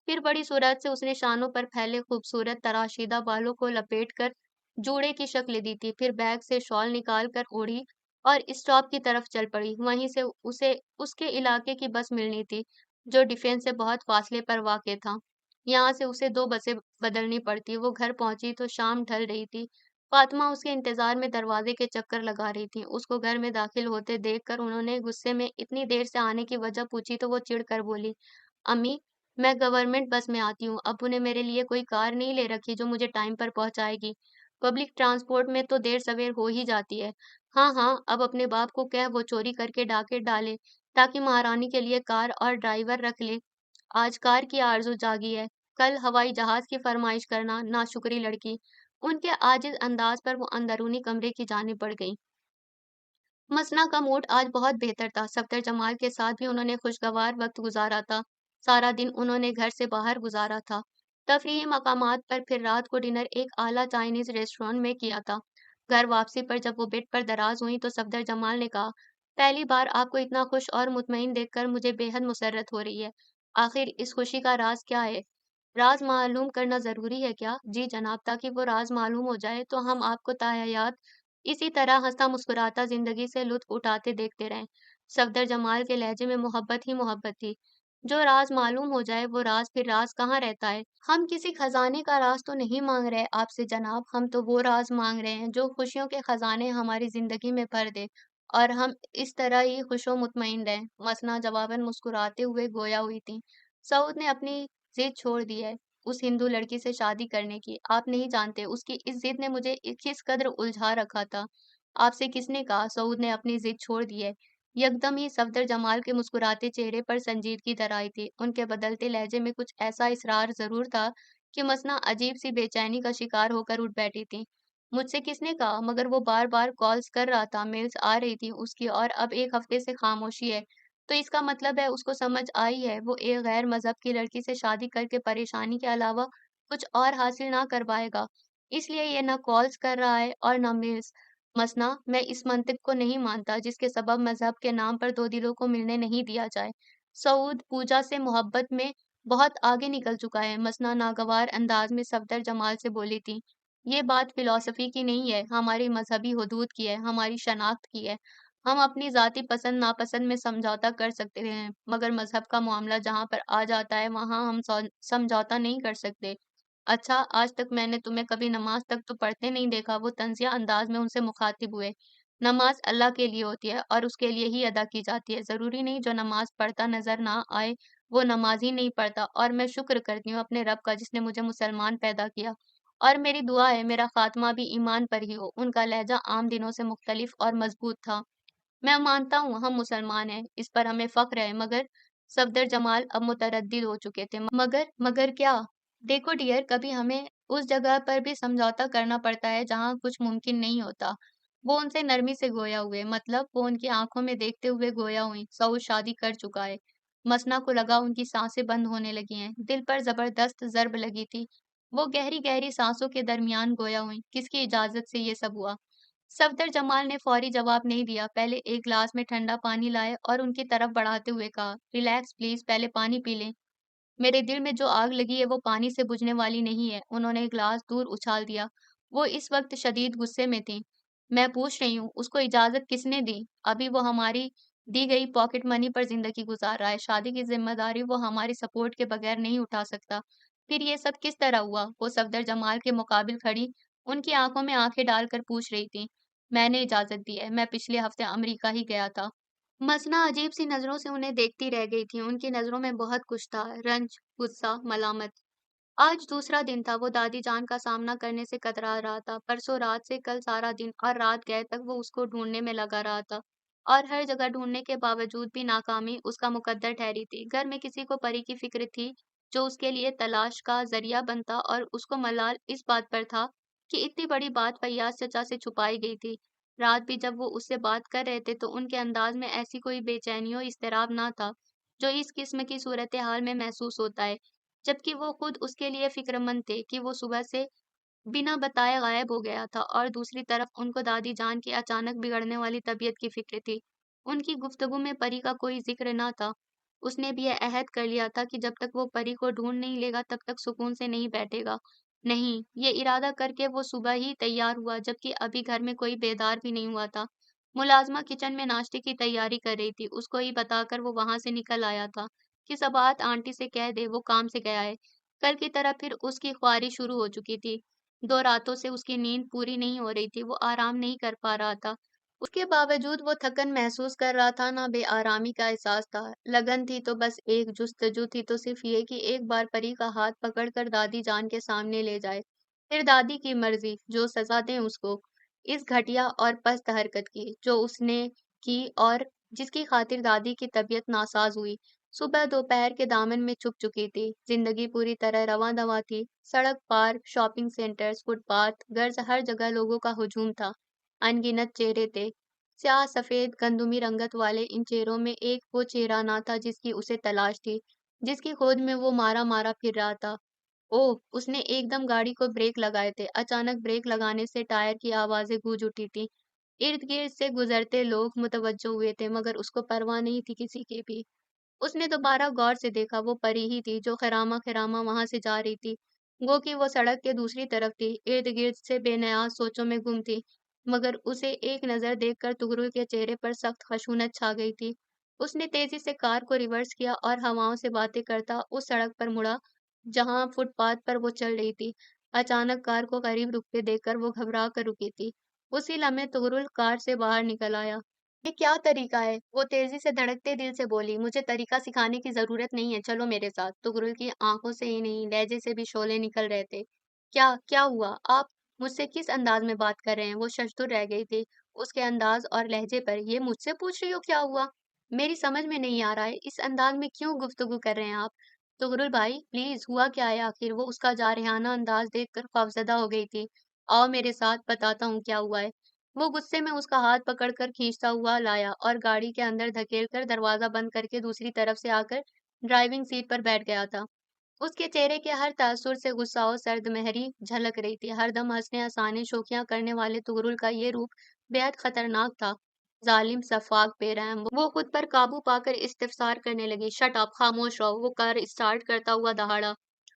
फिर बड़ी सूरत से उसने शानों पर फैले खूबसूरत तराशीदा बालों को लपेटकर जूड़े की शक्ल दी थी। फिर बैग से शॉल निकाल कर ओढ़ी और स्टॉप की तरफ चल पड़ी। वहीं से उसे उसके इलाके की बस मिलनी थी, जो डिफेंस से बहुत फासले पर वाक़ था। यहाँ से उसे 2 बसें बदलनी पड़ती। वो घर पहुंची तो शाम ढल रही थी। फातिमा उसके इंतजार में दरवाजे के चक्कर लगा रही थी। उसको घर में दाखिल होते देखकर उन्होंने गुस्से में इतनी देर से आने की वजह पूछी तो वो चिढ़कर बोली, अम्मी, मैं गवर्नमेंट बस में आती हूँ। अब्बू ने मेरे लिए कोई कार नहीं ले रखी जो मुझे टाइम पर पहुंचाएगी। पब्लिक ट्रांसपोर्ट में तो देर सवेर हो ही जाती है। हाँ हाँ, अब अपने बाप को कह वो चोरी करके डाके डाले ताकि महारानी के लिए कार और ड्राइवर रख ले। आज कार की आरज़ू जागी है, कल हवाई जहाज की फरमाइश करना, नाशुक्री लड़की। उनके आजिज़ अंदाज पर वो अंदरूनी कमरे की जानिब बढ़ गई। मसना का मूड आज बहुत बेहतर था। सफदर जमाल के साथ भी उन्होंने खुशगवार वक्त गुजारा था। सारा दिन उन्होंने घर से बाहर गुजारा था। तफरीही मकामात पर फिर रात को डिनर एक आला चाइनीज रेस्टोरेंट में किया था। घर वापसी पर जब वो बेड पर दराज हुई तो सफदर जमाल ने कहा, पहली बार आपको इतना खुश और मुतमईन देखकर मुझे बेहद मुसर्रत हो रही है। आखिर इस खुशी का राज क्या है? राज मालूम करना ज़रूरी है क्या? जी जनाब, ताकि वो राज मालूम हो जाए तो हम आपको ताहयात इसी तरह हँसता-मुस्कुराता ज़िंदगी से लुत्फ़ उठाते देखते रहें। सफदर जमाल के लहजे में मोहब्बत ही मोहब्बत थी। जो राज मालूम हो जाए वो राज फिर राज कहाँ रहता है? हम किसी खजाने का राज तो नहीं माँग रहे आपसे जनाब, हम तो वो राज माँग रहे हैं जो खुशियों के खजाने हमारी ज़िंदगी में भर दे और हम इस तरह ही खुशो-मुतमईन रहें। मसना जवाबन मुस्कुराते हुए गोया हुई थी। सऊद ने अपनी ज़िद छोड़ दी है, उस हिंदू लड़की से शादी करने की। आप नहीं जानते, उसकी इस ज़िद ने मुझे किस कदर उलझा रखा था। आपसे किसने कहा सऊद ने अपनी ज़िद छोड़ दी है? यकदम ही सफदर जमाल के मुस्कुराते चेहरे पर संजीदगी दर आई थी। उनके बदलते लहजे में कुछ ऐसा इसरार ज़रूर था कि मसना अजीब-सी बेचैनी का शिकार होकर उठ बैठी थी। मुझसे किसने कहा? मगर वो बार-बार कॉल्स कर रहा था, मेल्स आ रही थी उसकी और अब 1 हफ्ते से खामोशी है। तो इसका मतलब है उसको समझ आई है वो एक गैर मज़हब की लड़की से शादी करके परेशानी के अलावा कुछ और हासिल ना कर पाएगा। इसलिए ये ना कॉल्स कर रहा है और ना मेल्स। मसना, मैं इस मंतिक को नहीं मानता जिसके सबब मज़हब के नाम पर 2 दिलों को मिलने नहीं दिया जाए। सऊद पूजा से मोहब्बत में बहुत आगे निकल चुका है। मसना नागवार अंदाज में सफदर जमाल से बोली थी। ये बात फिलॉसफी की नहीं है, हमारी मजहबी हुदूद की है, हमारी शनाख्त की है। हम अपनी ज़ाती पसंद-नापसंद में समझौता कर सकते हैं, मगर मज़हब का मामला जहाँ पर आ जाता है, वहाँ हम समझौता नहीं कर सकते। अच्छा, आज तक मैंने तुम्हें कभी नमाज़ तक तो पढ़ते नहीं देखा, वो तंज़िया अंदाज़ में उनसे मुख़ातिब हुए। नमाज़ अल्लाह के लिए होती है और उसके लिए ही अदा की जाती है। ज़रूरी नहीं जो नमाज़ पढ़ता नज़र ना आए, वो नमाज़ ही नहीं पढ़ता और मैं शुक्र करती हूँ अपने रब का जिसने मुझे मुसलमान पैदा किया। और मेरी दुआ है मेरा ख़ात्मा भी ईमान पर ही हो। उनका लहज़ा आम दिनों से मुख्तलिफ़ और मज़बूत था। मैं मानता हूँ हम मुसलमान हैं, इस पर हमें फ़ख्र है, मगर सफदर जमाल अब मुतरद्दिद हो चुके थे। मगर क्या? देखो डियर, कभी हमें उस जगह पर भी समझौता करना पड़ता है जहाँ कुछ मुमकिन नहीं होता। वो उनसे नरमी से गोया हुए, मतलब वो उनकी आंखों में देखते हुए गोया हुई। सऊद शादी कर चुका है। मसना को लगा उनकी सांसें बंद होने लगी हैं। दिल पर जबरदस्त ज़रब लगी थी। वो गहरी-गहरी सांसों के दरमियान गोया हुई। किसकी इजाज़त से ये सब हुआ? सफदर जमाल ने फौरी जवाब नहीं दिया। पहले एक गिलास में ठंडा पानी लाए और उनकी तरफ बढ़ाते हुए कहा, रिलैक्स प्लीज़, पहले पानी पी लें। میرے دل میں جو آگ لگی ہے وہ پانی سے بجھنے والی نہیں ہے۔ انہوں نے گلاس دور اچھال دیا۔ وہ اس وقت شدید غصے میں تھیں۔ میں پوچھ رہی ہوں، اس کو اجازت کس نے دی؟ ابھی وہ ہماری دی گئی پاکٹ منی پر زندگی گزار رہا ہے۔ شادی کی ذمہ داری وہ ہماری سپورٹ کے بغیر نہیں اٹھا سکتا۔ پھر یہ سب کس طرح ہوا؟ وہ صفدر جمال کے مقابل کھڑی ان کی آنکھوں میں آنکھیں ڈال کر پوچھ رہی تھی۔ میں نے اجازت دی ہے۔ میں پچھلے ہفتے امریکہ ہی گیا تھا۔ مسنہ عجیب سی نظروں سے انہیں دیکھتی رہ گئی تھی۔ ان کی نظروں میں بہت کچھ تھا، رنج، غصہ، ملامت۔ آج دوسرا دن تھا۔ وہ دادی جان کا سامنا کرنے سے کترا رہا تھا۔ پرسوں رات سے کل سارا دن اور رات گئے تک وہ اس کو ڈھونڈنے میں لگا رہا تھا، اور ہر جگہ ڈھونڈنے کے باوجود بھی ناکامی اس کا مقدر ٹھہری تھی۔ گھر میں کسی کو پری کی فکر تھی جو اس کے لیے تلاش کا ذریعہ بنتا، اور اس کو ملال اس بات پر تھا کہ اتنی بڑی بات فیاض چچا سے چھپائی گئی تھی۔ رات بھی جب وہ اس سے بات کر رہے تھے تو ان کے انداز میں ایسی کوئی بے چینی و اضطراب نہ تھا جو اس قسم کی صورتحال میں محسوس ہوتا ہے، جبکہ وہ خود اس کے لیے فکر مند تھے کہ وہ صبح سے بنا بتائے غائب ہو گیا تھا۔ اور دوسری طرف ان کو دادی جان کی اچانک بگڑنے والی طبیعت کی فکر تھی۔ ان کی گفتگو میں پری کا کوئی ذکر نہ تھا۔ اس نے بھی یہ عہد کر لیا تھا کہ جب تک وہ پری کو ڈھونڈ نہیں لے گا تب تک سکون سے نہیں بیٹھے گا۔ نہیں، یہ ارادہ کر کے وہ صبح ہی تیار ہوا جبکہ ابھی گھر میں کوئی بیدار بھی نہیں ہوا تھا۔ ملازمہ کچن میں ناشتے کی تیاری کر رہی تھی۔ اس کو ہی بتا کر وہ وہاں سے نکل آیا تھا کہ صباحت آنٹی سے کہہ دے وہ کام سے گیا ہے۔ کل کی طرح پھر اس کی خواری شروع ہو چکی تھی۔ 2 راتوں سے اس کی نیند پوری نہیں ہو رہی تھی۔ وہ آرام نہیں کر پا رہا تھا۔ اس کے باوجود وہ تھکن محسوس کر رہا تھا، نہ بے آرامی کا احساس تھا۔ لگن تھی تو بس ایک جستجو تھی تو صرف یہ کہ ایک بار پری کا ہاتھ پکڑ کر دادی جان کے سامنے لے جائے۔ پھر دادی کی مرضی، جو سزا دیں اس کو، اس گھٹیا اور پست حرکت کی جو اس نے کی اور جس کی خاطر دادی کی طبیعت ناساز ہوئی۔ صبح دوپہر کے دامن میں چھپ چکی تھی۔ زندگی پوری طرح رواں دواں تھی۔ سڑک، park, shopping centres, footpath, گرز، ہر جگہ لوگوں کا ہجوم تھا۔ ان گنت چہرے تھے، سیاہ سفید گندمی رنگت والے۔ ان چہروں میں ایک وہ چہرہ نہ تھا جس کی اسے تلاش تھی، جس کی کھوج میں وہ مارا مارا پھر رہا تھا۔ اوہ، اس نے ایک دم گاڑی کو بریک لگائے تھے۔ اچانک بریک لگانے سے ٹائر کی آوازیں گونج اٹھی تھیں۔ ارد گرد سے گزرتے لوگ متوجہ ہوئے تھے مگر اس کو پرواہ نہیں تھی کسی کی بھی۔ اس نے دوبارہ غور سے دیکھا، وہ پری ہی تھی جو خرامہ خرامہ وہاں سے جا رہی تھی، گو کہ وہ سڑک کے دوسری طرف تھی، ارد گرد سے بے نیاز سوچوں میں گم تھی۔ مگر اسے ایک نظر دیکھ کر تغرل کے چہرے پر سخت خشونت چھا گئی تھی۔ اس نے تیزی سے کار کو ریورس کیا اور ہواؤں سے باتیں کرتا اس سڑک پر مڑا جہاں فٹ پاتھ پر وہ چل رہی تھی۔ اچانک کار کو قریب رکتے دیکھ کر وہ گھبرا کر رکی تھی۔ اسی لمحے تغرل کار سے باہر نکل آیا۔ یہ کیا طریقہ ہے؟ وہ تیزی سے دھڑکتے دل سے بولی۔ مجھے طریقہ سکھانے کی ضرورت نہیں ہے، چلو میرے ساتھ۔ تغرل کی آنکھوں سے ہی نہیں، لہجے سے بھی شعلے نکل رہے تھے۔ کیا ہوا؟ آپ مجھ سے کس انداز میں بات کر رہے ہیں؟ وہ ششدر رہ گئی تھی اس کے انداز اور لہجے پر۔ یہ مجھ سے پوچھ رہی ہو کیا ہوا؟ میری سمجھ میں نہیں آ رہا ہے، اس انداز میں کیوں گفتگو کر رہے ہیں آپ؟ تغرل بھائی پلیز، ہوا کیا ہے آخر؟ وہ اس کا جارحانہ انداز دیکھ کر خوفزدہ ہو گئی تھی۔ آؤ میرے ساتھ، بتاتا ہوں کیا ہوا ہے۔ وہ غصے میں اس کا ہاتھ پکڑ کر کھینچتا ہوا لایا اور گاڑی کے اندر دھکیل کر دروازہ بند کر کے دوسری طرف سے آ کر ڈرائیونگ سیٹ پر بیٹھ گیا تھا۔ اس کے چہرے کے ہر تاثر سے غصہ و سرد مہری جھلک رہی تھی۔ ہر دم ہنسنے ہنسانے شوخیاں کرنے والے تغرل کا یہ روپ بےحد خطرناک تھا۔ ظالم، سفاک، بے رحم۔ وہ خود پر قابو پا کر استفسار کرنے لگی۔ شٹ اپ، خاموش رہو۔ وہ کار اسٹارٹ کرتا ہوا دہاڑا۔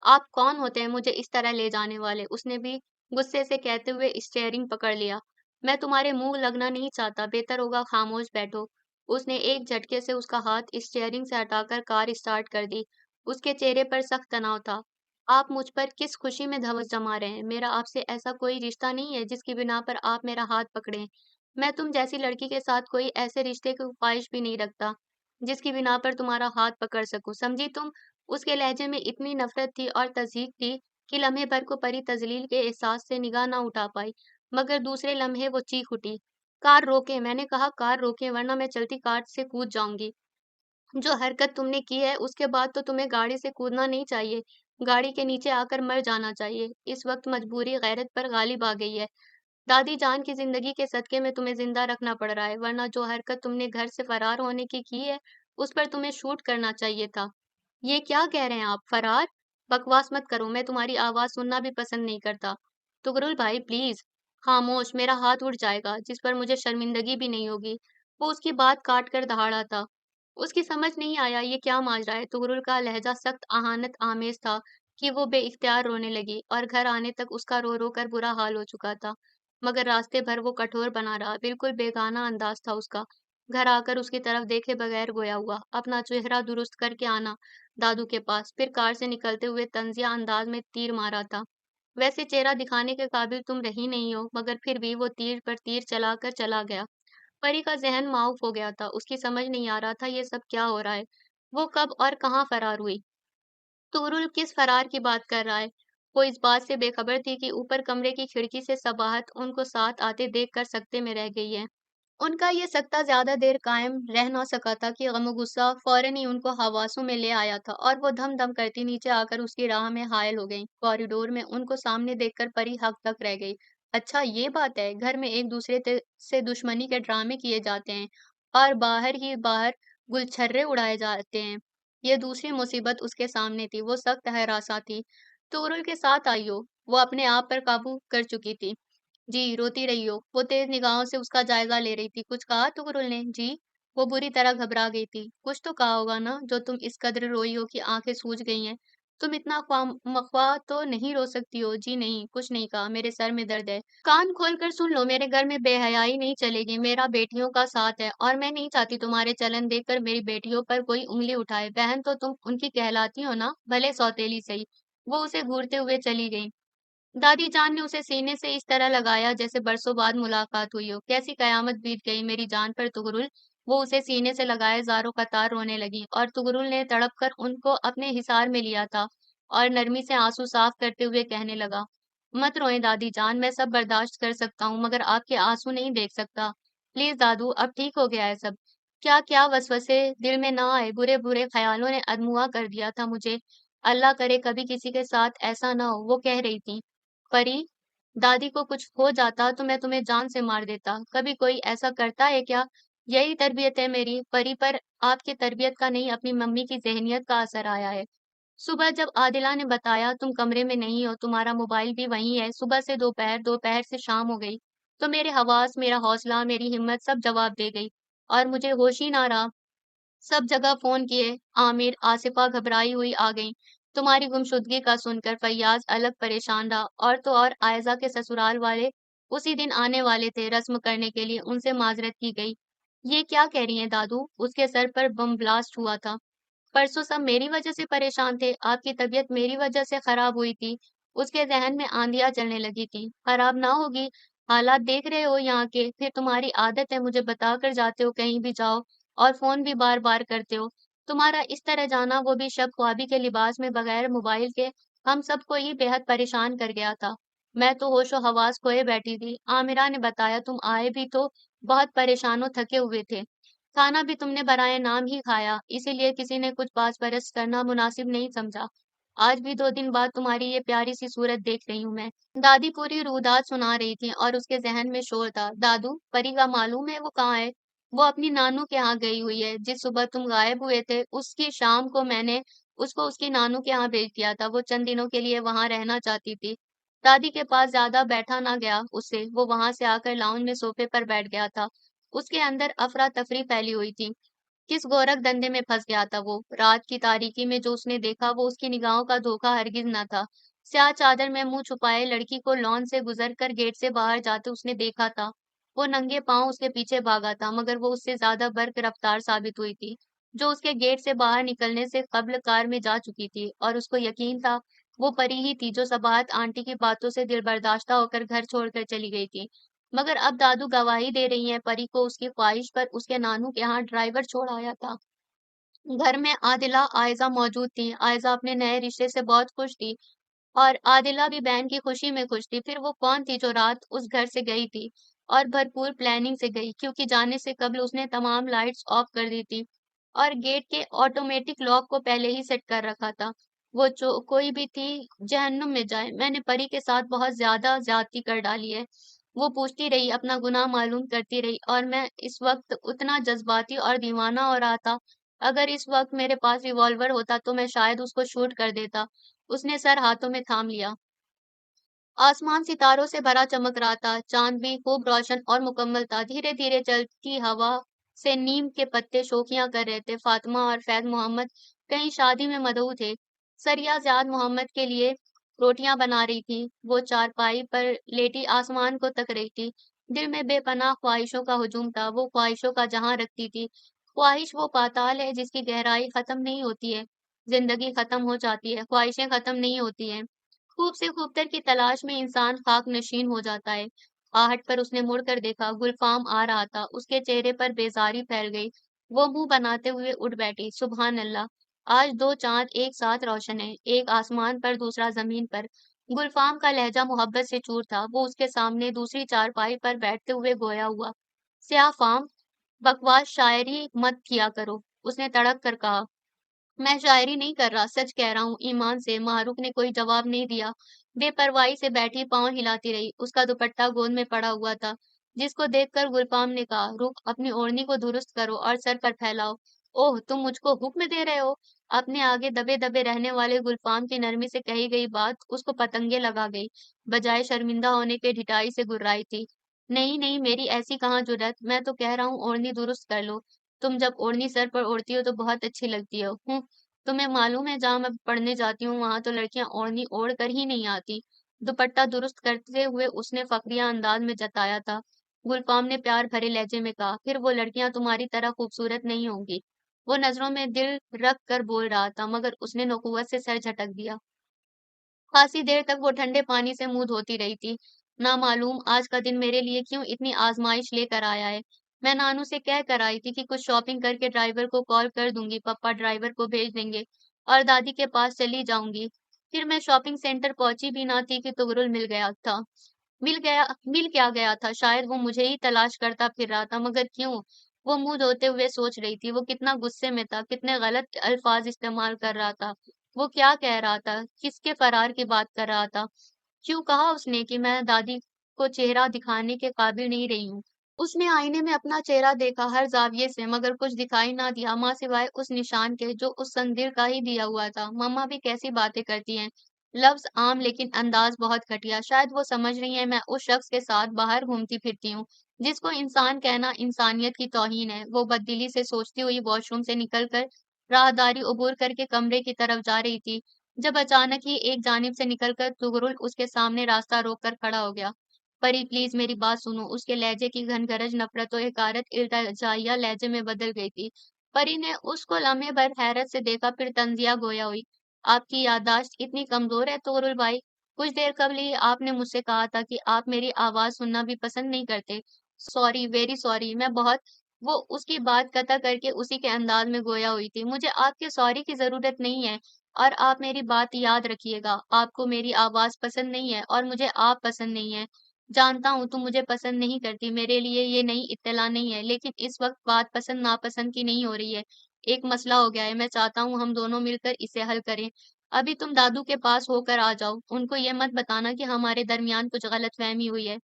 آپ کون ہوتے ہیں مجھے اس طرح لے جانے والے؟ اس نے بھی غصے سے کہتے ہوئے اسٹیئرنگ پکڑ لیا۔ میں تمہارے منہ لگنا نہیں چاہتا، بہتر ہوگا خاموش بیٹھو۔ اس نے ایک جھٹکے سے اس کا ہاتھ اسٹیئرنگ سے ہٹا کر کار اسٹارٹ کر دی۔ اس کے چہرے پر سخت تناؤ تھا۔ آپ مجھ پر کس خوشی میں دھوس جما رہے ہیں؟ میرا آپ سے ایسا کوئی رشتہ نہیں ہے جس کی بنا پر آپ میرا ہاتھ پکڑیں۔ میں تم جیسی لڑکی کے ساتھ کوئی ایسے رشتے کی خواہش بھی نہیں رکھتا جس کی بنا پر تمہارا ہاتھ پکڑ سکوں، سمجھی تم؟ اس کے لہجے میں اتنی نفرت تھی اور تضحیک تھی کہ لمحے بھر کو پری تذلیل کے احساس سے نگاہ نہ اٹھا پائی، مگر دوسرے لمحے وہ چیخ اٹھی۔ کار روکیں، میں نے کہا کار روکیں ورنہ میں چلتی کار سے کود جاؤں گی۔ جو حرکت تم نے کی ہے اس کے بعد تو تمہیں گاڑی سے کودنا نہیں چاہیے، گاڑی کے نیچے آ کر مر جانا چاہیے۔ اس وقت مجبوری غیرت پر غالب آ گئی ہے۔ دادی جان کی زندگی کے صدقے میں تمہیں زندہ رکھنا پڑ رہا ہے، ورنہ جو حرکت تم نے گھر سے فرار ہونے کی ہے اس پر تمہیں شوٹ کرنا چاہیے تھا۔ یہ کیا کہہ رہے ہیں آپ؟ فرار؟ بکواس مت کرو، میں تمہاری آواز سننا بھی پسند نہیں کرتا۔ تغرل بھائی پلیز خاموش، میرا ہاتھ اٹھ جائے گا جس پر مجھے شرمندگی بھی نہیں ہوگی۔ وہ اس کی بات کاٹ کر دہاڑا تھا۔ उसकी समझ नहीं आया ये क्या माजरा है। तुगरुल का लहजा सख्त आहानत आमेज था कि वो बेइख्तियार रोने लगी और घर आने तक उसका रो रो कर बुरा हाल हो चुका था। मगर रास्ते भर वो कठोर बना रहा, बिल्कुल बेगाना अंदाज था उसका। घर आकर उसकी तरफ देखे बगैर गोया हुआ, अपना चेहरा दुरुस्त करके आना दादू के पास, फिर कार से निकलते हुए तंजिया अंदाज में तीर मारा था। वैसे चेहरा दिखाने के काबिल तुम रही नहीं हो, मगर फिर भी वो तीर पर तीर चलाकर चला गया। परी का ज़हन माऊफ हो गया था, उसकी समझ नहीं आ रहा था ये सब क्या हो रहा है। वो कब और कहाँ फरार हुई? तुगरुल किस फरार की बात कर रहा है? वो इस बात से बेखबर थी कि ऊपर कमरे की खिड़की से सबाहत उनको साथ आते देखकर सकते में रह गई है। उनका ये सकता ज्यादा देर कायम रह ना सका था कि गम गुस्सा फौरन ही उनको हवासों में ले आया था और वो धम धम करती नीचे आकर उसकी राह में हायल हो गई। कॉरिडोर में उनको सामने देखकर परी हक तक रह गई। अच्छा ये बात है, घर में एक दूसरे से दुश्मनी के ड्रामे किए जाते हैं और बाहर ही बाहर गुलछर्रे उड़ाए जाते हैं। ये दूसरी मुसीबत उसके सामने थी। वो सख्त हरासा थी। तुगरुल के साथ आई हो। वो अपने आप पर काबू कर चुकी थी। जी, रोती रही हो। वो तेज निगाहों से उसका जायजा ले रही थी। कुछ कहा तुगरुल ने? जी। वो बुरी तरह घबरा गई थी। कुछ तो कहा होगा ना, जो तुम इस कद्र रोई हो कि आंखें सूज गई हैं। तुम इतना मखवा तो नहीं रो सकती हो। जी नहीं, कुछ नहीं कहा। मेरे सर में दर्द है। कान खोल कर सुन लो, मेरे घर में बेहयाई नहीं चलेगी। मेरा बेटियों का साथ है और मैं नहीं चाहती तुम्हारे चलन देखकर मेरी बेटियों पर कोई उंगली उठाए। बहन तो तुम उनकी कहलाती हो ना, भले सौतेली सही। वो उसे घूरते हुए चली गई। दादी जान ने उसे सीने से इस तरह लगाया जैसे बरसों बाद मुलाकात हुई हो। कैसी कयामत बीत गई मेरी जान पर तुगरुल। वो उसे सीने से लगाए जारों कतार रोने लगी और तुगरुल ने तड़प कर उनको अपने हिसार में लिया था और नरमी से आंसू साफ करते हुए कहने लगा, मत रोएं दादी जान, मैं सब बर्दाश्त कर सकता हूँ मगर आपके आंसू नहीं देख सकता। प्लीज दादू, अब ठीक हो गया है सब। क्या क्या वसवसे दिल में ना आए, बुरे बुरे ख्यालों ने अधमुआ कर दिया था मुझे। अल्लाह करे कभी किसी के साथ ऐसा ना हो, वो कह रही थी। परी, दादी को कुछ हो जाता तो मैं तुम्हें जान से मार देता। कभी कोई ऐसा करता है क्या? यही तरबियत है मेरी। परी पर आपकी तरबियत का नहीं, अपनी मम्मी की ज़हनियत का असर आया है। सुबह जब आदिला ने बताया तुम कमरे में नहीं हो, तुम्हारा मोबाइल भी वहीं है, सुबह से दोपहर, दोपहर से शाम हो गई, तो मेरे हवास, मेरा हौसला, मेरी हिम्मत सब जवाब दे गई और मुझे होश ही ना रहा। सब जगह फोन किए। आमिर, आसिफा घबराई हुई आ गईं। तुम्हारी गुमशुदगी का सुनकर फैयाज अलग परेशान रहा। और तो और आयजा के ससुराल वाले उसी दिन आने वाले थे रस्म करने के लिए, उनसे माजरत की गई। ये क्या कह रही हैं दादू? उसके सर पर बम ब्लास्ट हुआ था। परसों सब मेरी वजह से परेशान थे, आपकी तबीयत मेरी वजह से खराब हुई थी। उसके जहन में आंधियां चलने लगी थी। खराब ना होगी, हालात देख रहे हो यहाँ के, फिर तुम्हारी आदत है मुझे बताकर जाते हो कहीं भी जाओ और फोन भी बार बार करते हो। तुम्हारा इस तरह जाना, वो भी शब ख्वाबी के लिबास में बगैर मोबाइल के, हम सबको ही बेहद परेशान कर गया था। मैं तो होशो हवास खोए बैठी थी। आमिरा ने बताया तुम आए भी तो बहुत परेशान थके हुए थे। खाना भी तुमने बराए नाम ही खाया, इसीलिए किसी ने कुछ पास परस करना मुनासिब नहीं समझा। आज भी 2 दिन बाद तुम्हारी ये प्यारी सी सूरत देख रही हूँ मैं। दादी पूरी रुदात सुना रही थी और उसके जहन में शोर था। दादू, परी का मालूम है वो कहाँ है? वो अपनी नानू के यहाँ गई हुई है। जिस सुबह तुम गायब हुए थे, उसकी शाम को मैंने उसको उसकी नानू के यहाँ भेज दिया था। वो चंद दिनों के लिए वहां रहना चाहती थी। दादी के पास ज्यादा बैठा ना गया उससे, वो वहां से आकर लाउंज में सोफे पर बैठ गया था। उसके अंदर अफरा तफरी फैली हुई थी। किस गोरख धंधे में फंस गया था वो? रात की तारीकी में जो उसने देखा वो उसकी निगाहों का धोखा हरगिज न था। स्याह चादर में मुंह छुपाए लड़की को लॉन से गुजर कर गेट से बाहर जाते उसने देखा था। वो नंगे पांव उसके पीछे भागा था, मगर वो उससे ज्यादा बर्क रफ्तार साबित हुई थी। जो उसके गेट से बाहर निकलने से कब्ल कार में जा चुकी थी और उसको यकीन था वो परी ही थी जो सबाहत आंटी की बातों से दिल बर्दाश्ता होकर घर छोड़कर चली गई थी। मगर अब दादू गवाही दे रही हैं परी को उसकी ख्वाहिश पर उसके नानू के यहाँ ड्राइवर छोड़ आया था। घर में आदिला आयजा मौजूद थी। आयजा अपने नए रिश्ते से बहुत खुश थी और आदिला भी बहन की खुशी में खुश थी। फिर वो कौन थी जो रात उस घर से गई थी और भरपूर प्लानिंग से गई, क्योंकि जाने से कबल उसने तमाम लाइट्स ऑफ कर दी थी और गेट के ऑटोमेटिक लॉक को पहले ही सेट कर रखा था। वो जो कोई भी थी, जहन्नुम में जाए, मैंने परी के साथ बहुत ज्यादा ज्यादती कर डाली है। वो पूछती रही, अपना गुनाह मालूम करती रही और मैं इस वक्त उतना जज्बाती और दीवाना हो रहा था। अगर इस वक्त मेरे पास रिवॉल्वर होता तो मैं शायद उसको शूट कर देता। उसने सर हाथों में थाम लिया। आसमान सितारों से भरा चमक रहा था। चांद भी खूब रोशन और मुकम्मल था। धीरे धीरे चलती हवा سے نیم کے پتے شوخیاں کر رہے تھے۔ فاطمہ اور فیض محمد کہیں شادی میں مدعو تھے۔ سریہ زیاد محمد کے لیے روٹیاں بنا رہی تھی۔ وہ چارپائی پر لیٹی آسمان کو تک رہی تھی۔ دل میں بے پناہ خواہشوں کا ہجوم تھا۔ وہ خواہشوں کا جہاں رکھتی تھی۔ خواہش وہ پاتال ہے جس کی گہرائی ختم نہیں ہوتی ہے۔ زندگی ختم ہو جاتی ہے، خواہشیں ختم نہیں ہوتی ہیں۔ خوب سے خوبتر کی تلاش میں انسان خاک نشین ہو جاتا ہے۔ آہٹ پر اس نے مڑ کر دیکھا، گلفام آ رہا تھا۔ اس کے چہرے پر بیزاری پھیل گئی۔ وہ منہ بناتے ہوئے اٹھ بیٹھی۔ سبحان اللہ! آج دو چاند ایک ساتھ روشن ہیں، ایک آسمان پر دوسرا زمین پر۔ گلفام کا لہجہ محبت سے چور تھا۔ وہ اس کے سامنے دوسری چارپائی پر بیٹھتے ہوئے گویا ہوا۔ سیاہ فام، بکواس شاعری مت کیا کرو، اس نے تڑک کر کہا۔ میں شاعری نہیں کر رہا، سچ کہہ رہا ہوں، ایمان سے۔ ماہروخ نے کوئی جواب نہیں دیا۔ بے پرواہی سے بیٹھی پاؤں ہلاتی رہی۔ اس کا دوپٹہ گود میں پڑا ہوا تھا، جس کو دیکھ کر گلفام نے کہا، رخ اپنی اوڑھنی کو درست کرو اور سر پر پھیلاؤ۔ اوہ، تم مجھ کو حکم دے رہے ہو؟ اپنے آگے دبے دبے رہنے والے گلفام کی نرمی سے کہی گئی بات اس کو پتنگے لگا گئی۔ بجائے شرمندہ ہونے کے ڈھٹائی سے گررائی تھی۔ نہیں نہیں، میری ایسی کہاں جرأت، میں تو کہہ رہا ہوں اوڑھنی درست کر لو۔ تم جب اوڑھنی سر پر اوڑھتی ہو تو بہت اچھی لگتی ہو۔ تمہیں معلوم ہے جہاں میں پڑھنے جاتی ہوں وہاں تو لڑکیاں اوڑھنی اوڑھ کر ہی نہیں آتی۔ دوپٹہ درست کرتے ہوئے اس نے فخریہ انداز میں جتایا تھا۔ گلفام نے پیار بھرے لہجے میں کہا، پھر وہ لڑکیاں تمہاری طرح خوبصورت نہیں ہوں گی۔ وہ نظروں میں دل رکھ کر بول رہا تھا، مگر اس نے نخوت سے سر جھٹک دیا۔ خاصی دیر تک وہ ٹھنڈے پانی سے منہ دھوتی رہی تھی۔ نامعلوم آج کا دن میرے لیے کیوں اتنی آزمائش لے کر آیا ہے۔ میں نانو سے کہہ کر آئی تھی کہ کچھ شاپنگ کر کے ڈرائیور کو کال کر دوں گی، پپا ڈرائیور کو بھیج دیں گے اور دادی کے پاس چلی جاؤں گی۔ پھر میں شاپنگ سینٹر پہنچی بھی نہ تھی کہ تغرل مل گیا تھا۔ مل کیا گیا تھا، شاید وہ مجھے ہی تلاش کرتا پھر رہا تھا، مگر کیوں؟ وہ منہ دھوتے ہوئے سوچ رہی تھی۔ وہ کتنا غصے میں تھا، کتنے غلط الفاظ استعمال کر رہا تھا۔ وہ کیا کہہ رہا تھا، کس کے فرار کی بات کر رہا تھا؟ کیوں کہا اس نے کہ میں دادی کو چہرہ دکھانے کے قابل نہیں رہی ہوں؟ اس نے آئینے میں اپنا چہرہ دیکھا ہر زاویے سے، مگر کچھ دکھائی نہ دیا ماں سوائے اس نشان کے جو اس سنگ دل کا ہی دیا ہوا تھا۔ مما بھی کیسی باتیں کرتی ہیں، لفظ عام لیکن انداز بہت گھٹیا۔ شاید وہ سمجھ رہی ہیں میں اس شخص کے ساتھ باہر گھومتی پھرتی ہوں جس کو انسان کہنا انسانیت کی توہین ہے۔ وہ بددلی سے سوچتی ہوئی واش روم سے نکل کر راہداری عبور کر کے کمرے کی طرف جا رہی تھی جب اچانک ہی ایک جانب سے نکل کر تغرل اس کے سامنے راستہ روک کر کھڑا ہو گیا۔ پری پلیز میری بات سنو۔ اس کے لہجے کی گھن گرج نفرت و حقارت التجائیہ لہجے میں بدل گئی تھی۔ پری نے اس کو لمحے بھر حیرت سے دیکھا، پھر طنزیہ گویا ہوئی۔ آپ کی یادداشت اتنی کمزور ہے تغرل بھائی؟ کچھ دیر قبل ہی آپ نے مجھ سے کہا تھا کہ آپ میری آواز سننا بھی پسند نہیں کرتے۔ سوری، ویری سوری، میں بہت… وہ اس کی بات قطع کر کے اسی کے انداز میں گویا ہوئی تھی۔ مجھے آپ کے سوری کی ضرورت نہیں ہے، اور آپ میری بات یاد رکھیے گا۔ آپ کو میری آواز پسند نہیں ہے اور مجھے آپ پسند نہیں ہے۔ جانتا ہوں تم مجھے پسند نہیں کرتی، میرے لیے یہ نئی اطلاع نہیں ہے، لیکن اس وقت بات پسند ناپسند کی نہیں ہو رہی ہے۔ ایک مسئلہ ہو گیا ہے، میں چاہتا ہوں ہم دونوں مل کر اسے حل کریں۔ ابھی تم دادو کے پاس ہو کر آ جاؤ، ان کو یہ مت بتانا کہ ہمارے درمیان کچھ غلط فہمی ہوئی ہے۔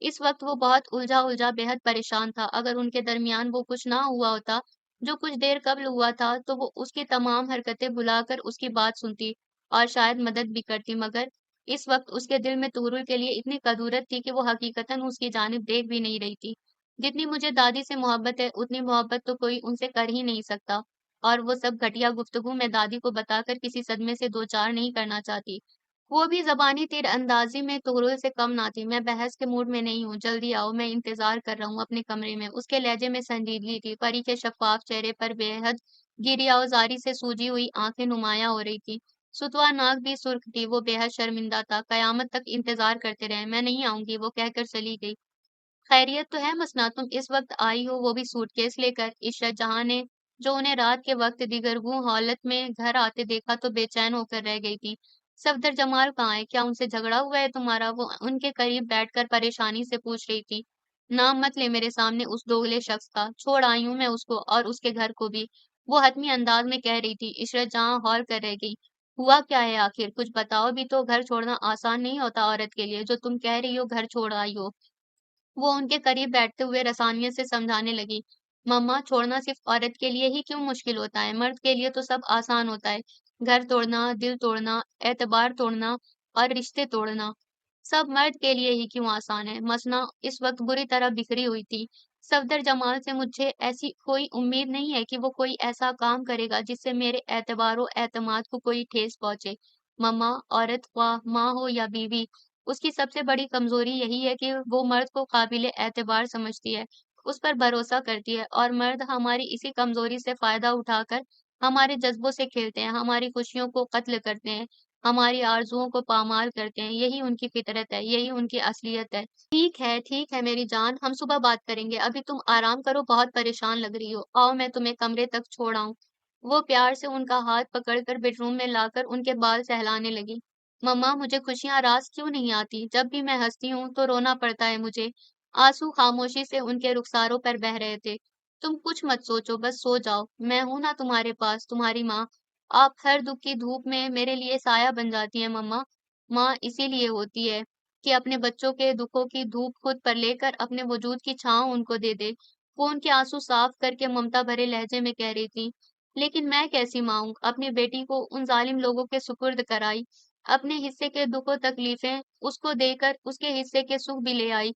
اس وقت وہ بہت الجھا بےحد پریشان تھا۔ اگر ان کے درمیان وہ کچھ نہ ہوا ہوتا جو کچھ دیر قبل ہوا تھا تو وہ اس کی تمام حرکتیں بھلا کر اس کی بات سنتی اور شاید مدد بھی کرتی، مگر اس وقت اس کے دل میں تغرل کے لیے اتنی کدورت تھی کہ وہ حقیقتاً اس کی جانب دیکھ بھی نہیں رہی تھی۔ جتنی مجھے دادی سے محبت ہے اتنی محبت تو کوئی ان سے کر ہی نہیں سکتا، اور وہ سب گھٹیا گفتگو میں دادی کو بتا کر کسی صدمے سے دوچار نہیں کرنا چاہتی۔ وہ بھی زبانی تیر اندازی میں تغرل سے کم نہ تھی۔ میں بحث کے موڈ میں نہیں ہوں، جلدی آؤ، میں انتظار کر رہا ہوں اپنے کمرے میں۔ اس کے لہجے میں سنجیدگی تھی۔ پری کے شفاف چہرے پر بے حد گریہوزاری سے سوجی ہوئی آنکھیں نمایاں ہو رہی تھی۔ ستوا ناک بھی سرخ تھی۔ وہ بے حد شرمندہ تھا۔ قیامت تک انتظار کرتے رہے، میں نہیں آؤں گی، وہ کہہ کر چلی گئی۔ خیریت تو ہے مسنا، تم اس وقت آئی ہو، وہ بھی سوٹ کیس لے کر؟ عشرت جہاں نے جو انہیں رات کے وقت دیگرگوں حالت میں گھر آتے دیکھا تو بے چین ہو کر رہ گئی تھی۔ صفدر جمال کہاں ہے؟ کیا ان سے جھگڑا ہوا ہے تمہارا؟ وہ ان کے قریب بیٹھ کر پریشانی سے پوچھ رہی تھی۔ نام مت لے میرے سامنے اس دوگلے شخص کا، چھوڑ آئی ہوں میں اس کو اور اس کے گھر کو بھی، وہ حتمی انداز میں کہہ رہی تھی۔ عشرت جہاں ہال کر رہ گئی۔ ہوا کیا ہے آخر؟ کچھ بتاؤ بھی تو، گھر چھوڑنا آسان نہیں ہوتا عورت کے لیے، جو تم کہہ رہی ہو گھر چھوڑ آئی ہو۔ وہ ان کے قریب بیٹھتے ہوئے رسانیت سے سمجھانے لگی۔ مما، چھوڑنا صرف عورت کے لیے ہی کیوں مشکل ہوتا ہے؟ مرد کے لیے تو سب آسان ہوتا ہے۔ گھر توڑنا، دل توڑنا، اعتبار توڑنا اور رشتے توڑنا سب مرد کے لیے ہی کیوں آسان ہے؟ مسنا اس وقت بری طرح بکھری ہوئی تھی۔ صفدر جمال سے مجھے ایسی کوئی امید نہیں ہے کہ وہ کوئی ایسا کام کرے گا جس سے میرے اعتبار و اعتماد کو کوئی ٹھیس پہنچے۔ مما، عورت خواہ ماں ہو یا بیوی، اس کی سب سے بڑی کمزوری یہی ہے کہ وہ مرد کو قابل اعتبار سمجھتی ہے، اس پر بھروسہ کرتی ہے، اور مرد ہماری اسی کمزوری سے فائدہ اٹھا کر ہمارے جذبوں سے کھیلتے ہیں، ہماری خوشیوں کو قتل کرتے ہیں، ہماری آرزوؤں کو پامال کرتے ہیں۔ یہی ان کی فطرت ہے، یہی ان کی اصلیت ہے۔ ٹھیک ہے میری جان، ہم صبح بات کریں گے، ابھی تم آرام کرو، بہت پریشان لگ رہی ہو، آؤ میں تمہیں کمرے تک چھوڑ آؤں۔ وہ پیار سے ان کا ہاتھ پکڑ کر بیڈ روم میں لا کر ان کے بال سہلانے لگی۔ مما، مجھے خوشیاں راز کیوں نہیں آتی؟ جب بھی میں ہنستی ہوں تو رونا پڑتا ہے مجھے۔ آنسو خاموشی سے ان کے رخساروں پر بہہ رہے تھے۔ تم کچھ مت سوچو، بس سو جاؤ، میں ہوں نا تمہارے پاس، تمہاری ماں۔ آپ ہر دکھ کی دھوپ میں میرے لیے سایہ بن جاتی ہیں مما۔ ماں اسی لیے ہوتی ہے کہ اپنے بچوں کے دکھوں کی دھوپ خود پر لے کر اپنے وجود کی چھاؤں ان کو دے دے۔ وہ ان کے آنسو صاف کر کے ممتا بھرے لہجے میں کہہ رہی تھی، لیکن میں کیسی ماں ہوں؟ اپنی بیٹی کو ان ظالم لوگوں کے سپرد کرائی، اپنے حصے کے دکھ و تکلیفیں اس کو دے کر اس کے حصے کے سکھ بھی لے آئی۔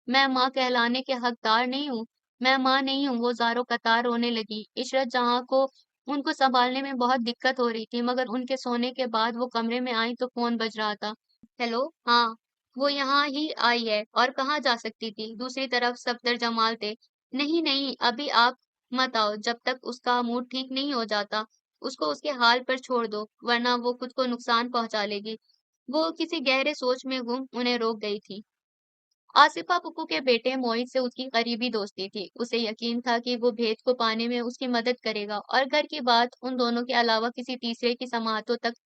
میں ماں کہلانے کے حقدار نہیں ہوں، میں ماں نہیں ہوں۔ وہ زاروں قطار رونے لگی۔ عشرت جہاں کو ان کو سنبھالنے میں بہت دقت ہو رہی تھی، مگر ان کے سونے کے بعد وہ کمرے میں آئیں تو فون بج رہا تھا۔ ہیلو، ہاں، وہ یہاں ہی آئی ہے، اور کہاں جا سکتی تھی؟ دوسری طرف صفدر جمال تھے۔ نہیں نہیں، ابھی آپ مت آؤ، جب تک اس کا موڈ ٹھیک نہیں ہو جاتا، اس کو اس کے حال پر چھوڑ دو، ورنہ وہ خود کو نقصان پہنچا لے گی۔ وہ کسی گہرے سوچ میں گم انہیں روک گئی تھی۔ آصفہ پھپھو کے بیٹے موہت سے اس کی قریبی دوستی تھی۔ اسے یقین تھا کہ وہ بھید کو پانے میں اس کی مدد کرے گا، اور گھر کی بات ان دونوں کے علاوہ کسی تیسرے کی سماعتوں تک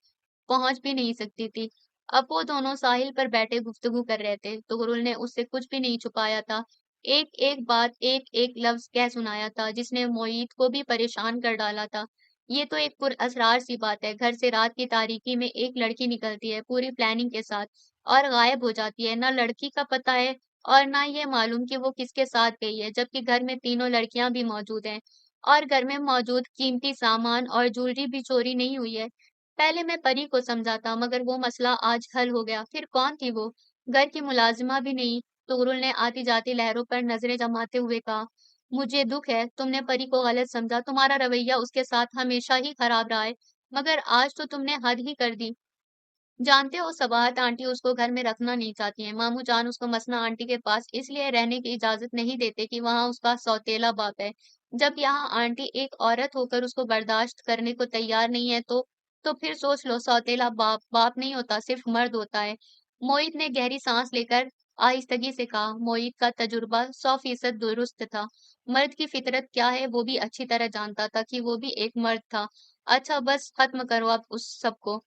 پہنچ بھی نہیں سکتی تھی۔ اب وہ دونوں ساحل پر بیٹھے گفتگو کر رہے تھے۔ تغرل نے اس سے کچھ بھی نہیں چھپایا تھا، ایک ایک بات، ایک ایک لفظ کہہ سنایا تھا جس نے موہت کو بھی پریشان کر ڈالا تھا۔ یہ تو ایک پر اسرار سی بات ہے، گھر سے رات کی تاریکی میں ایک لڑکی نکلتی ہے پوری پلاننگ کے ساتھ، اور غائب ہو جاتی ہے۔ نہ لڑکی کا پتہ ہے اور نہ یہ معلوم کہ وہ کس کے ساتھ گئی ہے، جبکہ گھر میں تینوں لڑکیاں بھی موجود ہیں، اور گھر میں موجود قیمتی سامان اور جولری بھی چوری نہیں ہوئی ہے۔ پہلے میں پری کو سمجھا تھا، مگر وہ مسئلہ آج حل ہو گیا۔ پھر کون تھی وہ؟ گھر کی ملازمہ بھی نہیں۔ تغرل نے آتی جاتی لہروں پر نظریں جماتے ہوئے کہا، مجھے دکھ ہے تم نے پری کو غلط سمجھا، تمہارا رویہ اس کے ساتھ ہمیشہ ہی خراب رہا ہے، مگر آج تو تم نے حد ہی کر دی۔ جانتے ہو صباحت آنٹی اس کو گھر میں رکھنا نہیں چاہتی ہیں، ماموں جان اس کو مسنا آنٹی کے پاس اس لیے رہنے کی اجازت نہیں دیتے کہ وہاں اس کا سوتیلا باپ ہے۔ جب یہاں آنٹی ایک عورت ہو کر اس کو برداشت کرنے کو تیار نہیں ہے تو پھر سوچ لو، سوتیلا باپ باپ نہیں ہوتا، صرف مرد ہوتا ہے۔ موہت نے گہری سانس لے کر آہستگی سے کہا۔ موہت کا تجربہ 100% درست تھا۔ مرد کی فطرت کیا ہے وہ بھی اچھی طرح جانتا تھا کہ وہ بھی ایک مرد تھا۔ اچھا بس ختم کرو اب اس سب کو۔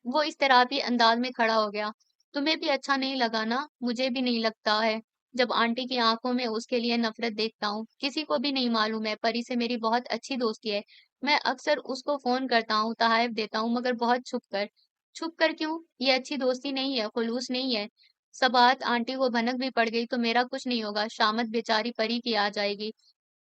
وہ اضطرابی انداز میں کھڑا ہو گیا۔ تمہیں بھی اچھا نہیں لگا نا؟ مجھے بھی نہیں لگتا ہے جب آنٹی کی آنکھوں میں اس کے لیے نفرت دیکھتا ہوں۔ کسی کو بھی نہیں معلوم ہے، پری سے میری بہت اچھی دوستی ہے، میں اکثر اس کو فون کرتا ہوں، تحائف دیتا ہوں، مگر بہت چھپ کر۔ چھپ کر کیوں؟ یہ اچھی دوستی نہیں ہے، خلوص نہیں ہے۔ صباحت آنٹی کو بھنک بھی پڑ گئی تو میرا کچھ نہیں ہوگا، شامت بیچاری پری کی آ جائے گی،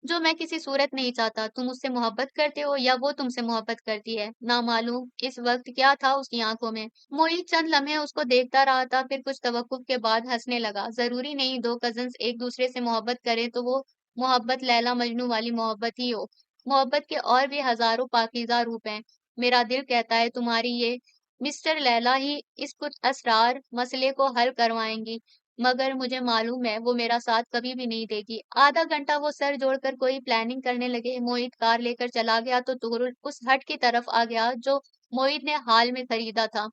جو میں کسی صورت نہیں چاہتا۔ تم اس سے محبت کرتے ہو یا وہ تم سے محبت کرتی ہے؟ نامعلوم۔ اس وقت کیا تھا اس کی آنکھوں میں؟ موہت چند لمحے اس کو دیکھتا رہا تھا، پھر کچھ توقف کے بعد ہنسنے لگا۔ ضروری نہیں دو کزنز ایک دوسرے سے محبت کریں تو وہ محبت لیلا مجنوں والی محبت ہی ہو۔ محبت کے اور بھی ہزاروں پاکیزہ روپ ہیں۔ میرا دل کہتا ہے تمہاری یہ مسٹر لیلا ہی اس کچھ اسرار مسئلے کو حل کروائیں گی، مگر مجھے معلوم ہے وہ میرا ساتھ کبھی بھی نہیں دے گی۔ آدھا گھنٹہ وہ سر جوڑ کر کوئی پلاننگ کرنے لگے۔ موہت کار لے کر چلا گیا تو تغرل اس ہٹ کی طرف آ گیا جو موہت نے حال میں خریدا تھا۔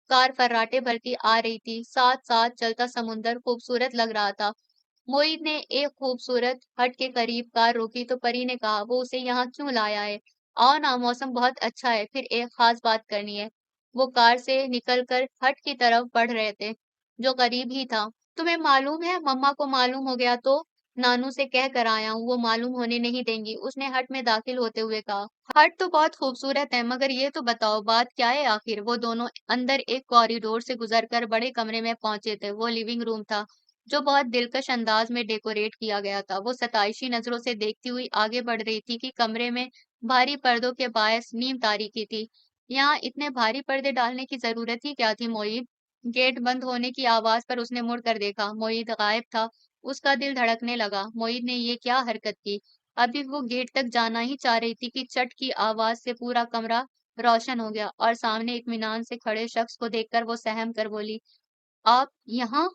کار فراٹے بھرتی آ رہی تھی، ساتھ ساتھ چلتا سمندر خوبصورت لگ رہا تھا۔ موہت نے ایک خوبصورت ہٹ کے قریب کار روکی تو پری نے کہا، وہ اسے یہاں کیوں لایا ہے؟ آؤ نا، موسم بہت اچھا ہے، پھر ایک خاص بات کرنی ہے۔ وہ کار سے نکل کر ہٹ کی طرف بڑھ رہے تھے جو قریب ہی تھا۔ تمہیں معلوم ہے مما کو معلوم ہو گیا تو نانو سے کہہ کر آیا ہوں، وہ معلوم ہونے نہیں دیں گی، اس نے ہٹ میں داخل ہوتے ہوئے کہا۔ ہٹ تو بہت خوبصورت ہے، مگر یہ تو بتاؤ بات کیا ہے آخر؟ وہ دونوں اندر ایک کوریڈور سے گزر کر بڑے کمرے میں پہنچے تھے۔ وہ لیونگ روم تھا جو بہت دلکش انداز میں ڈیکوریٹ کیا گیا تھا۔ وہ ستائشی نظروں سے دیکھتی ہوئی آگے بڑھ رہی تھی کہ کمرے میں بھاری پردوں کے باعث نیم تاریکی تھی۔ یہاں اتنے بھاری پردے ڈالنے کی ضرورت ہی کیا تھی موہت؟ گیٹ بند ہونے کی آواز پر اس نے مڑ کر دیکھا۔ موہت غائب تھا۔ اس کا دل دھڑکنے لگا۔ معید نے یہ کیا حرکت کی؟ ابھی وہ گیٹ تک جانا ہی چاہ رہی تھی کہ چٹ کی آواز سے پورا کمرہ روشن ہو گیا اور سامنے اطمینان سے کھڑے شخص کو دیکھ کر وہ سہم کر بولی، آپ یہاں؟